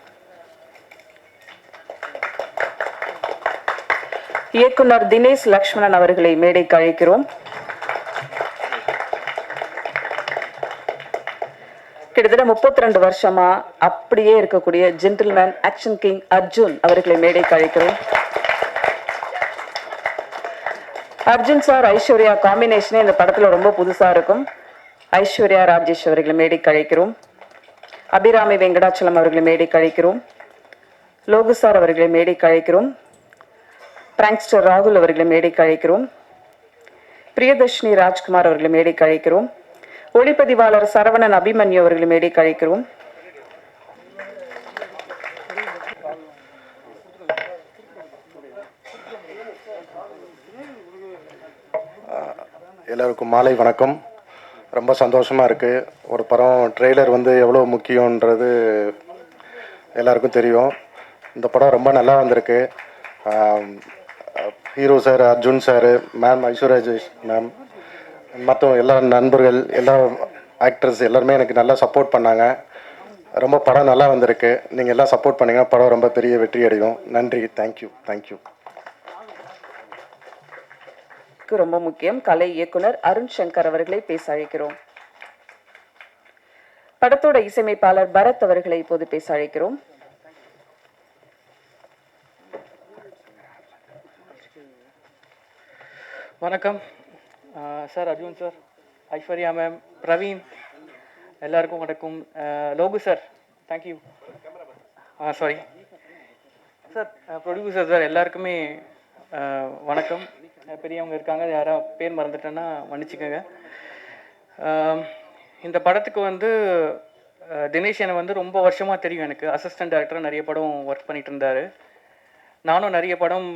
இயக்குனர் தினேஷ் லக்ஷ்மணன் அவர்களை மேடைக்கு அழைக்கிறோம். கிட்டத்தட்ட 32 வருஷமா அப்படியே இருக்கக்கூடிய ஜென்டில்மேன் ஆக்ஷன் கிங் அர்ஜுன் அவர்களை மேடைக்கு அழைக்கிறோம். அர்ஜுன் சார் ஐஸ்வர்யா காம்பினேஷனே இந்த படத்துல ரொம்ப புதுசா இருக்கும். ஐஸ்வர்யா ராஜேஷ் அவர்களை மேடைக்கு அழைக்கிறோம். அபிராமி வெங்கடாச்சலம் அவர்களை மேடைக்கு அழைக்கிறோம். லோகு சார் அவர்களை மேடைக்கு அழைக்கிறோம். பிராங்க்ஸ்டர் ராகுல் அவர்களை மேடைக்கு அழைக்கிறோம். பிரியதர்ஷினி ராஜ்குமார் அவர்களை மேடைக்கு அழைக்கிறோம். ஒளிப்பதிவாளர் சரவணன் அபிமன்யு அவர்களை மேடைக்கு அழைக்கிறோம். எல்லாருக்கும் மாலை வணக்கம். ரொம்ப சந்தோஷமாக இருக்குது. ஒரு படம் ட்ரெய்லர் வந்து எவ்வளோ முக்கியன்றது எல்லாருக்கும் தெரியும். இந்த படம் ரொம்ப நல்லா வந்திருக்கு. Hero sir, Arjun sir, ma'am Aishwarya ma'am, மற்ற எல்லா நண்பர்கள், எல்லா ஆக்டர்ஸ் எல்லாருமே எனக்கு நல்லா சப்போர்ட் பண்ணாங்க. ரொம்ப படம் நல்லா வந்திருக்கு. நீங்கள் எல்லாம் சப்போர்ட் பண்ணிங்கன்னா படம் ரொம்ப பெரிய வெற்றி அடையும். நன்றி. தேங்க்யூ. தேங்க்யூ. ரொம்ப முக்கியம். கலை இயக்குனர் அருண் சங்கர் அவர்களை பேச அழைக்கிறோம். படத்தோட இசையமைப்பாளர் பரத் அவர்களை இப்போது பேச அழைக்கிறோம். வணக்கம் sir, Arjun sir, Aishwarya ma'am, Praveen, எல்லாருக்கும் வணக்கம். Logu sir, thank you. Sorry sir, producer sir, எல்லாருக்குமே வணக்கம். பெரியவங்க இருக்காங்க, யாரா பேர் மறந்துட்டேன்னா மன்னிச்சுக்கோங்க. இந்த படத்துக்கு வந்து தினேஷ் என்னை வந்து ரொம்ப வருஷமாக தெரியும். எனக்கு அசிஸ்டன்ட் டைரக்டராக நிறைய படம் ஒர்க் பண்ணிகிட்டு இருந்தார். நானும் நிறைய படம்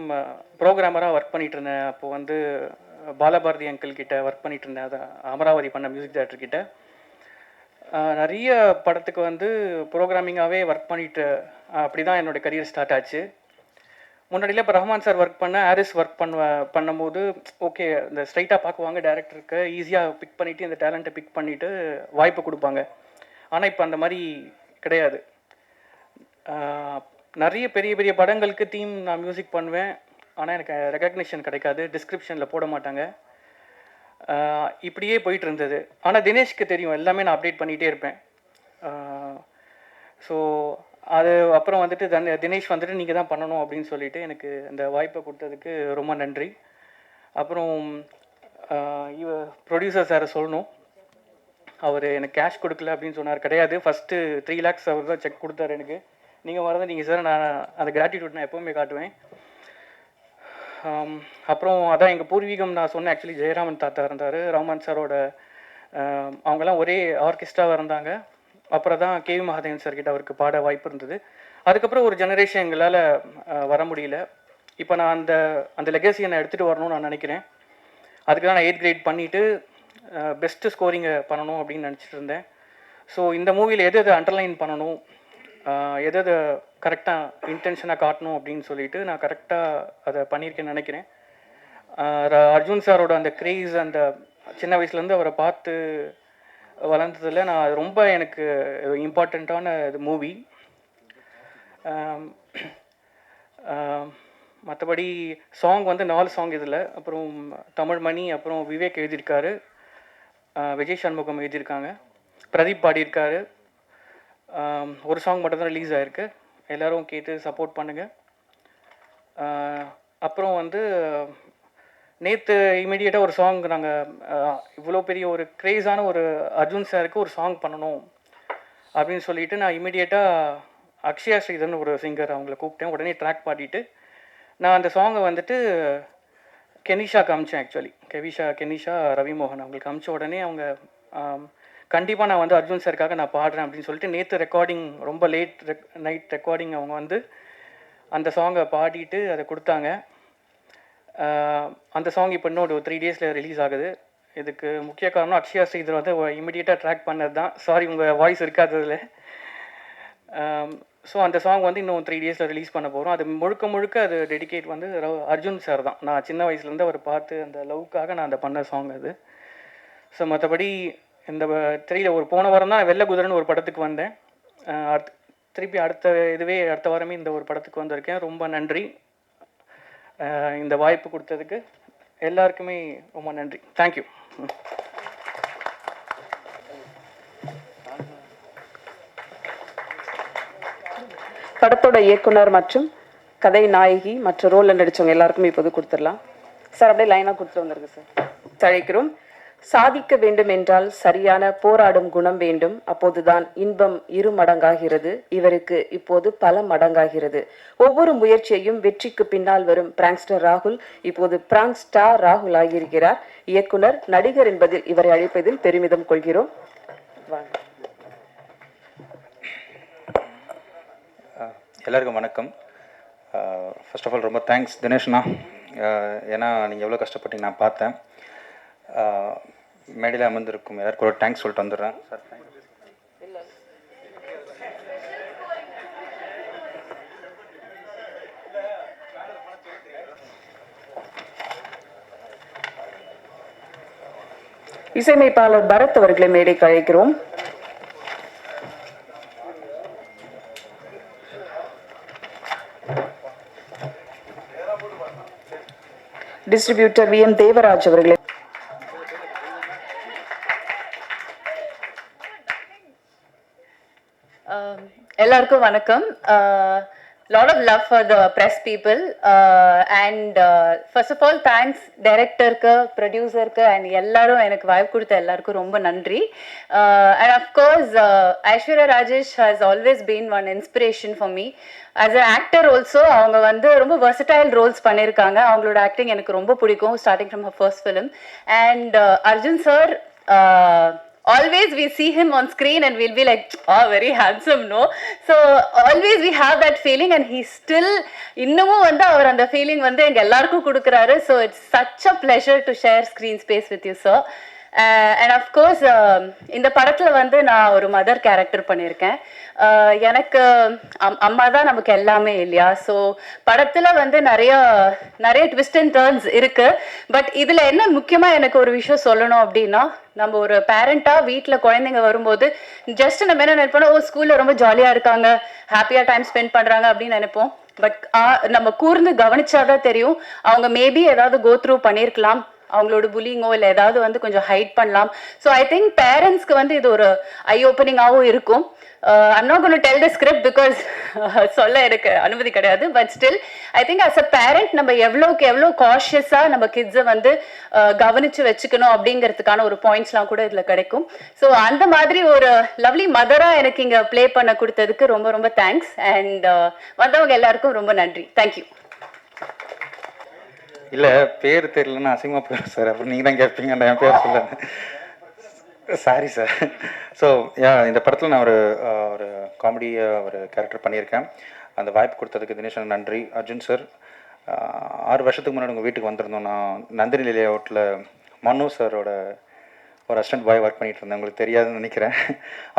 ப்ரோக்ராமராக ஒர்க் பண்ணிகிட்டு இருந்தேன். அப்போது வந்து பாலபாரதி அங்கிள் கிட்ட ஒர்க் பண்ணிகிட்டு இருந்தேன். அதை அமராவதி பண்ண மியூசிக் டைரக்டர் கிட்ட நிறைய படத்துக்கு வந்து ப்ரோக்ராமிங்காகவே ஒர்க் பண்ணிட்டு அப்படி தான் என்னோடய கரியர் ஸ்டார்ட் ஆச்சு. முன்னாடியில் இப்போ ரஹ்மான் சார் ஒர்க் பண்ண, ஹாரிஸ் ஒர்க் பண்ணும்போது ஓகே, இந்த ஸ்ட்ரைட்டாக பார்க்குவாங்க, டேரக்டருக்கு ஈஸியாக பிக் பண்ணிவிட்டு இந்த டேலண்ட்டை பிக் பண்ணிவிட்டு வாய்ப்பு கொடுப்பாங்க. ஆனால் இப்போ அந்த மாதிரி கிடையாது. நிறைய பெரிய பெரிய படங்களுக்கு தீம் நான் மியூசிக் பண்ணுவேன், ஆனால் எனக்கு ரெகக்னிஷன் கிடைக்காது, டிஸ்கிரிப்ஷனில் போட மாட்டாங்க. இப்படியே போயிட்டு இருந்தது. ஆனால் தினேஷ்க்கு தெரியும், எல்லாமே நான் அப்டேட் பண்ணிகிட்டே இருப்பேன். ஸோ அது அப்புறம் வந்துட்டு தினேஷ் வந்துட்டு நீங்கள் தான் பண்ணணும் அப்படின்னு சொல்லிட்டு எனக்கு இந்த வாய்ப்பை கொடுத்ததுக்கு ரொம்ப நன்றி. அப்புறம் ப்ரொடியூசர் சாரை சொல்லணும். அவர் எனக்கு கேஷ் கொடுக்கல அப்படின்னு சொன்னார். கிடையாது, ஃபஸ்ட்டு 3 lakhs அவர் தான் செக் கொடுத்தாரு எனக்கு. நீங்கள் வரதான் நீங்கள் சார், நான் அந்த கிராட்டிடியூட் நான் எப்போவுமே காட்டுவேன். அப்புறம் அதான் எங்கள் பூர்வீகம் நான் சொன்னேன். ஆக்சுவலி ஜெயராமன் தாத்தா இருந்தார், ரஹ்மான் சாரோட அவங்கெல்லாம் ஒரே ஆர்கெஸ்ட்ராவாக இருந்தாங்க. அப்புறம் தான் கேவி மகாதேவன் சார்கிட்ட அவருக்கு பாட வாய்ப்பு இருந்தது. அதுக்கப்புறம் ஒரு ஜெனரேஷன் எங்களால் வர முடியல. இப்போ நான் அந்த லெகசியை நான் எடுத்துகிட்டு வரணும்னு நான் நினைக்கிறேன். அதுக்கு தான் நான் 8th grade பண்ணிவிட்டு பெஸ்ட்டு ஸ்கோரிங்கை பண்ணணும் அப்படின்னு நினச்சிட்டு இருந்தேன். ஸோ இந்த மூவியில் எது அண்டர்லைன் பண்ணணும், எது கரெக்டாக இன்டென்ஷனாக காட்டணும் அப்படின்னு சொல்லிட்டு நான் கரெக்டாக அதை பண்ணியிருக்கேன்னு நினைக்கிறேன். அர்ஜுன் சாரோட அந்த க்ரேஸ், அந்த சின்ன வயசுலேருந்து அவரை பார்த்து வளர்ந்ததில் நான் ரொம்ப எனக்கு இம்பார்ட்டண்ட்டான இது மூவி. மற்றபடி சாங் வந்து 4 சாங் இதில். அப்புறம் தமிழ் மணி, அப்புறம் விவேக் எழுதியிருக்காரு, விஜய் சண்முகம் எழுதியிருக்காங்க, பிரதீப் பாடியிருக்காரு. ஒரு சாங் மட்டும் தான் ரிலீஸ் ஆகிருக்கு. எல்லோரும் கேட்டு சப்போர்ட் பண்ணுங்கள். அப்புறம் வந்து நேற்று இமீடியட்டாக ஒரு சாங் நாங்கள் இவ்வளோ பெரிய ஒரு க்ரேஸான ஒரு அர்ஜுன் சாருக்கு ஒரு சாங் பண்ணணும் அப்படின்னு சொல்லிட்டு நான் இமீடியட்டாக அக்ஷயா ஸ்ரீதர்னு ஒரு சிங்கர் அவங்கள கூப்பிட்டேன். உடனே ட்ராக் பாடிட்டு நான் அந்த சாங்கை வந்துட்டு கெனிஷா காமிச்சேன். ஆக்சுவலி கெனிஷா ரவிமோகன் அவங்களுக்கு காமிச்ச உடனே அவங்க கண்டிப்பாக நான் வந்து அர்ஜுன் சாருக்காக நான் பாடுறேன் அப்படின்னு சொல்லிட்டு நேற்று ரெக்கார்டிங், ரொம்ப லேட் நைட் ரெக்கார்டிங், அவங்க வந்து அந்த சாங்கை பாடிட்டு அதை கொடுத்தாங்க. அந்த சாங் இப்போ இன்னும் ஒரு 3 daysல ரிலீஸ் ஆகுது. இதுக்கு முக்கிய காரணம் அக்ஷயா ஸ்ரீதர் வந்து இமிடியேட்டாக ட்ராக் பண்ணது தான். சாரி, உங்கள் வாய்ஸ் இருக்காததில். ஸோ அந்த சாங் வந்து இன்னும் 3 daysல ரிலீஸ் பண்ண போகிறோம். அது முழுக்க அது டெடிகேட் வந்து அர்ஜுன் சார் தான். நான் சின்ன வயசுலேருந்து அவர் பார்த்து அந்த லவ்க்காக நான் அந்த பண்ண சாங் அது. ஸோ மற்றபடி இந்த திரையில் ஒரு போன வாரம் தான் வெள்ளை குதிரைன்னு ஒரு படத்துக்கு வந்தேன். திருப்பி அடுத்த வாரமே இந்த ஒரு படத்துக்கு வந்திருக்கேன். ரொம்ப நன்றி. இந்த வாய்ப்பு கொடுத்ததுக்கு எல்லாருக்குமே ரொம்ப நன்றி. தேங்க்யூ. படத்தோட இயக்குனர் மற்றும் கதை நாயகி மற்ற ரோலில் நடித்தவங்க எல்லாருக்குமே இப்போது கொடுத்துடலாம் சார். அப்படியே லைனாக கொடுத்துட்டு வந்துருங்க சார். அழைக்கிறோம். சாதிக்க வேண்டும் என்றால் சரியான போராடும் குணம் வேண்டும், அப்போதுதான் இன்பம் 2 மடங்காகிறது. இவருக்கு இப்போது பல மடங்காகிறது. ஒவ்வொரு முயற்சியையும் வெற்றிக்கு பின்னால் வரும் பிராங்க்ஸ்டர் ராகுல் இப்போது பிராங்க் ஸ்டார் ராகுல் ஆகியிருக்கிறார். இயக்குனர், நடிகர் என்பதில் இவரை அழைப்பதில் பெருமிதம் கொள்கிறோம். எல்லாருக்கும் வணக்கம். ஃபர்ஸ்ட் ஆஃப் ஆல் ரொம்ப தேங்க்ஸ் தினேஷ்ண்ணா. ஏன்னா நீங்கள் எவ்வளோ கஷ்டப்பட்டீங்க நான் பார்த்தேன். மேடையில் அமர்ந்திருக்கும் எல்லாருக்கும் ஒரு தேங்க்ஸ் சொல்லிட்டு வந்துடுறேன் சார். இசையமைப்பாளர் பரத் அவர்களை மேடைக்கு அழைக்கிறோம். டிஸ்ட்ரிபியூட்டர் வி எம் தேவராஜ் அவர்களை எல்லாருக்கும் வணக்கம். Lot of love for the press people and first of all thanks director-க்கு producer-க்கு and எல்லாரும் எனக்கு வாய்ப்பு கொடுத்த எல்லாருக்கும் ரொம்ப நன்றி. And of course Aishwarya Rajesh has always been one inspiration for me. As an actor also அவங்க வந்து ரொம்ப versatile roles பண்ணியிருக்காங்க. அவங்களோட acting எனக்கு ரொம்ப பிடிக்கும் starting from her first film. And Arjun sir always we see him on screen and we'll be like, oh, very handsome, no? So always we have that feeling and he still இன்னமும் வந்து அவர் அந்த feeling வந்து எங்க எல்லாருக்கும் கொடுக்குறாரு. So it's such a pleasure to share screen space with you, sir. And of course இந்த படத்துல வந்து நான் ஒரு மதர் கேரக்டர் பண்ணியிருக்கேன். எனக்கு அம்மா தான் நமக்கு எல்லாமே இல்லையா. ஸோ படத்துல வந்து நிறைய ட்விஸ்ட் அண்ட் டர்ன்ஸ் இருக்கு. பட் இதுல என்ன முக்கியமா எனக்கு ஒரு விஷயம் சொல்லணும் அப்படின்னா, நம்ம ஒரு பேரண்டா வீட்டில் குழந்தைங்க வரும்போது ஜஸ்ட் நம்ம என்ன நினைப்போம், ஓ ஸ்கூல்ல ரொம்ப ஜாலியா இருக்காங்க, ஹாப்பியா டைம் ஸ்பெண்ட் பண்றாங்க அப்படின்னு நினைப்போம். பட் நம்ம கூர்ந்து கவனிச்சாதான் தெரியும் அவங்க மேபி ஏதாவது கோ த்ரூ பண்ணியிருக்கலாம், அவங்களோட புல்லிங்கோ இல்லை ஏதாவது வந்து கொஞ்சம் ஹைட் பண்ணலாம். ஸோ ஐ திங்க் பேரண்ட்ஸ்க்கு வந்து இது ஒரு ஐ ஓப்பனிங்காகவும் இருக்கும். I'm not going to tell the script because சொல்ல எனக்கு அனுமதி கிடையாது. But still I think as a parent நம்ம எவ்வளோ காஷியஸாக நம்ம கிட்ஸை வந்து கவனித்து வச்சுக்கணும் அப்படிங்கிறதுக்கான ஒரு பாயிண்ட்ஸ்லாம் கூட இதில் கிடைக்கும். ஸோ அந்த மாதிரி ஒரு லவ்லி மதராக எனக்கு இங்கே ப்ளே பண்ண கொடுத்ததுக்கு ரொம்ப ரொம்ப தேங்க்ஸ். அண்ட் வந்தவங்க எல்லாருக்கும் ரொம்ப நன்றி. தேங்க்யூ. இல்லை பேர் தெரியலன்னு அசிங்கமாக போயிடும் சார், அப்புறம் நீங்கள் தான் கேட்பீங்க, அந்த என் பேர் சொல்ல. Sorry sir. ஸோ இந்த படத்தில் நான் ஒரு காமெடி ஒரு கேரக்டர் பண்ணியிருக்கேன். அந்த வாய்ப்பு கொடுத்ததுக்கு தினேஷன் நன்றி. அர்ஜுன் சார், 6 வருஷத்துக்கு முன்னாடி உங்கள் வீட்டுக்கு வந்திருந்தோம். நான் நந்தினி லேஅவுட்டில் மனு சாரோட ஒரு அசிஸ்டன்ட் பாய் ஒர்க் பண்ணிகிட்டு இருந்தேன், உங்களுக்கு தெரியாதுன்னு நினைக்கிறேன்.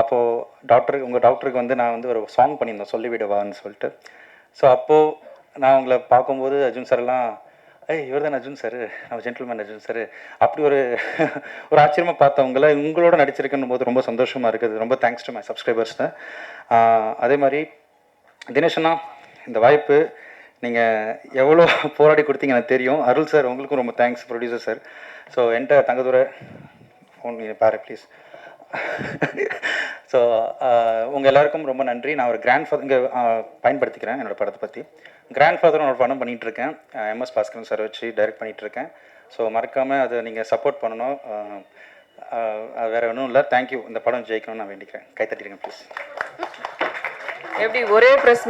அப்போது உங்கள் டாக்டருக்கு வந்து நான் வந்து ஒரு சாங் பண்ணியிருந்தேன், சொல்லிவிடுவான்னு சொல்லிட்டு. ஸோ அப்போது நான் உங்களை பார்க்கும்போது அர்ஜுன் சார்லாம், இவர் தான் அர்ஜுன் சார், நம்ம ஜென்டில்மேன் அர்ஜுன் சார், அப்படி ஒரு ஆச்சரியமாக பார்த்தவங்கள உங்களோட நடிச்சிருக்குன்னு போது ரொம்ப சந்தோஷமாக இருக்குது. ரொம்ப தேங்க்ஸ் டு மை சப்ஸ்கிரைபர்ஸ். அதே மாதிரி தினேஷனா, இந்த வாய்ப்பு நீங்கள் எவ்வளோ போராடி கொடுத்தீங்க எனக்கு தெரியும். அருள் சார் உங்களுக்கும் ரொம்ப தேங்க்ஸ், ப்ரொடியூசர் சார். ஸோ என்கிட்ட தங்கதுரை ஃபோன் பாரு ப்ளீஸ். ஸோ உங்கள் எல்லாருக்கும் ரொம்ப நன்றி. நான் ஒரு கிராண்ட் ஃபாதர் இங்கே பயன்படுத்திக்கிறேன். என்னோடய படத்தை பற்றி கிராண்ட் ஃபாதரும் ஒரு படம் பண்ணிகிட்ருக்கேன், MS பாஸ்கரன் சார் வச்சு டைரக்ட் பண்ணிகிட்ருக்கேன். ஸோ மறக்காமல் அதை நீங்கள் சப்போர்ட் பண்ணணும். வேறு ஒன்றும் இல்லை. தேங்க்யூ. இந்த படம் ஜெயிக்கணும்னு நான் வேண்டிக்கிறேன். கைத்தட்டிடுங்க ப்ளீஸ். எப்படி ஒரே பிரஸ்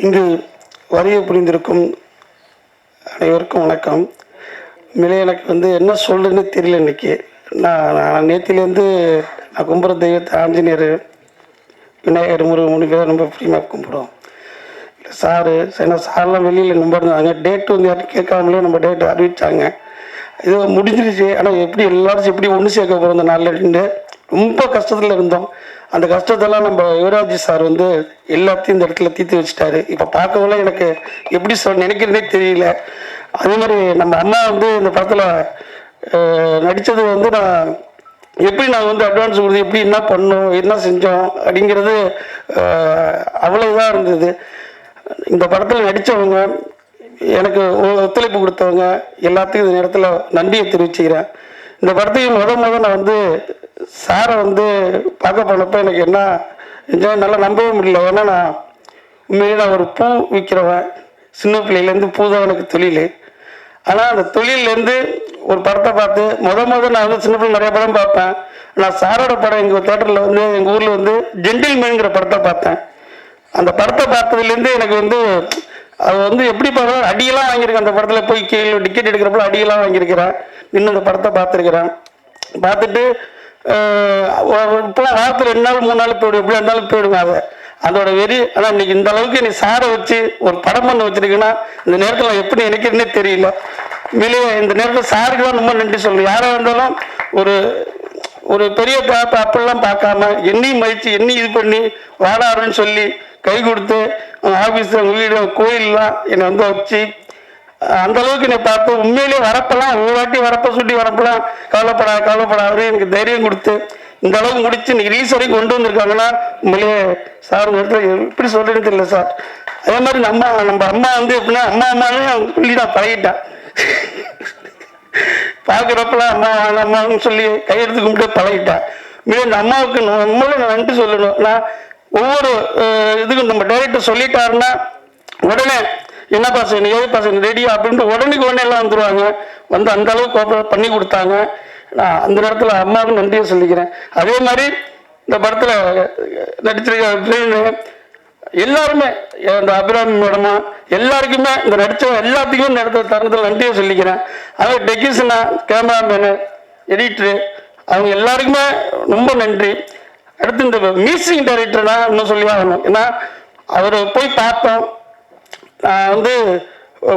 இங்கு வருகை புரிந்திருக்கும் அனைவருக்கும் வணக்கம். உண்மையிலே எனக்கு வந்து என்ன சொல்கிறதுன்னு தெரியல. இன்றைக்கி நான் நேற்றுலேருந்து நான் கும்புற தெய்வத்தை ஆஞ்சநேயர், விநாயகர், முருகன் 3 பேர் ரொம்ப பிரியமாக கும்பிடுவோம். சாரு ஏன்னா சார்லாம் வெளியில் நம்பிருந்தாங்க. டேட்டு வந்து யாரும் கேட்காமலே நம்ம டேட்டு அறிவித்தாங்க. இது முடிஞ்சிருச்சு. ஆனால் எப்படி எல்லாரும் எப்படி ஒன்று சேர்க்க போகிறோம் இந்த நாளில் ரொம்ப கஷ்டத்தில் இருந்தோம். அந்த கஷ்டத்தெல்லாம் நம்ம யுவராஜ் சார் வந்து எல்லாத்தையும் இந்த இடத்துல தீர்த்து வச்சுட்டாரு. இப்போ பார்க்கவெல்லாம் எனக்கு எப்படி நினைக்கிறதே தெரியல. அதே மாதிரி நம்ம அண்ணா வந்து இந்த படத்தில் நடித்தது வந்து நான் வந்து அட்வான்ஸ் கொடுத்து எப்படி என்ன பண்ணோம் என்ன செஞ்சோம் அப்படிங்கிறது அவ்வளோ இதாக இருந்தது. இந்த படத்தில் நடித்தவங்க, எனக்கு ஒத்துழைப்பு கொடுத்தவங்க எல்லாத்துக்கும் இந்த நேரத்தில் நன்றியை தெரிவிச்சுக்கிறேன். இந்த படத்தையும் முத நான் வந்து சாரை வந்து பார்க்க போனப்போ எனக்கு என்ன நல்லா நம்பவே முடியல. ஏன்னா நான் உண்மையிலே நான் ஒரு பூ விற்கிறவன், சின்ன பிள்ளையிலேருந்து பூ தான் எனக்கு தொழில். ஆனால் அந்த தொழிலேருந்து ஒரு படத்தை பார்த்து முத நான் வந்து சின்ன பிள்ளை நிறைய படம் பார்ப்பேன். நான் சாரோட படம் எங்கள் தேட்டரில் வந்து எங்கள் ஊரில் வந்து ஜென்டில்மேன்ங்கிற படத்தை பார்த்தேன். அந்த படத்தை பார்த்ததுலேருந்து எனக்கு வந்து அது வந்து எப்படி பார்த்தா அடியெல்லாம் வாங்கியிருக்கேன். அந்த படத்தில் போய் கீழே டிக்கெட் எடுக்கிறப்ப அடியெல்லாம் வாங்கியிருக்கிறேன். இன்னும் இந்த படத்தை பார்த்துருக்கிறேன். பார்த்துட்டு இப்போலாம் வாரத்தில் 2 நாள் 3 நாள் போய்டும், எப்படி இருந்தாலும் போயிடுங்க அதை அதோட வெறி. ஆனால் இன்னைக்கு இந்த அளவுக்கு நீ சாரை வச்சு ஒரு படம் பண்ண வச்சிருக்கீங்கன்னா இந்த நேரத்தில் நான் எப்படி நினைக்கிறேன்னே தெரியல. மேலே இந்த நேரத்தில் சாருக்கு தான் ரொம்ப நன்றி சொல்லுவேன். யாராக இருந்தாலும் ஒரு பெரிய அப்படிலாம் பார்க்காம என்னையும் மதித்து என்னையும் இது பண்ணி வாடாருன்னு சொல்லி கை கொடுத்து ஆஃபீஸ், எங்கள் வீடு, கோயிலெலாம் என்னை வந்து வச்சு அந்த அளவுக்கு என்னை பார்த்து உண்மையிலேயே வரப்பெல்லாம் ஒரு வாட்டி வரப்ப சுட்டி வரப்பெல்லாம் கவலைப்படாது எனக்கு தைரியம் கொடுத்து இந்த அளவுக்கு முடிச்சு இன்னைக்கு ரீஸ் வரைக்கும் கொண்டு வந்திருக்காங்கன்னா உண்மையிலேயே சார் நேரத்தில் எப்படி சொல்றேன்னு தெரியல சார். அதே மாதிரி நம்ம அம்மா வந்து எப்படின்னா அம்மாவே சொல்லி நான் பழகிட்டேன். பார்க்குறப்பெல்லாம் அம்மான்னு சொல்லி கையெடுத்து கும்பிட்டு பழகிட்டேன். இந்த அம்மாவுக்கு நம்மளும் நான் நன்றி சொல்லணும். நான் ஒவ்வொரு இதுக்கும் நம்ம டைரக்டர் சொல்லிட்டாருன்னா உடனே என்னப்பா செய்யணும், ஏதுப்பா செய்யணும், ரெடியா அப்படின்ட்டு உடனே எல்லாம் வந்துடுவாங்க. வந்து அந்த அளவுக்கு கோஆப்ரேட் பண்ணி கொடுத்தாங்க. நான் அந்த நேரத்தில் அம்மாவுக்கு நன்றியை சொல்லிக்கிறேன். அதே மாதிரி இந்த படத்தில் நடிச்சிருக்க எல்லாருமே இந்த அபிராமி மேடமா எல்லாருக்குமே இந்த நடித்த எல்லாத்துக்குமே இந்த இடத்துல தருணத்தில் நன்றியை சொல்லிக்கிறேன். அதே டெக்னீஷியனா, கேமராமேனு, எடிட்ரு அவங்க எல்லாருக்குமே ரொம்ப நன்றி. அடுத்து இந்த மியூசிக் டைரக்டர் தான் இன்னும் சொல்லி ஆகணும். ஏன்னா அவர் போய் பார்த்தோம். நான் வந்து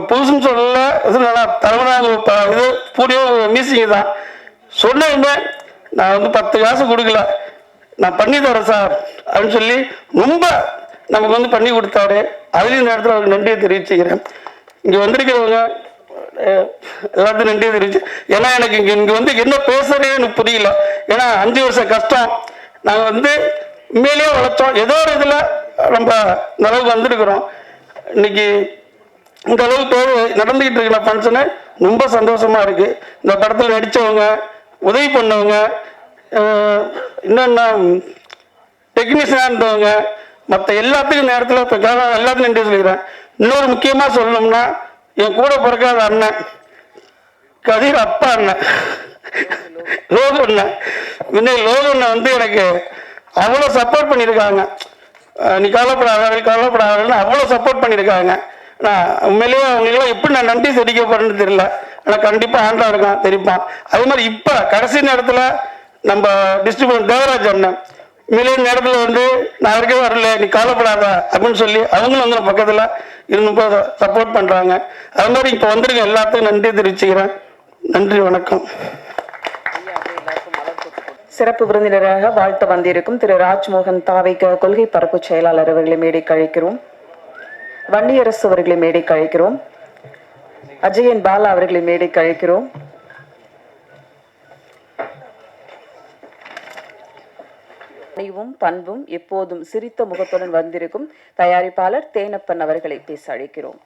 புதுசுன்னு சொல்லல, நல்லா தலைவனாக இது பூடியோ மியூசிக் தான் சொன்னேன். நான் வந்து 10 காசு கொடுக்கல, நான் பண்ணி தரேன் சார் அப்படின்னு சொல்லி ரொம்ப நமக்கு வந்து பண்ணி கொடுத்தாரு. அதுலேயும் இந்த இடத்துல அவருக்கு நன்றியை தெரிவிச்சுக்கிறேன். இங்கே வந்திருக்கிறவங்க எல்லாத்தையும் நன்றியை தெரிவிச்சு. ஏன்னா எனக்கு இங்கே வந்து என்ன பேசுறதே எனக்கு புரியல. ஏன்னா 5 வருஷம் கஷ்டம் நாங்கள் வந்து உண்மையிலேயே உழைச்சோம். ஏதோ ஒரு இதில் நம்ம இந்த அளவுக்கு வந்திருக்கிறோம். இன்னைக்கு இந்த அளவுக்கு நடந்துக்கிட்டு இருக்கிற ஃபங்க்ஷனு ரொம்ப சந்தோஷமாக இருக்குது. இந்த படத்தில் நடித்தவங்க, உதவி பண்ணவங்க, இன்னொன்று டெக்னீஷியனாக இருந்தவங்க, மற்ற எல்லாத்துக்கும் நேரத்தில் இப்போ எல்லாத்துக்கும் நன்றி சொல்லிக்கிறேன். இன்னொரு முக்கியமாக சொல்லணும்னா என் கூட பிறக்காத அண்ணன் கதிர் அப்பா அண்ணன் லோக அண்ணன். இன்னைக்கு லோக அண்ணன் வந்து எனக்கு அவ்வளோ சப்போர்ட் பண்ணியிருக்காங்க. நீ கவலைப்படாதன்னு அவ்வளோ சப்போர்ட் பண்ணியிருக்காங்க. நான் உண்மையிலேயே அவங்களுக்கெல்லாம் எப்படி நான் நன்றி தெரிவிக்க போறேன்னு தெரியல. ஆனால் கண்டிப்பாக ஆண்டா இருக்கான் தெரிவிப்பான். அதே மாதிரி இப்போ கடைசி நேரத்தில் நம்ம டிஸ்ட்ரிபியூட்டர் தேவராஜ் அண்ணன் உண்மையிலேயே நேரத்தில் வந்து நான் இருக்கவே வரல, நீ கவலைப்படாத அப்படின்னு சொல்லி அவங்களும் வந்து பக்கத்தில் இருந்து சப்போர்ட் பண்ணுறாங்க. அது மாதிரி இப்போ வந்திருக்க எல்லாத்துக்கும் நன்றி தெரிவிச்சுக்கிறேன். நன்றி, வணக்கம். சிறப்பு விருந்தினராக வாழ்த்து வந்திருக்கும் திரு ராஜ்மோகன் தாவைக்க கொள்கை பரப்பு செயலாளர் அவர்களை மேடைக்கு அழைக்கிறோம். வன்னியரசு அவர்களை மேடைக்கு அழைக்கிறோம். அஜயன் பாலா அவர்களை மேடைக்கு அழைக்கிறோம். பணிவும் பண்பும் எப்போதும் சிரித்த முகத்துடன் வந்திருக்கும் தயாரிப்பாளர் தேனப்பன் அவர்களை பேச அழைக்கிறோம்.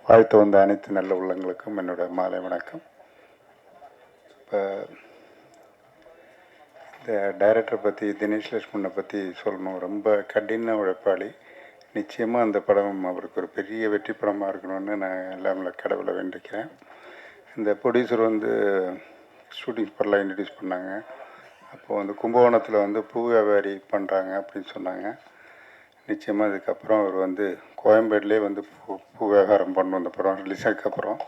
வாழ்த்து வந்த அனைத்து நல்ல உள்ளங்களுக்கும் என்னோட மாலை வணக்கம். இப்போ இந்த டைரக்டரை பற்றி, தினேஷ் லட்சுமணனை பற்றி சொல்லணும். ரொம்ப கடின உழைப்பாளி. நிச்சயமாக அந்த படம் அவருக்கு ஒரு பெரிய வெற்றி படமாக இருக்கணும்னு நான் எல்லாமே கடவுளை வேண்டிக்கிறேன். இந்த ப்ரொடியூசர் வந்து ஷூட்டிங் ஸ்பாட்லாம் இன்ட்ரடியூஸ் பண்ணாங்க. அப்போது வந்து கும்பகோணத்தில் வந்து பூ வியாபாரி பண்ணுறாங்க அப்படின்னு சொன்னாங்க. நிச்சயமாக இதுக்கப்புறம் அவர் வந்து கோயம்பேடுலேயே வந்து பூ வியாபாரம் பண்ணணும் இந்த படம் ரிலீஸ் ஆனதுக்கப்புறம்.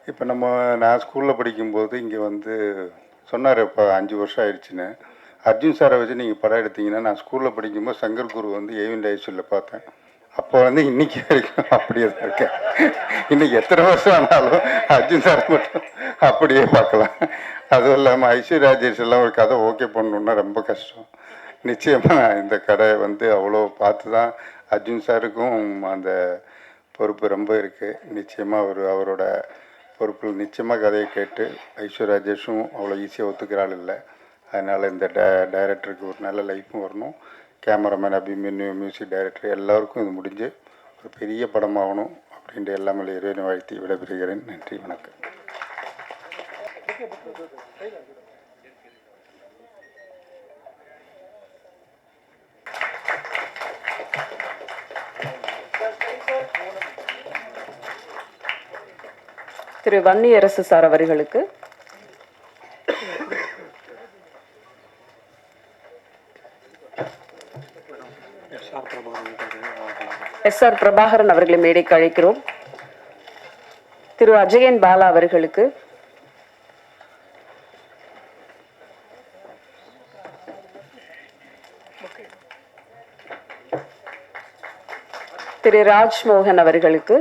இப்போ நான் ஸ்கூலில் படிக்கும்போது இங்கே வந்து சொன்னார், இப்போ 5 வருஷம் ஆயிடுச்சுன்னு. அர்ஜுன் சாரை வச்சு நீங்கள் படம் எடுத்தீங்கன்னா, நான் ஸ்கூலில் படிக்கும்போது சங்கர் குரு வந்து ஏவின் ஐஸ்வரியில் பார்த்தேன். அப்போ வந்து இன்றைக்கி வரைக்கும் அப்படியே தான் இருக்கேன். இன்றைக்கி எத்தனை வருஷம் ஆனாலும் அர்ஜுன் சார் மட்டும் அப்படியே பார்க்கலாம். அதுவும் இல்லாமல் ஐஸ்வர்யா ராஜேஷ் எல்லாம் ஒரு கதை ஓகே பண்ணணுன்னா ரொம்ப கஷ்டம். நிச்சயமாக இந்த கடை வந்து அவ்வளோ பார்த்து தான் அர்ஜுன் சாருக்கும் அந்த பொறுப்பு ரொம்ப இருக்குது. நிச்சயமாக அவரோட பொறுப்பில் நிச்சயமாக கதையை கேட்டு ஐஸ்வர்யா ராஜேஷும் அவ்வளோ ஈஸியாக ஒத்துக்கிறாள் இல்லை. அதனால் இந்த டைரக்டருக்கு ஒரு நல்ல லைஃப்பும் வரணும். கேமராமேன் அபிமன்யு, மியூசிக் டைரக்டர் எல்லாருக்கும் இது முடிஞ்சு ஒரு பெரிய படமாகணும் அப்படின்ட்டு எல்லாமே இறைவனை வாழ்த்தி விடைபெறுகிறேன். நன்றி, வணக்கம். திரு வன்னியரசு சார் அவர்களுக்கு SR பிரபாகரன் அவர்களை மேடைக்கு அழைக்கிறோம். திரு அஜயன் பாலா அவர்களுக்கு திரு ராஜ்மோகன் அவர்களுக்கு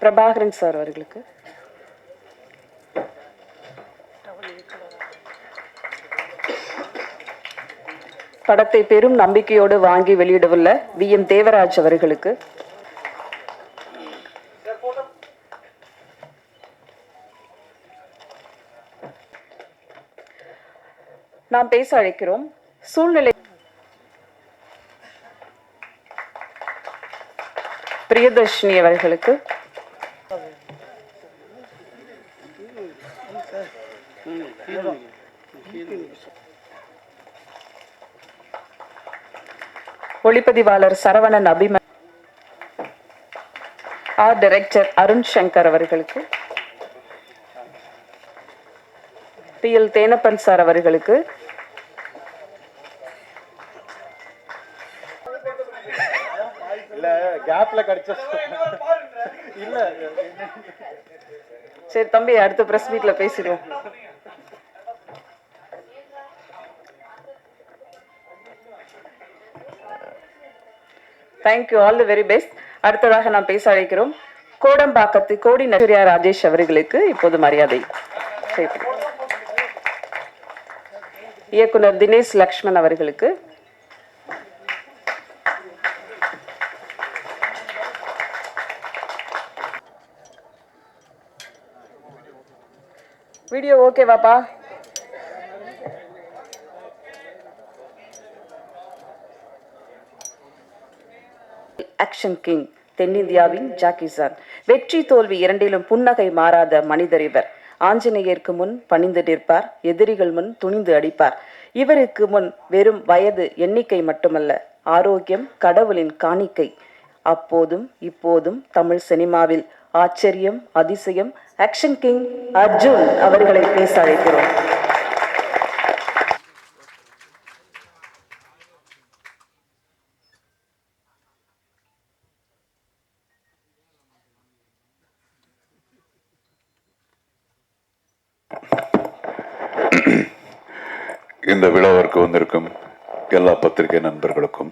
பிரபாகரன் சார் அவர்களுக்கு. படத்தை பெரும் நம்பிக்கையோடு வாங்கி வெளியிடவுள்ள VM தேவராஜ் அவர்களுக்கு. நாம் பேச அழைக்கிறோம் சூழ்நிலை பிரியதர்ஷினி அவர்களுக்கு. ஒளிப்பதிவாளர் சரவணன் அபிமன். ஆர்ட் டைரக்டர் அருண் சங்கர் அவர்களுக்கு. PL தேனப்பன் சார் அவர்களுக்கு. சரி தம்பி, அடுத்த பிரஸ் மீட்ல பேசிடுவோம். Thank you, all the very best. அடுத்ததாக நாம் பேச அழைக்கிறோம் கோடம்பாக்கத்து கோடி ஐஸ்வர்யா ராஜேஷ் அவர்களுக்கு இப்போது மரியாதை. இயக்குனர் தினேஷ் லக்ஷ்மன் அவர்களுக்கு. வீடியோ ஓகேவாப்பா? ஆக்ஷன் கிங், தென்னிந்தியாவின் ஜாக்கி சான். வெற்றி தோல்வி இரண்டிலும் புன்னகை மாறாத மனிதர் இவர். ஆஞ்சநேயருக்கு முன் பணிந்து நிற்பார், எதிரிகள் முன் துணிந்து அடிப்பார். இவருக்கு முன் வெறும் வயது எண்ணிக்கை மட்டுமல்ல, ஆரோக்கியம் கடவுளின் காணிக்கை. அப்போதும் இப்போதும் தமிழ் சினிமாவில் ஆச்சரியம், அதிசயம். ஆக்ஷன் கிங் அர்ஜுன் அவர்களை பேச அழைக்கிறோம். இந்த விழாவிற்கு வந்திருக்கும் எல்லா பத்திரிகை நண்பர்களுக்கும்,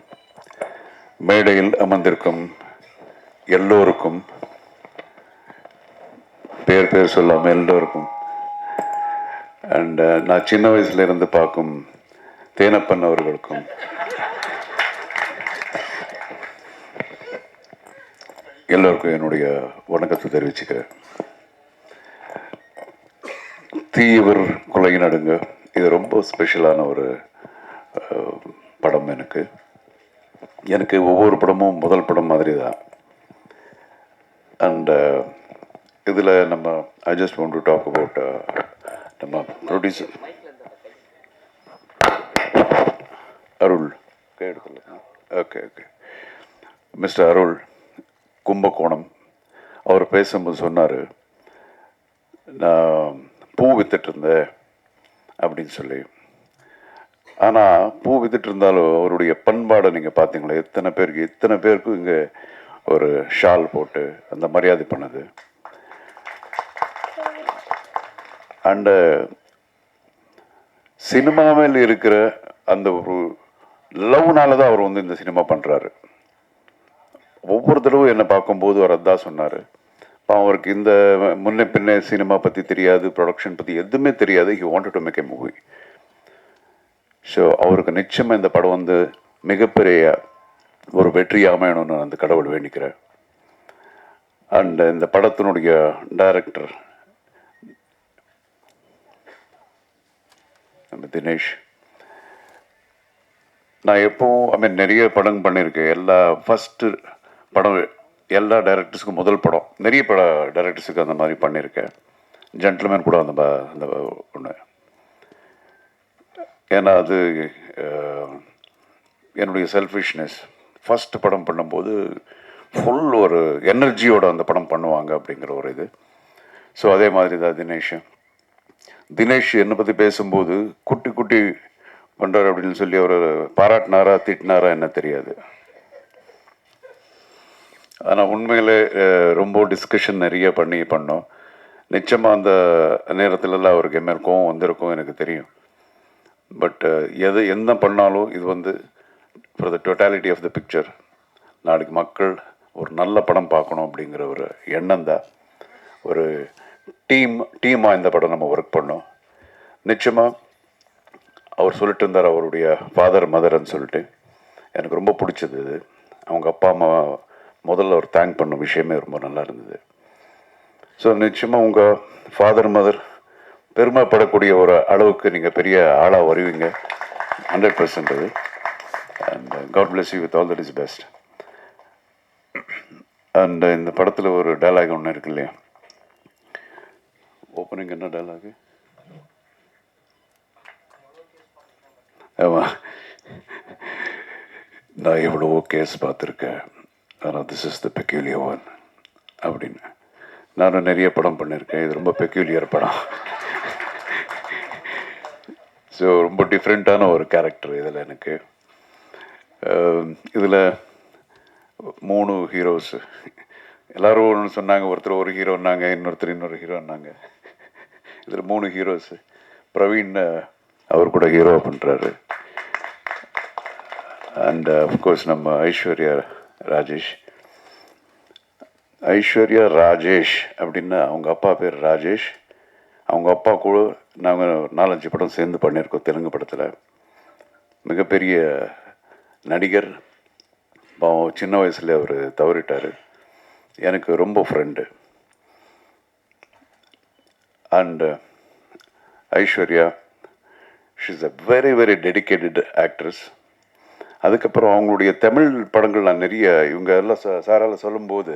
மேடையில் அமர்ந்திருக்கும் எல்லோருக்கும், பேர் பேர் சொல்லாமல் எல்லோருக்கும், அண்ட் நான் சின்ன வயசுல இருந்து பார்க்கும் தேனப்பன் அவர்களுக்கும், எல்லோருக்கும் என்னுடைய வணக்கத்தை தெரிவிச்சுக்கிறேன். தீயவர் கொலை நடுங்க, இது ரொம்ப ஸ்பெஷலான ஒரு படம். எனக்கு ஒவ்வொரு படமும் முதல் படம் மாதிரி தான். அண்ட் இதில் நம்ம I just want to talk about நம்ம producer Arul. Okay okay, mister Arul Kumbakonam. அவர் பேசும்போது சொன்னார், நான் பூ வித்துட்டு இருந்தேன் அப்படின்னு சொல்லி. ஆனால் பூ வித்துட்டு இருந்தாலும் அவருடைய பண்பாடை நீங்கள் பார்த்தீங்களா? இத்தனை பேருக்கு இங்கே ஒரு ஷால் போட்டு அந்த மரியாதை பண்ணது. அண்டு சினிமாவில் இருக்கிற அந்த ஒரு லவ்னால தான் அவர் இந்த சினிமா பண்ணுறாரு. ஒவ்வொரு தடவை என்னை பார்க்கும்போது அவர் அதான் சொன்னார். அவருக்கு இந்த முன்ன பின்ன சினிமா பற்றி தெரியாது, ப்ரொடக்ஷன் பற்றி எதுவுமே தெரியாது. He wanted to make a movie. So அவருக்கு நிச்சயமாக இந்த படம் மிகப்பெரிய ஒரு வெற்றி அமையணும்னு அந்த கடவுள் வேண்டிக்கிறேன். அண்ட் இந்த படத்தினுடைய டைரக்டர் நம்ம தினேஷ். நான் எப்போவும் நிறைய படம் பண்ணியிருக்கேன். ஃபஸ்ட்டு படம் எல்லா டைரக்டர்ஸுக்கும் முதல் படம். நிறைய டைரக்டர்ஸுக்கு அந்த மாதிரி பண்ணியிருக்கேன். ஜென்டில்மேன் கூட அந்த ஒன்று. ஏன்னா அது என்னுடைய செல்ஃபிஷ்னஸ். ஃபஸ்ட்டு படம் பண்ணும்போது ஃபுல் ஒரு எனர்ஜியோட அந்த படம் பண்ணுவாங்க அப்படிங்கிற ஒரு இது. ஸோ அதே மாதிரி தான் தினேஷ் என்னை பற்றி பேசும்போது குட்டி பண்ணுறாரு அப்படின்னு சொல்லி அவர் பாராட்டினாரா திட்டினாரா என்ன தெரியாது. ஆனால் உண்மையிலே ரொம்ப டிஸ்கஷன் நிறைய பண்ணோம். நிச்சயமாக அந்த நேரத்துலலாம் அவருக்கு எம்எல் கோவம் வந்திருக்கும், எனக்கு தெரியும். பட் என்ன பண்ணாலும் இது for the totality of the picture. நாளைக்கு மக்கள் ஒரு நல்ல படம் பார்க்கணும் அப்படிங்கிற ஒரு எண்ணம் தான். ஒரு டீமாக இந்த படம் நம்ம ஒர்க் பண்ணோம். நிச்சயமாக அவர் சொல்லிட்டு இருந்தார் அவருடைய ஃபாதர் மதர்ன்னு சொல்லிட்டு. எனக்கு ரொம்ப பிடிச்சது இது. அவங்க அப்பா அம்மா முதல்ல அவர் தேங்க் பண்ண விஷயமே ரொம்ப நல்லா இருந்தது. ஸோ நிச்சயமாக உங்கள் ஃபாதர் மதர் பெருமைப்படக்கூடிய ஒரு அளவுக்கு நீங்கள் பெரிய ஆளாக வருவீங்க 100%. அது and god bless you with all that is best. And இந்த படத்தில் ஒரு டைலாக் ஒன்று இருக்கு இல்லையா, ஓப்பனிங் என்ன டைலாகு? ஆமாம், நான் எவ்வளவோ கேஸ் பார்த்துருக்கேன், ஆனால் this is the peculiar one அப்படின்னு. நானும் நிறைய படம் பண்ணியிருக்கேன், இது ரொம்ப பெக்யூலியர் படம். ஸோ ரொம்ப டிஃப்ரெண்ட்டான ஒரு கேரக்டர் இதில் எனக்கு. இதில் 3 ஹீரோஸ் எல்லோரும் ஒன்று சொன்னாங்க. ஒருத்தர் ஒரு ஹீரோன்னாங்க, இன்னொருத்தர் இன்னொரு ஹீரோன்னாங்க. இதில் 3 ஹீரோஸ். பிரவீன் அவர் கூட ஹீரோ பண்ணுறாரு. அண்ட் அஃப்கோர்ஸ் நம்ம ஐஸ்வர்யா ராஜேஷ். ஐஸ்வர்யா ராஜேஷ் அப்படின்னா அவங்க அப்பா பேர் ராஜேஷ். அவங்க அப்பா கூட நாங்கள் 4-5 படம் சேர்ந்து பண்ணியிருக்கோம் தெலுங்கு படத்தில். மிகப்பெரிய நடிகர். பாவம் சின்ன வயசில் அவர் தவறிட்டார். எனக்கு ரொம்ப friend. And Aishwarya she is a very very dedicated actress. அதுக்கப்புறம் அவங்களுடைய தமிழ் படங்கள் நான் நிறைய இவங்க எல்லாம் சாரால் சொல்லும்போது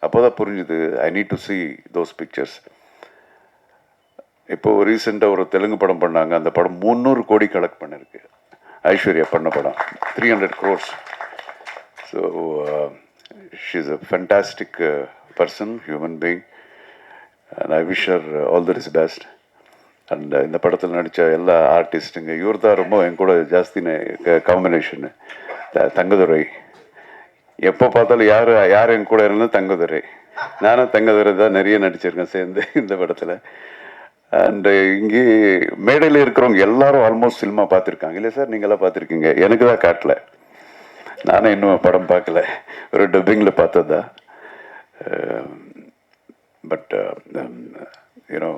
அப்போ தான் புரிஞ்சுது, I need to C those pictures. இப்போது ரீசெண்டாக ஒரு தெலுங்கு படம் பண்ணாங்க. அந்த படம் 300 கோடி கலெக்ட் பண்ணிருக்கு. ஐஸ்வர்யா பண்ண படம் 300 crores. So she is a fantastic person, human being. And I wish her all the best. And இந்த படத்தில் நடித்த எல்லா ஆர்டிஸ்ட்டுங்க, இவர் தான் ரொம்ப என் கூட ஜாஸ்தி காம்பினேஷனு. தங்கதுரை, எப்போ பார்த்தாலும் யார் என் கூட இருந்தால் தங்கதுரை. நானும் தங்கதுரை தான் நிறைய நடிச்சிருக்கேன் சேர்ந்து இந்த படத்தில். அண்டு இங்கே மேடையில் இருக்கிறவங்க எல்லாரும் ஆல்மோஸ்ட் சினிமா பார்த்துருக்காங்க இல்லை சார்? நீங்களாம் பார்த்துருக்கீங்க. எனக்கு தான் காட்டல, நானும் இன்னும் படம் பார்க்கல, ஒரு டப்பிங்கில் பார்த்தது தான். But you know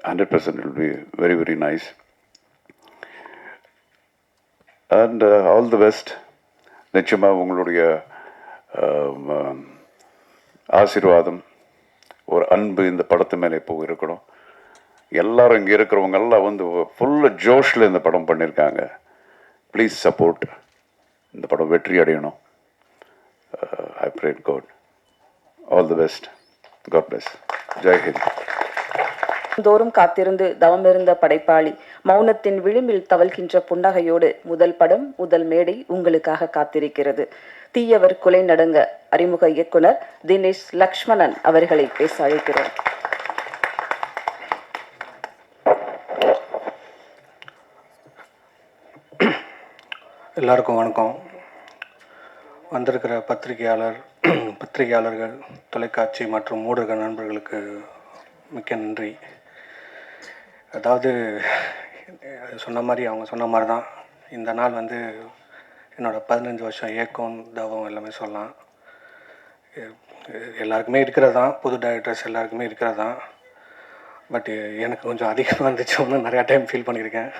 100% will be very very nice. And all the best. நிச்சயமாக உங்களுடைய ஆசீர்வாதம், ஒரு அன்பு இந்த படத்து மேலே இப்போ இருக்கணும். எல்லாரும் இங்கே இருக்கிறவங்க எல்லாம் வந்து ஃபுல்லு ஜோஷில் இந்த படம் பண்ணியிருக்காங்க. Please support. இந்த படம் வெற்றி அடையணும். I pray god. All the best. God bless. Jai Hind. தோறும் காத்திருந்து தவமிருந்த படைப்பாளி, மௌனத்தின் விளிம்பில் தவழ்கின்ற புன்னகையோடு முதல் படம் முதல் மேடை உங்களுக்காக காத்திருக்கிறது. தீயவர் கொலை நடுங்க அறிமுக இயக்குனர் தினேஷ் லக்ஷ்மணன் அவர்களை பேச அழைக்கிறோம். எல்லாருக்கும் வணக்கம். வந்திருக்கிற பத்திரிகையாளர்கள், தொலைக்காட்சி மற்றும் ஊடக நண்பர்களுக்கு மிக்க நன்றி. அதாவது சொன்ன மாதிரி அவங்க சொன்ன மாதிரி தான் இந்த நாள் வந்து என்னோடய 15 வருஷம் இயக்கம் தவம் எல்லாமே சொல்லலாம். எல்லாருக்குமே இருக்கிறது தான், புது டைரக்டர்ஸ் எல்லாருக்குமே இருக்கிறது தான். பட் எனக்கு கொஞ்சம் அதிகமாக இருந்துச்சு. ஒன்று நிறையா டைம் ஃபீல் பண்ணியிருக்கேன்.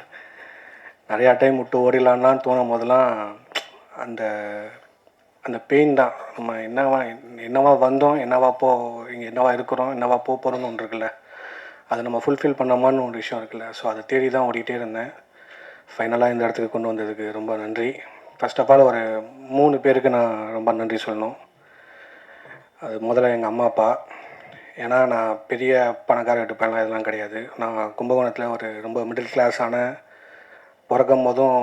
நிறையா டைம் விட்டு ஓடிடலான்னு தோணும் போதெல்லாம் அந்த அந்த பெயின் தான். நம்ம என்னவா வந்தோம், இங்கே என்னவா இருக்கிறோம், என்னவா போகிறோன்னு ஒன்று இருக்குல்ல, அதை நம்ம ஃபுல்ஃபில் பண்ணாமான்னு ஒரு விஷயம் இருக்குல்ல. ஸோ அதை தேடி தான் ஓடிட்டே இருந்தேன். ஃபைனலாக இந்த இடத்துக்கு கொண்டு வந்ததுக்கு ரொம்ப நன்றி. ஃபர்ஸ்ட் ஆஃப் ஆல் ஒரு 3 பேருக்கு நான் ரொம்ப நன்றி சொல்லணும். அது முதல்ல எங்கள் அம்மா அப்பா. ஏன்னா நான் பெரிய பணக்கார வீட்டு பையன்லாம் இதெல்லாம் கிடையாது. நான் கும்பகோணத்தில் ஒரு ரொம்ப மிடில் கிளாஸான, பிறக்கும் போதும்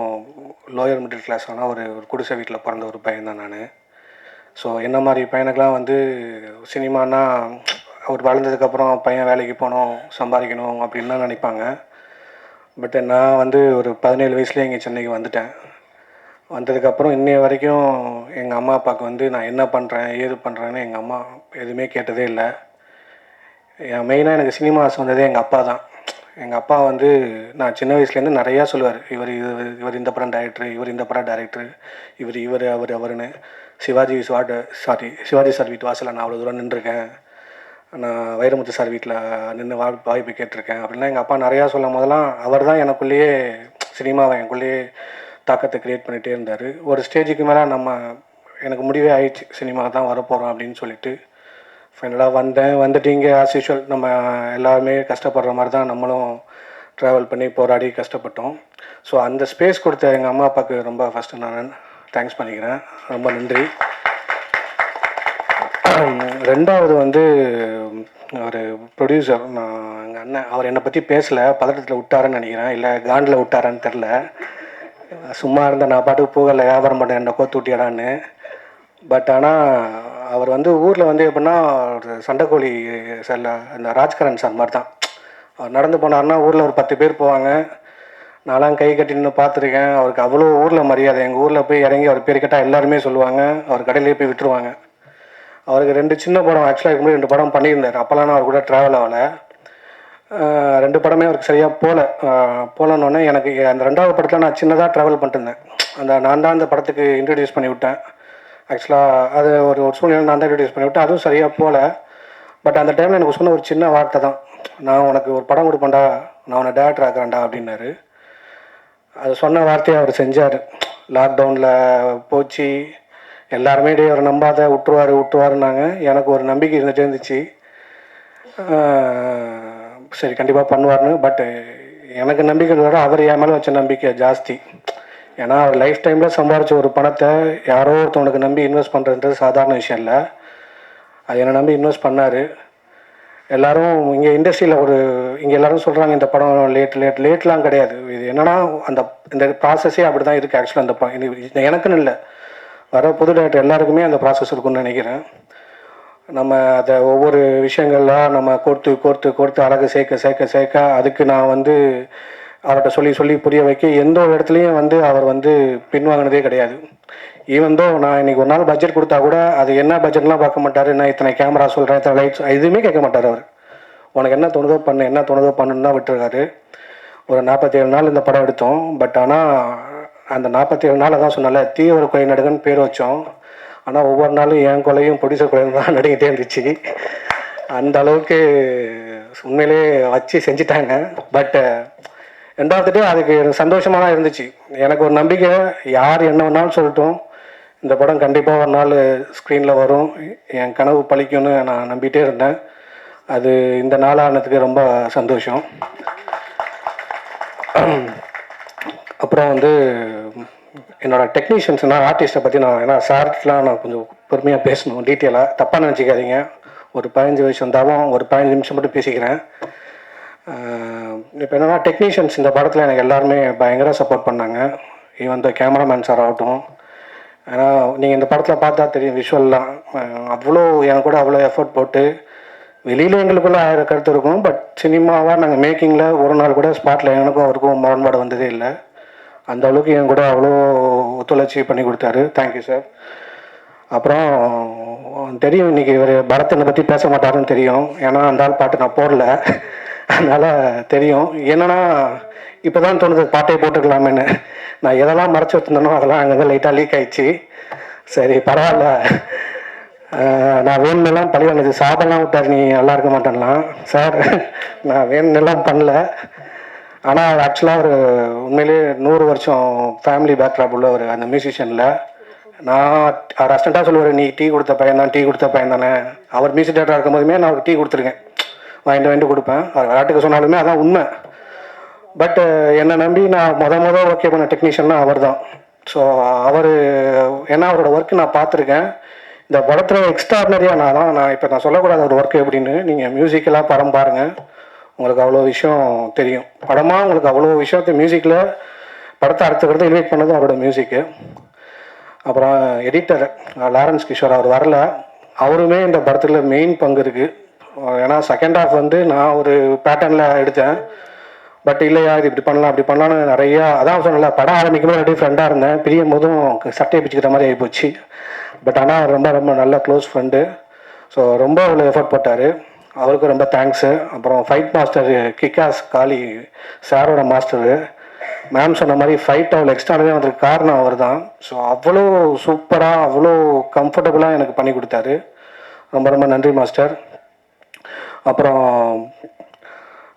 லோயர் மிடில் கிளாஸான ஒரு குடிசை வீட்டில் பிறந்த ஒரு பையன் தான் நான். ஸோ என்ன மாதிரி பையனுக்கெலாம் வந்து சினிமானா அவர் வளர்ந்ததுக்கப்புறம் பையன் வேலைக்கு போகணும், சம்பாதிக்கணும் அப்படின்னு தான் நினைப்பாங்க. பட் நான் வந்து ஒரு 17 வயசுலேயே இங்கே சென்னைக்கு வந்துட்டேன். வந்ததுக்கப்புறம் இன்னைய வரைக்கும் எங்கள் அம்மா அப்பாவுக்கு வந்து நான் என்ன பண்ணுறேன் ஏது பண்ணுறேன்னு எங்கள் அம்மா எதுவுமே கேட்டதே இல்லை. மெயினாக எனக்கு சினிமா ஆசை வந்ததே எங்கள் அப்பா தான். எங்கள் அப்பா வந்து நான் சின்ன வயசுலேருந்து நிறையா சொல்லுவார், இவர் இந்த படம் டைரக்டர், இவர் இந்த படம் டைரக்டர், இவர் அவருன்னு. சிவாஜி சார் வீட்டு வாசலில் நான் அவ்வளோ தூரம் நின்றுருக்கேன், நான் வைரமுத்து சார் வீட்டில் நின்று வாய்ப்பு கேட்டிருக்கேன் அப்படின்னா எங்கள் அப்பா நிறையா சொல்லும் போதெல்லாம் அவர் தான் எனக்குள்ளேயே சினிமாவை எனக்குள்ளேயே தாக்கத்தை க்ரியேட் பண்ணிகிட்டே இருந்தார். ஒரு ஸ்டேஜுக்கு மேலே எனக்கு முடிவே ஆயிடுச்சு, சினிமா தான் வரப்போகிறோம் அப்படின்னு சொல்லிட்டு. ஃபைனலாக வந்துட்டு இங்கே ஆஸ் யூஷுவல் நம்ம எல்லாருமே கஷ்டப்படுற மாதிரி தான் நம்மளும் ட்ராவல் பண்ணி போராடி கஷ்டப்பட்டோம். ஸோ அந்த ஸ்பேஸ் கொடுத்த எங்கள் அம்மா அப்பாவுக்கு ரொம்ப ஃபஸ்ட்டு நான் தேங்க்ஸ் பண்ணிக்கிறேன், ரொம்ப நன்றி. ரெண்டாவது வந்து ஒரு ப்ரொடியூசர், எங்கள் அண்ணன், அவர் என்னை பற்றி பேசலை, பதட்டத்தில் விட்டாருன்னு நினைக்கிறேன், இல்லை காண்டில் விட்டாரான்னு தெரில. சும்மா இருந்த நான் பாட்டுக்கு போகலை, வியாபாரம் பண்ண என்னை கோத்து விட்டியடான்னு. பட் ஆனால் அவர் வந்து ஊரில் வந்து எப்படின்னா ஒரு சண்டைக்கோழி சார்ல அந்த ராஜ்கரன் சார் மாதிரி தான். அவர் நடந்து போனார்னா ஊரில் ஒரு 10 பேர் போவாங்க. நான்லாம் கை கட்டி நின்று பார்த்துருக்கேன். அவருக்கு அவ்வளோ ஊரில் மரியாதை. எங்கள் ஊரில் போய் இறங்கி அவர் பேர் கேட்டால் எல்லாருமே சொல்லுவாங்க, அவர் கடையிலே போய் விட்டுருவாங்க. அவருக்கு 2 சின்ன படம் ஆக்சுவலாக இதுக்கு முன்னாடி 2 படம் பண்ணியிருந்தார். அப்போல்லாம் நான் அவர் கூட ட்ராவல் ஆகலை. 2 படமே அவருக்கு சரியாக போகலன்னொன்னே எனக்கு அந்த 2வது படத்தில் நான் சின்னதாக ட்ராவல் பண்ணிட்டுருந்தேன். நான் தான் அந்த படத்துக்கு இன்ட்ரடியூஸ் பண்ணி விட்டேன். ஆக்சுவலாக அது ஒரு சூழ்நிலை நான் தான் இன்ட்ரடியூஸ் பண்ணி விட்டேன், அதுவும் சரியாக போகல. பட் அந்த டைமில் எனக்கு சொன்ன ஒரு சின்ன வார்த்தை தான், நான் உனக்கு ஒரு படம் கொடுப்பேன்டா, நான் உன்னை டேரக்டர் ஆக்குறேன்டா அப்படின்னாரு. அது சொன்ன வார்த்தையை அவர் செஞ்சார். லாக்டவுனில் போச்சு, எல்லாருமே டே அவரை நம்பாத விட்டுருவாருன்னாங்க. எனக்கு ஒரு நம்பிக்கை இருந்துகிட்டே இருந்துச்சு, சரி கண்டிப்பாக பண்ணுவார்னு. பட் எனக்கு நம்பிக்கை விட அவர் என் மேலே வச்ச நம்பிக்கை ஜாஸ்தி. ஏன்னா அவர் லைஃப் டைமில் சம்பாதிச்ச ஒரு பணத்தை யாரோ ஒருத்தவனுக்கு நம்பி இன்வெஸ்ட் பண்ணுறதுன்றது சாதாரண விஷயம் இல்லை. அது என்னை நம்பி இன்வெஸ்ட் பண்ணார். எல்லோரும் இங்கே இண்டஸ்ட்ரியில் இங்கே எல்லோரும் சொல்கிறாங்க இந்த படம் லேட்லாம் கிடையாது. இது என்னென்னா இந்த ப்ராசஸே அப்படி தான் இருக்குது. ஆக்சுவலாக இது எனக்குன்னு இல்லை, வர புது டேரக்டர் எல்லாருக்குமே அந்த ப்ராசஸ் இருக்குன்னு நினைக்கிறேன். நம்ம அதை ஒவ்வொரு விஷயங்கள்லாம் நம்ம கோர்த்து அழகு சேர்க்க அதுக்கு நான் வந்து அவர்கிட்ட சொல்லி புரிய வைக்க எந்த ஒரு இடத்துலையும் வந்து அவர் வந்து பின்வாங்கினதே கிடையாது. ஈவன் தோ நான் இன்றைக்கி ஒரு நாள் பட்ஜெட் கொடுத்தா கூட அது என்ன பட்ஜெட்லாம் பார்க்க மாட்டார், நான் இத்தனை கேமரா சொல்கிறேன், இத்தனை லைட்ஸ் எதுவுமே கேட்க மாட்டார். அவர் உனக்கு என்ன தோணுதோ பண்ணுன்னு தான் விட்டுருக்காரு. ஒரு 47 நாள் இந்த படம் எடுத்தோம். பட் ஆனால் அந்த 47 நாள் தான் சொன்னால தீவிர கொலை நடுகன்னு பேர் வச்சோம். ஆனால் ஒவ்வொரு நாளும் என் கொலையும் ப்ரொடியூசர் கொலையும் தான் நடிக்கிட்டே இருந்துச்சு. அந்த அளவுக்கு உண்மையிலே வச்சு செஞ்சிட்டாங்க. பட் 2வது டே அதுக்கு சந்தோஷமாக தான் இருந்துச்சு. எனக்கு ஒரு நம்பிக்கை, யார் என்ன வேணாலும் சொல்லட்டும், இந்த படம் கண்டிப்பாக ஒரு நாள் ஸ்க்ரீனில் வரும், என் கனவு பழிக்கும்னு நான் நம்பிகிட்டே இருந்தேன். அது இந்த நாளானதுக்கு ரொம்ப சந்தோஷம். அப்புறம் வந்து என்னோடய டெக்னீஷியன்ஸ்னால் ஆர்டிஸ்ட்டை பற்றி ஏன்னா சார்ட்லாம் நான் கொஞ்சம் பொறுமையாக பேசணும், டீட்டெயிலாக தப்பாக நினச்சிக்காதீங்க. ஒரு 15 வயசு வந்தாலும் ஒரு 15 நிமிஷம் மட்டும் பேசிக்கிறேன். இப்போ என்னென்னா டெக்னீஷியன்ஸ் இந்த படத்தில் எனக்கு எல்லாருமே பயங்கர சப்போர்ட் பண்ணாங்க. ஈவன் த கேமராமேன் சார் ஆகட்டும். ஏன்னா நீங்கள் இந்த படத்தில் பார்த்தா தெரியும், விஷுவல்லாம் எனக்கு கூட அவ்வளோ எஃபர்ட் போட்டு, வெளியில் எங்களுக்குள்ள 1000 கருத்து இருக்கும். பட் சினிமாவாக நாங்கள் மேக்கிங்கில் ஒரு நாள் கூட ஸ்பாட்டில் எனக்கும் அவருக்கும் முரண்பாடு வந்ததே இல்லை. அந்த அளவுக்கு என் கூட அவ்வளோ ஒத்துழைச்சி பண்ணி கொடுத்தாரு. Thank you sir. அப்புறம் தெரியும் இன்றைக்கி இவர் பரதனை பற்றி பேச மாட்டாருன்னு தெரியும், ஏன்னா அந்த ஆள் பாட்டு நான் போடல, அதனால் தெரியும். என்னென்னா இப்போ தான் தோணுது பாட்டே போட்டுக்கலாமேன்னு. நான் எதெல்லாம் மறைச்சி வச்சுருந்தேனோ அதெல்லாம் அங்கே லைட்டாக லீக் ஆகிடுச்சு. சரி பரவாயில்ல, நான் வேணுமெல்லாம் பழி வாங்கினது. சாதெல்லாம் விட்டார், நீ நல்லா இருக்க மாட்டேன்லாம் சார், நான் வேணுமெல்லாம் பண்ணல. ஆனால் ஆக்சுவலாக ஒரு உண்மையிலே 100 வருஷம் ஃபேமிலி பேக்ராப் உள்ளவர் அந்த மியூசிஷியனில். நான் அவர் அஸ்டண்ட்டாக சொல்லுவார், நீ டீ கொடுத்த பையன் தானே. அவர் மியூசிக் டேரக்டராக இருக்கும் போதுமே நான் அவருக்கு டீ கொடுத்துருக்கேன், வாங்கிட்டு கொடுப்பேன். அவர் விளையாட்டுக்கு சொன்னாலுமே அதான் உண்மை. பட் என்னை நம்பி நான் மொதல் ஓகே பண்ண டெக்னீஷியன்னா அவர் தான். ஸோ ஏன்னா அவரோட ஒர்க்கு நான் பார்த்துருக்கேன். இந்த படத்தில் எக்ஸ்ட்ராடினரியாக நான் இப்போ நான் சொல்லக்கூடாது அவர் ஒர்க்கு எப்படின்னு. நீங்கள் மியூசிக்கெல்லாம் படம் பாருங்கள், உங்களுக்கு அவ்வளோ விஷயம் தெரியும். படமாக உங்களுக்கு அவ்வளோ விஷயத்தை மியூசிக்கில் படத்தை அடுத்த இன்வைட் பண்ணது அவரோட மியூசிக்கு. அப்புறம் எடிட்டர் லாரன்ஸ் கிஷோர், அவர் வரல, அவருமே இந்த படத்தில் மெயின் பங்கு இருக்குது. ஏன்னா செகண்ட் ஹாஃப் வந்து நான் ஒரு பேட்டர்னில் எடுத்தேன். பட் இல்லையா இது இப்படி பண்ணலாம் அப்படி பண்ணலான்னு நிறையா, அதான் சொன்னல படம் ஆரம்பிக்கும்போது ரெடி ஃப்ரெண்டாக இருந்தேன், பிரியும் போதும் சட்டையை பிச்சுக்கிற மாதிரி ஆகிப்போச்சு. பட் ஆனால் ரொம்ப ரொம்ப நல்ல க்ளோஸ் ஃப்ரெண்டு. ஸோ ரொம்ப அவ்வளோ எஃபர்ட் போட்டார். அவருக்கும் ரொம்ப தேங்க்ஸு. அப்புறம் ஃபைட் மாஸ்டர் கிக்காஸ் காளி சாரோட மாஸ்டரு. மேம் சொன்ன மாதிரி ஃபைட் அவ்வளோ எக்ஸ்ட்ரானவே வந்ததுக்கு காரணம் அவர் தான். ஸோ அவ்வளோ சூப்பராக அவ்வளோ கம்ஃபர்டபுளாக எனக்கு பண்ணி கொடுத்தாரு. ரொம்ப ரொம்ப நன்றி மாஸ்டர். அப்புறம்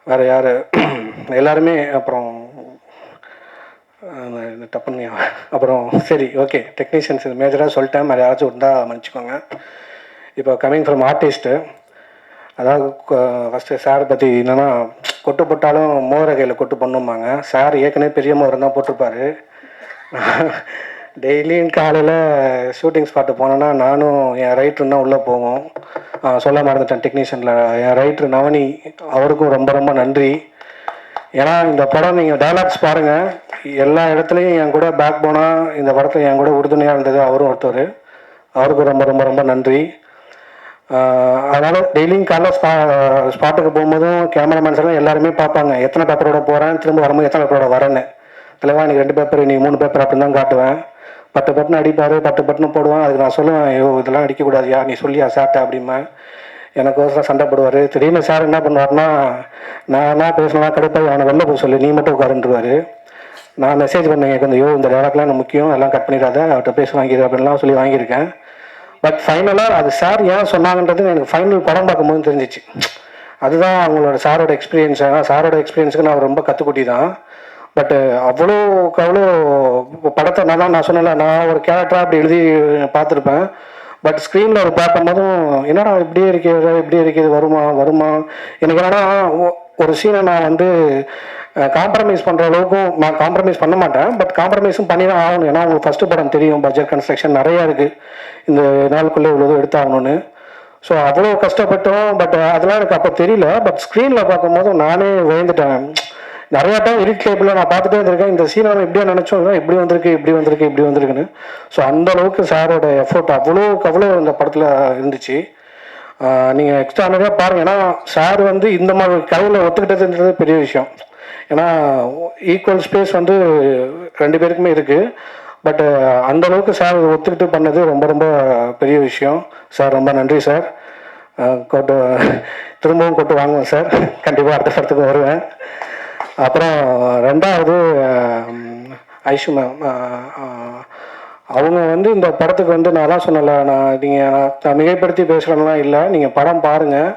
வேறு யார் எல்லாருமே அப்புறம் டப்புன்னு அப்புறம் சரி ஓகே டெக்னீஷியன்ஸ் மேஜராக சொல்லிட்டேன், வேறு யாராச்சும் இருந்தால் மன்னிச்சிக்கோங்க. இப்போ கம்மிங் ஃப்ரம் ஆர்டிஸ்ட்டு, அதாவது ஃபஸ்ட்டு சார் பற்றி என்னென்னா கொட்டு போட்டாலும் மோதிர கையில் கொட்டு பண்ணும்பாங்க. சார் ஏற்கனவே பெரிய மோதிரம் தான் போட்டிருப்பாரு. டெய்லியும் காலையில் ஷூட்டிங் ஸ்பாட்டு போனேன்னா நானும் என் ரைட்டரும் தான் உள்ளே போவோம். சொல்ல மறந்துட்டேன் டெக்னீஷியனில் என் ரைட்ரு நவனி, அவருக்கும் ரொம்ப ரொம்ப நன்றி. ஏன்னா இந்த படம் நீங்கள் டைலாக்ஸ் பாருங்கள், எல்லா இடத்துலையும் என் கூட பேக் போனால் இந்த படத்தில் என் கூட உறுதுணையாக இருந்தது அவரும் ஒருத்தர். அவருக்கும் ரொம்ப ரொம்ப ரொம்ப நன்றி. அதனால் டெய்லியும் காலைல ஸ்பாட்டுக்கு போகும்போதும் கேமராமேன்ஸ் எல்லாம் எல்லாருமே பார்ப்பாங்க எத்தனை பேப்பரோட போகிறேன், திரும்ப வரும்போது எத்தனை பேப்பரோட வரேன்னு. தலைவா எனக்கு 2 பேப்பர் நீ 3 பேப்பர் அப்படின்னு தான் காட்டுவேன். 10 பட்டன் அடிப்பார், 10 பட்டன் போடுவேன். அதுக்கு நான் சொல்லுவேன், ஐயோ இதெல்லாம் அடிக்கக்கூடாதுயா, நீ சொல்லியா சாப்பிட்ட அப்படிம்பேன். எனக்கு ஒருத்தர் சண்டை போடுவார். திடீர்னு சார் என்ன பண்ணுவார்னா, நான் என்ன பேசினா கடுப்பாக அவனை வெளில போய் சொல்லி நீ மட்டும் உட்காருன்றுவார். நான் மெசேஜ் பண்ணேன் கொஞ்சம், ஐயோ இந்த டேரக்ட்லாம் எனக்கு முக்கியம், எல்லாம் கட் பண்ணிடாத, அவர்கிட்ட பேச வாங்கிடு அப்படின்லாம் சொல்லி வாங்கியிருக்கேன். பட் ஃபைனலாக அது சார் ஏன் சொன்னாங்கன்றது எனக்கு ஃபைனல் படம் பார்க்கும்போது தெரிஞ்சிச்சு. அதுதான் அவங்களோட சாரோட எக்ஸ்பீரியன்ஸ். சாரோட எக்ஸ்பீரியன்ஸுக்கு நான் ரொம்ப கற்றுக்குட்டி தான். பட்டு அவ்வளோக்கு அவ்வளோ படத்தை நான் சொன்னல, நான் ஒரு கேரக்டராக அப்படி எழுதி பார்த்துருப்பேன். பட் ஸ்க்ரீனில் அது பார்க்கும்போதும் என்னடா இப்படியே இருக்குது வருமா எனக்கு என்னன்னா ஒரு சீனை நான் வந்து காம்ப்ரமைஸ் பண்ணுற அளவுக்கும் நான் காம்ப்ரமைஸ் பண்ண மாட்டேன். பட் காம்ப்ரமைஸும் பண்ணி தான் ஆகணும். ஏன்னா உங்களுக்கு ஃபஸ்ட்டு படம் தெரியும், பட்ஜெட் கன்ஸ்ட்ரக்ஷன் நிறையா இருக்குது, இந்த நாளுக்குள்ளே இவ்வளோ எடுத்தாகணும்னு. ஸோ அவ்வளோ கஷ்டப்பட்டோம். பட் அதெல்லாம் எனக்கு அப்போ தெரியல. பட் ஸ்க்ரீனில் பார்க்கும்போது நானே விழுந்துட்டேன். நிறையா டைம் எடிட் டேபிளில் நான் பார்த்துட்டே இருந்திருக்கேன், இந்த சீனை நம்ம இப்படியே நினச்சோம், இப்படி வந்திருக்குன்னு. ஸோ அந்த அளவுக்கு சாரோட எஃபோர்ட் அவ்வளோக்கு அவ்வளோ இந்த படத்தில் இருந்துச்சு. நீங்கள் எக்ஸ்ட்ரா நிறையா பாருங்கள். ஏன்னா சார் வந்து இந்த மாதிரி கதையில் ஒத்துக்கிட்டதுன்றது பெரிய விஷயம். ஏன்னா ஈக்குவல் ஸ்பேஸ் வந்து 2 பேருக்குமே இருக்குது. பட் அந்த அளவுக்கு சார் ஒத்துக்கிட்டு பண்ணது ரொம்ப ரொம்ப பெரிய விஷயம். சார் ரொம்ப நன்றி சார். கொட்டு திரும்பவும் கொட்டு வாங்குவேன் சார், கண்டிப்பாக அடுத்த படத்துக்கு வருவேன். அப்புறம் 2வது ஐஷு மேம், அவங்க வந்து இந்த படத்துக்கு வந்து நான் தான் சொன்னல, நான் மிகைப்படுத்தி பேசுகிறேன்லாம் இல்லை, நீங்கள் படம் பாருங்கள்,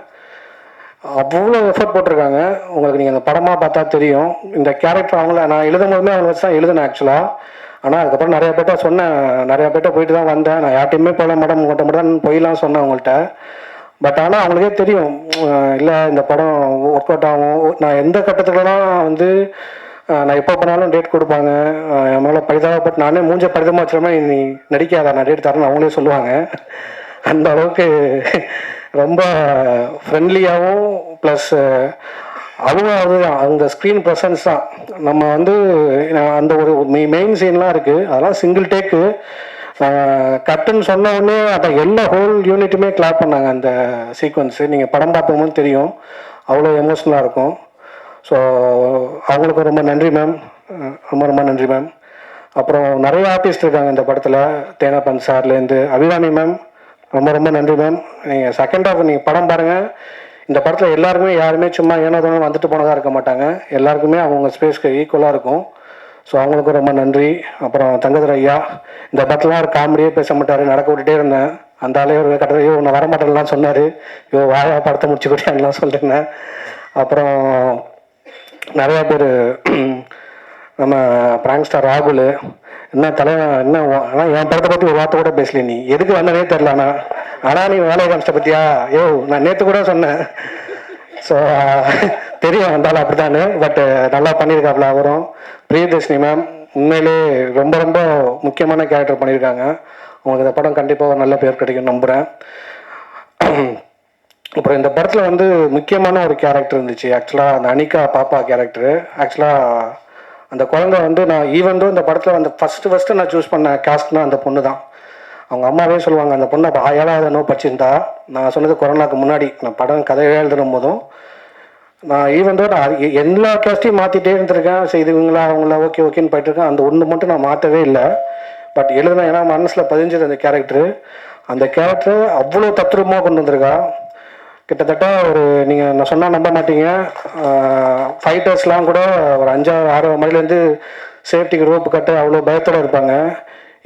அவ்வளோ எஃபர்ட் போட்டிருக்காங்க. உங்களுக்கு நீங்கள் அந்த படமாக பார்த்தா தெரியும். இந்த கேரக்டர் அவங்கள நான் எழுதும் போதுமே அவங்கள வச்சு தான் எழுதினேன் ஆக்சுவலாக. ஆனால் அதுக்கப்புறம் நிறையா பேர்ட்ட சொன்னேன், நிறையா பேர்ட்ட போயிட்டு தான் வந்தேன். நான் யார்ட்டையுமே போகல மேடம், உங்கள்கிட்ட மட்டும் தான் போயிடலாம் சொன்னேன் அவங்கள்ட்ட. பட் ஆனால் அவங்களுக்கே தெரியும், இல்லை இந்த படம் ஒர்க் அவுட் ஆகும். நான் எந்த கட்டத்துலலாம் வந்து நான் எப்போ பண்ணாலும் டேட் கொடுப்பாங்க, என் மேலே பரிதாபப்பட்டு நானே மூஞ்ச பரிதமாக வச்சுருமே, நீ நடிக்காத நான் டேட் தரேன்னு அவங்களே சொல்லுவாங்க. அந்த அளவுக்கு ரொம்ப ஃப்ரெண்ட்லியாகவும் ப்ளஸ் அவங்க அதுதான் அந்த ஸ்க்ரீன் ப்ரெசன்ஸ் தான். நம்ம வந்து அந்த ஒரு மெயின் சீன்லாம் இருக்குது, அதெல்லாம் சிங்கிள் டேக்கு. கட்டுன்னு சொன்ன உடனே அதை எல்லா ஹோல் யூனிட்டுமே கிளாப் பண்ணாங்க அந்த சீக்வன்ஸு. நீங்கள் படம் பார்க்கும்போது தெரியும், அவ்வளோ எமோஷ்னலாக இருக்கும். ஸோ அவங்களுக்கு ரொம்ப நன்றி மேம், ரொம்ப ரொம்ப நன்றி மேம். அப்புறம் நிறைய ஆர்டிஸ்ட் இருக்காங்க இந்த படத்தில், தேனப்பன் சார்லேருந்து அபிராமி மேம், ரொம்ப ரொம்ப நன்றி மேம். நீங்கள் செகண்ட் ஹாஃப் நீங்கள் படம் பாருங்கள், இந்த படத்தில் எல்லாருமே யாருமே சும்மா ஏனோதானோ வந்துட்டு போனதாக இருக்க மாட்டாங்க, எல்லாருக்குமே அவங்க ஸ்பேஸ்க்கு ஈக்குவலாக இருக்கும். ஸோ அவங்களுக்கும் ரொம்ப நன்றி. அப்புறம் தங்கதுரை ஐயா, இந்த படத்துலாம் ஒரு காமெடியே பேச மாட்டார், நடக்க விட்டுட்டே இருந்தேன். அந்த ஆளே ஒரு கட்டத்தில் உன்னை வரமாட்டேன்லாம் சொன்னார், வாயா படத்தை முடிச்சு கொடுத்தான்லாம் சொல்லியிருந்தேன். அப்புறம் நிறையா பேர், நம்ம பிராங்க் ஸ்டார் ராகுல், என்ன தலைவன் என்ன, ஆனால் என் படத்தை பற்றி ஒரு வார்த்தை கூட பேசல, நீ எதுக்கு வந்தனே தெரில. ஆனால் நீ வேலையை காமிச்சிட்ட பற்றியா, நான் நேற்று கூட சொன்னேன். ஸோ தெரியும் வந்தாலும் அப்படி தானே, பட் நல்லா பண்ணியிருக்காப்புல அவரும். பிரியதர்ஷினி மேம் உண்மையிலே ரொம்ப ரொம்ப முக்கியமான கேரக்டர் பண்ணியிருக்காங்க. உங்களுக்கு இந்த படம் கண்டிப்பாக ஒரு நல்ல பேர் கிடைக்கும் நம்புகிறேன். அப்புறம் இந்த படத்தில் வந்து முக்கியமான ஒரு கேரக்டர் இருந்துச்சு ஆக்சுவலாக, அந்த அனிகா பாப்பா கேரக்டரு. ஆக்சுவலாக அந்த குழந்தை வந்து நான் ஈவென்ட்டும் இந்த படத்தில் வந்து ஃபஸ்ட்டு நான் சூஸ் பண்ண காஸ்ட்னா அந்த பொண்ணு தான். அவங்க அம்மாவே சொல்லுவாங்க, அந்த பொண்ணை 7வது படிச்சிருந்தா. நான் சொன்னது கொரோனாவுக்கு முன்னாடி, நான் படம் கதையை எழுதும் போதும் நான் ஈவென்ட்டும் நான் எல்லா கேஸ்ட்டையும் மாற்றிட்டே இருந்திருக்கேன். சரி இது இவங்களா அவங்களா ஓகேன்னு போயிட்டுருக்கேன். அந்த ஒன்று மட்டும் நான் மாற்றவே இல்லை. பட் எழுதுனேன், ஏன்னா மனசில் பதிஞ்சது அந்த கேரக்டரு. அந்த கேரக்டர் அவ்வளோ தத்ரூபமாக கொண்டு வந்திருக்கா. கிட்டத்தட்ட ஒரு நீங்கள் நான் சொன்னால் நம்ப மாட்டீங்க, ஃபைட்டர்ஸ்லாம் கூட ஒரு 5-6 மணிலேருந்து சேஃப்டிக்கு ரோப்பு கட்டு அவ்வளோ பயத்தோடு இருப்பாங்க.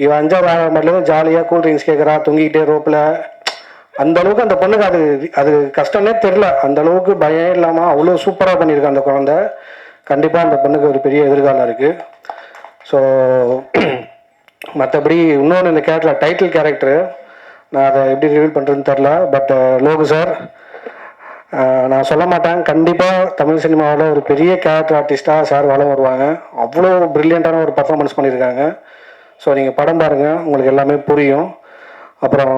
இவன் 5-6 மணிலேருந்து ஜாலியாக கூல் ட்ரிங்க்ஸ் கேட்குறா, தூங்கிக்கிட்டே ரோப்பில். அந்த அளவுக்கு அந்த பொண்ணுக்கு அது கஷ்டமே தெரில, அந்த அளவுக்கு பயம் இல்லாமல் அவ்வளோ சூப்பராக பண்ணியிருக்கான் அந்த குழந்தை. கண்டிப்பாக அந்த பொண்ணுக்கு ஒரு பெரிய எதிர்காலம் இருக்குது. ஸோ மற்றபடி இன்னொன்று இந்த டைட்டில் கேரக்டரு நான் அதை எப்படி ரிவீல் பண்ணுறதுன்னு தெரில. பட் லோகு சார் நான் சொல்ல மாட்டேன், கண்டிப்பாக தமிழ் சினிமாவில் ஒரு பெரிய கேரக்டர் ஆர்டிஸ்ட்டாக சார் வளம் வருவாங்க. அவ்வளோ ப்ரில்லியண்ட்டான ஒரு பர்ஃபார்மன்ஸ் பண்ணியிருக்காங்க. ஸோ நீங்கள் படம் பாருங்கள், உங்களுக்கு எல்லாமே புரியும். அப்புறம்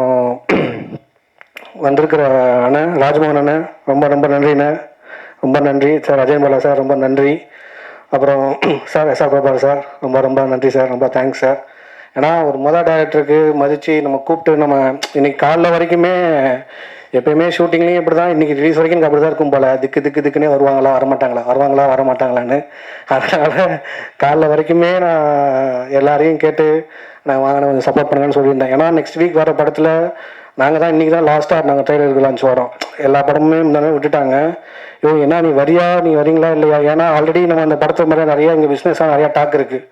வந்திருக்கிற அண்ணன் ராஜ்மோகன் அண்ணன் ரொம்ப ரொம்ப நன்றிண்ணே, ரொம்ப நன்றி சார். அஜய் பாலா சார் ரொம்ப நன்றி. அப்புறம் சார் எஸ்ஆர் பிரபாகர் சார் ரொம்ப ரொம்ப நன்றி சார், ரொம்ப தேங்க்ஸ் சார். ஏன்னா ஒரு டைரக்டருக்கு மதித்து நம்ம கூப்பிட்டு நம்ம இன்னைக்கு காலைல வரைக்குமே எப்பயுமே ஷூட்டிங்லேயும் இப்படி தான், இன்றைக்கி ரிலீஸ் வரைக்கும் எனக்கு அப்படி தான் இருக்கும் போல். திக்குன்னே வருவாங்களா வரமாட்டாங்களான்னு. அதனால் காலைல வரைக்குமே நான் எல்லாரையும் கேட்டு நான் வாங்கின கொஞ்சம் சப்போர்ட் பண்ணுங்கன்னு சொல்லியிருந்தேன். ஏன்னா நெக்ஸ்ட் வீக் வர படத்தில் நாங்கள் தான் இன்றைக்கி தான் லாஸ்ட்டாக நாங்கள் ட்ரெய்லருக்கு லான்ச் வரோம். எல்லா படமுமே முன்னாடி விட்டுட்டாங்க. என்ன நீ வரீங்களா இல்லையா? ஏன்னா ஆல்ரெடி நம்ம அந்த படத்து மாதிரி நிறையா இங்கே பிஸ்னஸாக நிறையா டாக் இருக்குது.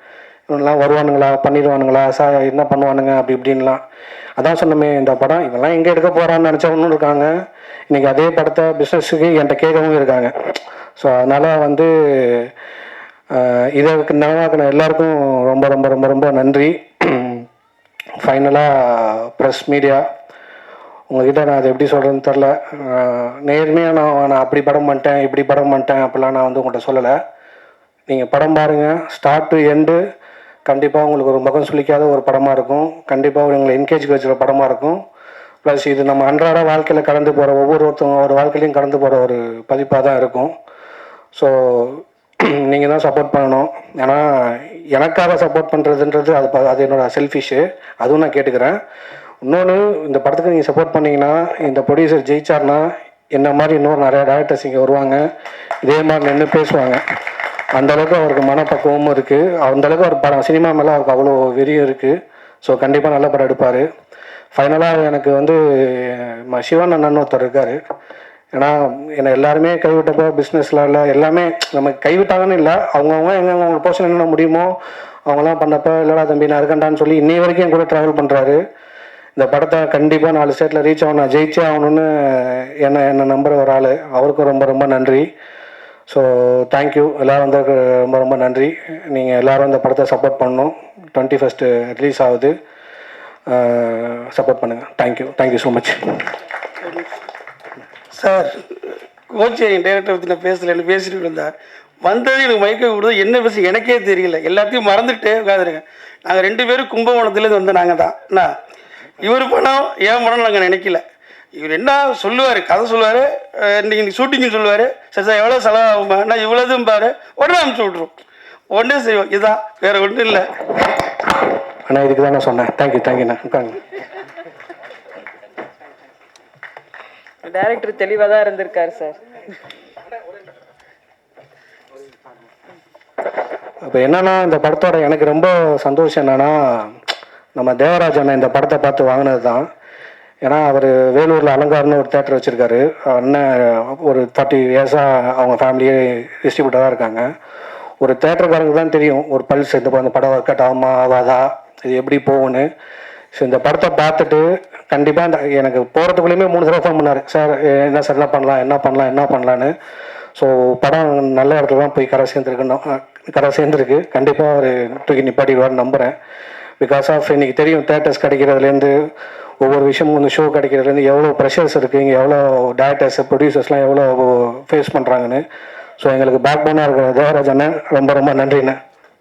இவங்கெல்லாம் வருவானுங்களா, பண்ணிடுவானுங்களா, என்ன பண்ணுவானுங்க அப்படி இப்படின்லாம். அதான் சொன்னமே, இந்த படம் இவெல்லாம் எங்கே எடுக்க போகிறான்னு நினச்சவனும் இருக்காங்க. இன்றைக்கி அதே படத்தை பிஸ்னஸுக்கு என்கிட்ட கேட்கவும் இருக்காங்க. ஸோ அதனால் இதை நனவாக்கின எல்லாருக்கும் ரொம்ப ரொம்ப ரொம்ப ரொம்ப நன்றி. ஃபைனலாக ப்ரெஸ் மீடியா, உங்ககிட்ட நான் அதை எப்படி சொல்கிறேன்னு தெரில. நேர்மையாக நான் அப்படி படம் பண்ணிட்டேன் இப்படி படம் பண்ணிட்டேன் அப்படிலாம் நான் உங்கள்கிட்ட சொல்லலை. நீங்கள் படம் பாருங்கள், ஸ்டார்ட் டு எண்டு கண்டிப்பாக உங்களுக்கு ஒரு முகம் சுளிக்காத ஒரு படமாக இருக்கும். கண்டிப்பாக உங்களை என்கேஜ் வச்சுற படமாக இருக்கும். ப்ளஸ் இது நம்ம அன்றாட வாழ்க்கையில் கடந்து போகிற ஒவ்வொருத்தவங்க ஒரு வாழ்க்கையிலையும் கடந்து போகிற ஒரு பதிப்பாக தான் இருக்கும். ஸோ நீங்கள் தான் சப்போர்ட் பண்ணணும். ஏன்னா எனக்காக சப்போர்ட் பண்ணுறதுன்றது அது என்னோட செல்ஃபிஷு, அதுவும் நான் கேட்டுக்கிறேன். இன்னொன்று, இந்த படத்துக்கு நீங்கள் சப்போர்ட் பண்ணிங்கன்னா, இந்த ப்ரொடியூசர் ஜெயிச்சார்னா என்ன மாதிரி இன்னொரு நிறையா டேரக்டர்ஸ் இங்கே வருவாங்க, இதே மாதிரி நின்று பேசுவாங்க. அந்தளவுக்கு அவருக்கு மனப்பக்குவமும் இருக்குது. அந்தளவுக்கு அவர் படம் சினிமா மேலே அவருக்கு அவ்வளோ வெறியும் இருக்குது. ஸோ கண்டிப்பாக நல்ல படம் எடுப்பார். ஃபைனலாக எனக்கு சிவன் அண்ணன் ஒருத்தர் இருக்கார். ஏன்னா என்னை எல்லாருமே கைவிட்டப்போ பிஸ்னஸில் இல்லை எல்லாமே நம்ம கைவிட்டாங்கன்னு இல்லை, அவங்கவுங்க எங்கெங்க போர்ஷன் என்னென்ன முடியுமோ அவங்களாம் பண்ணப்போ இல்லைடா தம்பி நான் இருக்கண்டான்னு சொல்லி இன்னை வரைக்கும் என் கூட ட்ராவல் பண்ணுறாரு. இந்த படத்தை கண்டிப்பாக 4 ஸ்டேட்டில் ரீச் ஆகணும், நான் ஜெயிச்சே ஆகணும்னு என்னை நம்புகிற ஒரு ஆள். அவருக்கும் ரொம்ப ரொம்ப நன்றி. ஸோ தேங்க்யூ எல்லோரும் ரொம்ப ரொம்ப நன்றி. நீங்கள் எல்லோரும் இந்த படத்தை சப்போர்ட் பண்ணணும். 21st ரிலீஸ் ஆகுது, சப்போர்ட் பண்ணுங்கள். Thank you so much sir. கோச்சி என் டைரக்டரை பற்றி நான் பேசலைன்னு பேசிட்டு இருந்தார். வந்தது எனக்கு மயக்க விடுறது என்ன பேச எனக்கே தெரியல, எல்லாத்தையும் மறந்துட்டே உட்காந்துருக்கேன். நாங்கள் 2 பேரும் கும்பகோணத்துலேருந்து வந்த நாங்கள் தான். என்ன இவர் படம் ஏன் படம் நாங்கள் நினைக்கல. இவர் என்ன சொல்லுவார், கதை சொல்லுவார், இன்றைக்கி ஷூட்டிங்னு சொல்லுவார். சரி சார் எவ்வளோ செலவாகுமா, நான் இவ்வளோதும் பாரு உடனே அனுப்பிச்சி விட்ருவோம், உடனே செய்வோம். இதுதான், வேறு ஒன்றும் இல்லை. ஆனால் இதுக்கு தான் நான் சொன்னேன். தேங்க்யூண்ணா. உட்காங்க. டைரக்டர் தெளிவாக தான் இருந்திருக்காரு சார். இப்போ என்னன்னா, இந்த படத்தோட எனக்கு ரொம்ப சந்தோஷம் என்னன்னா, நம்ம தேவராஜ் அண்ணன் இந்த படத்தை பார்த்து வாங்கினது தான். ஏன்னா அவர் வேலூரில் அலங்காரன்னு ஒரு தேட்டர் வச்சுருக்காரு. அண்ணன் ஒரு 30 இயர்ஸாக அவங்க ஃபேமிலியே டிஸ்ட்ரிபியூட்டராக இருக்காங்க. ஒரு தேட்டருக்காரங்க தான் தெரியும் ஒரு பல்ஸ், இந்த படம் ஒர்க் அவுட் ஆகுமா ஆகாதா, இது எப்படி போகும்னு. ஸோ இந்த படத்தை பார்த்துட்டு கண்டிப்பாக எனக்கு போகிறதுக்குள்ளேயுமே 3 தடவை ஃபோன் பண்ணார். சார் என்ன சார் என்ன பண்ணலான்னு. ஸோ படம் நல்ல இடத்துல தான் போய் கரை சேர்ந்துருக்கு. கண்டிப்பாக அவர் தூக்கி நிப்பாட்டிடுவார்னு நம்புகிறேன். பிகாஸ் ஆஃப் இன்றைக்கி தெரியும் தேட்டர்ஸ் கிடைக்கிறதுலேருந்து ஒவ்வொரு விஷயமும் ஷோ கிடைக்கிறதுலேருந்து எவ்வளோ ப்ரெஷர்ஸ் இருக்குது, இங்கே எவ்வளோ டேரக்டர்ஸ் ப்ரொடியூசர்ஸ்லாம் எவ்வளோ ஃபேஸ் பண்ணுறாங்கன்னு. ஸோ எங்களுக்கு பேக் போனாக இருக்கிற தேவராஜ் அண்ணன் ரொம்ப ரொம்ப நன்றிண்ணே.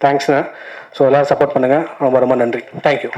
தேங்க்ஸ்ண்ணே. ஸோ எல்லோரும் சப்போர்ட் பண்ணுங்கள். ரொம்ப ரொம்ப நன்றி. தேங்க்யூ.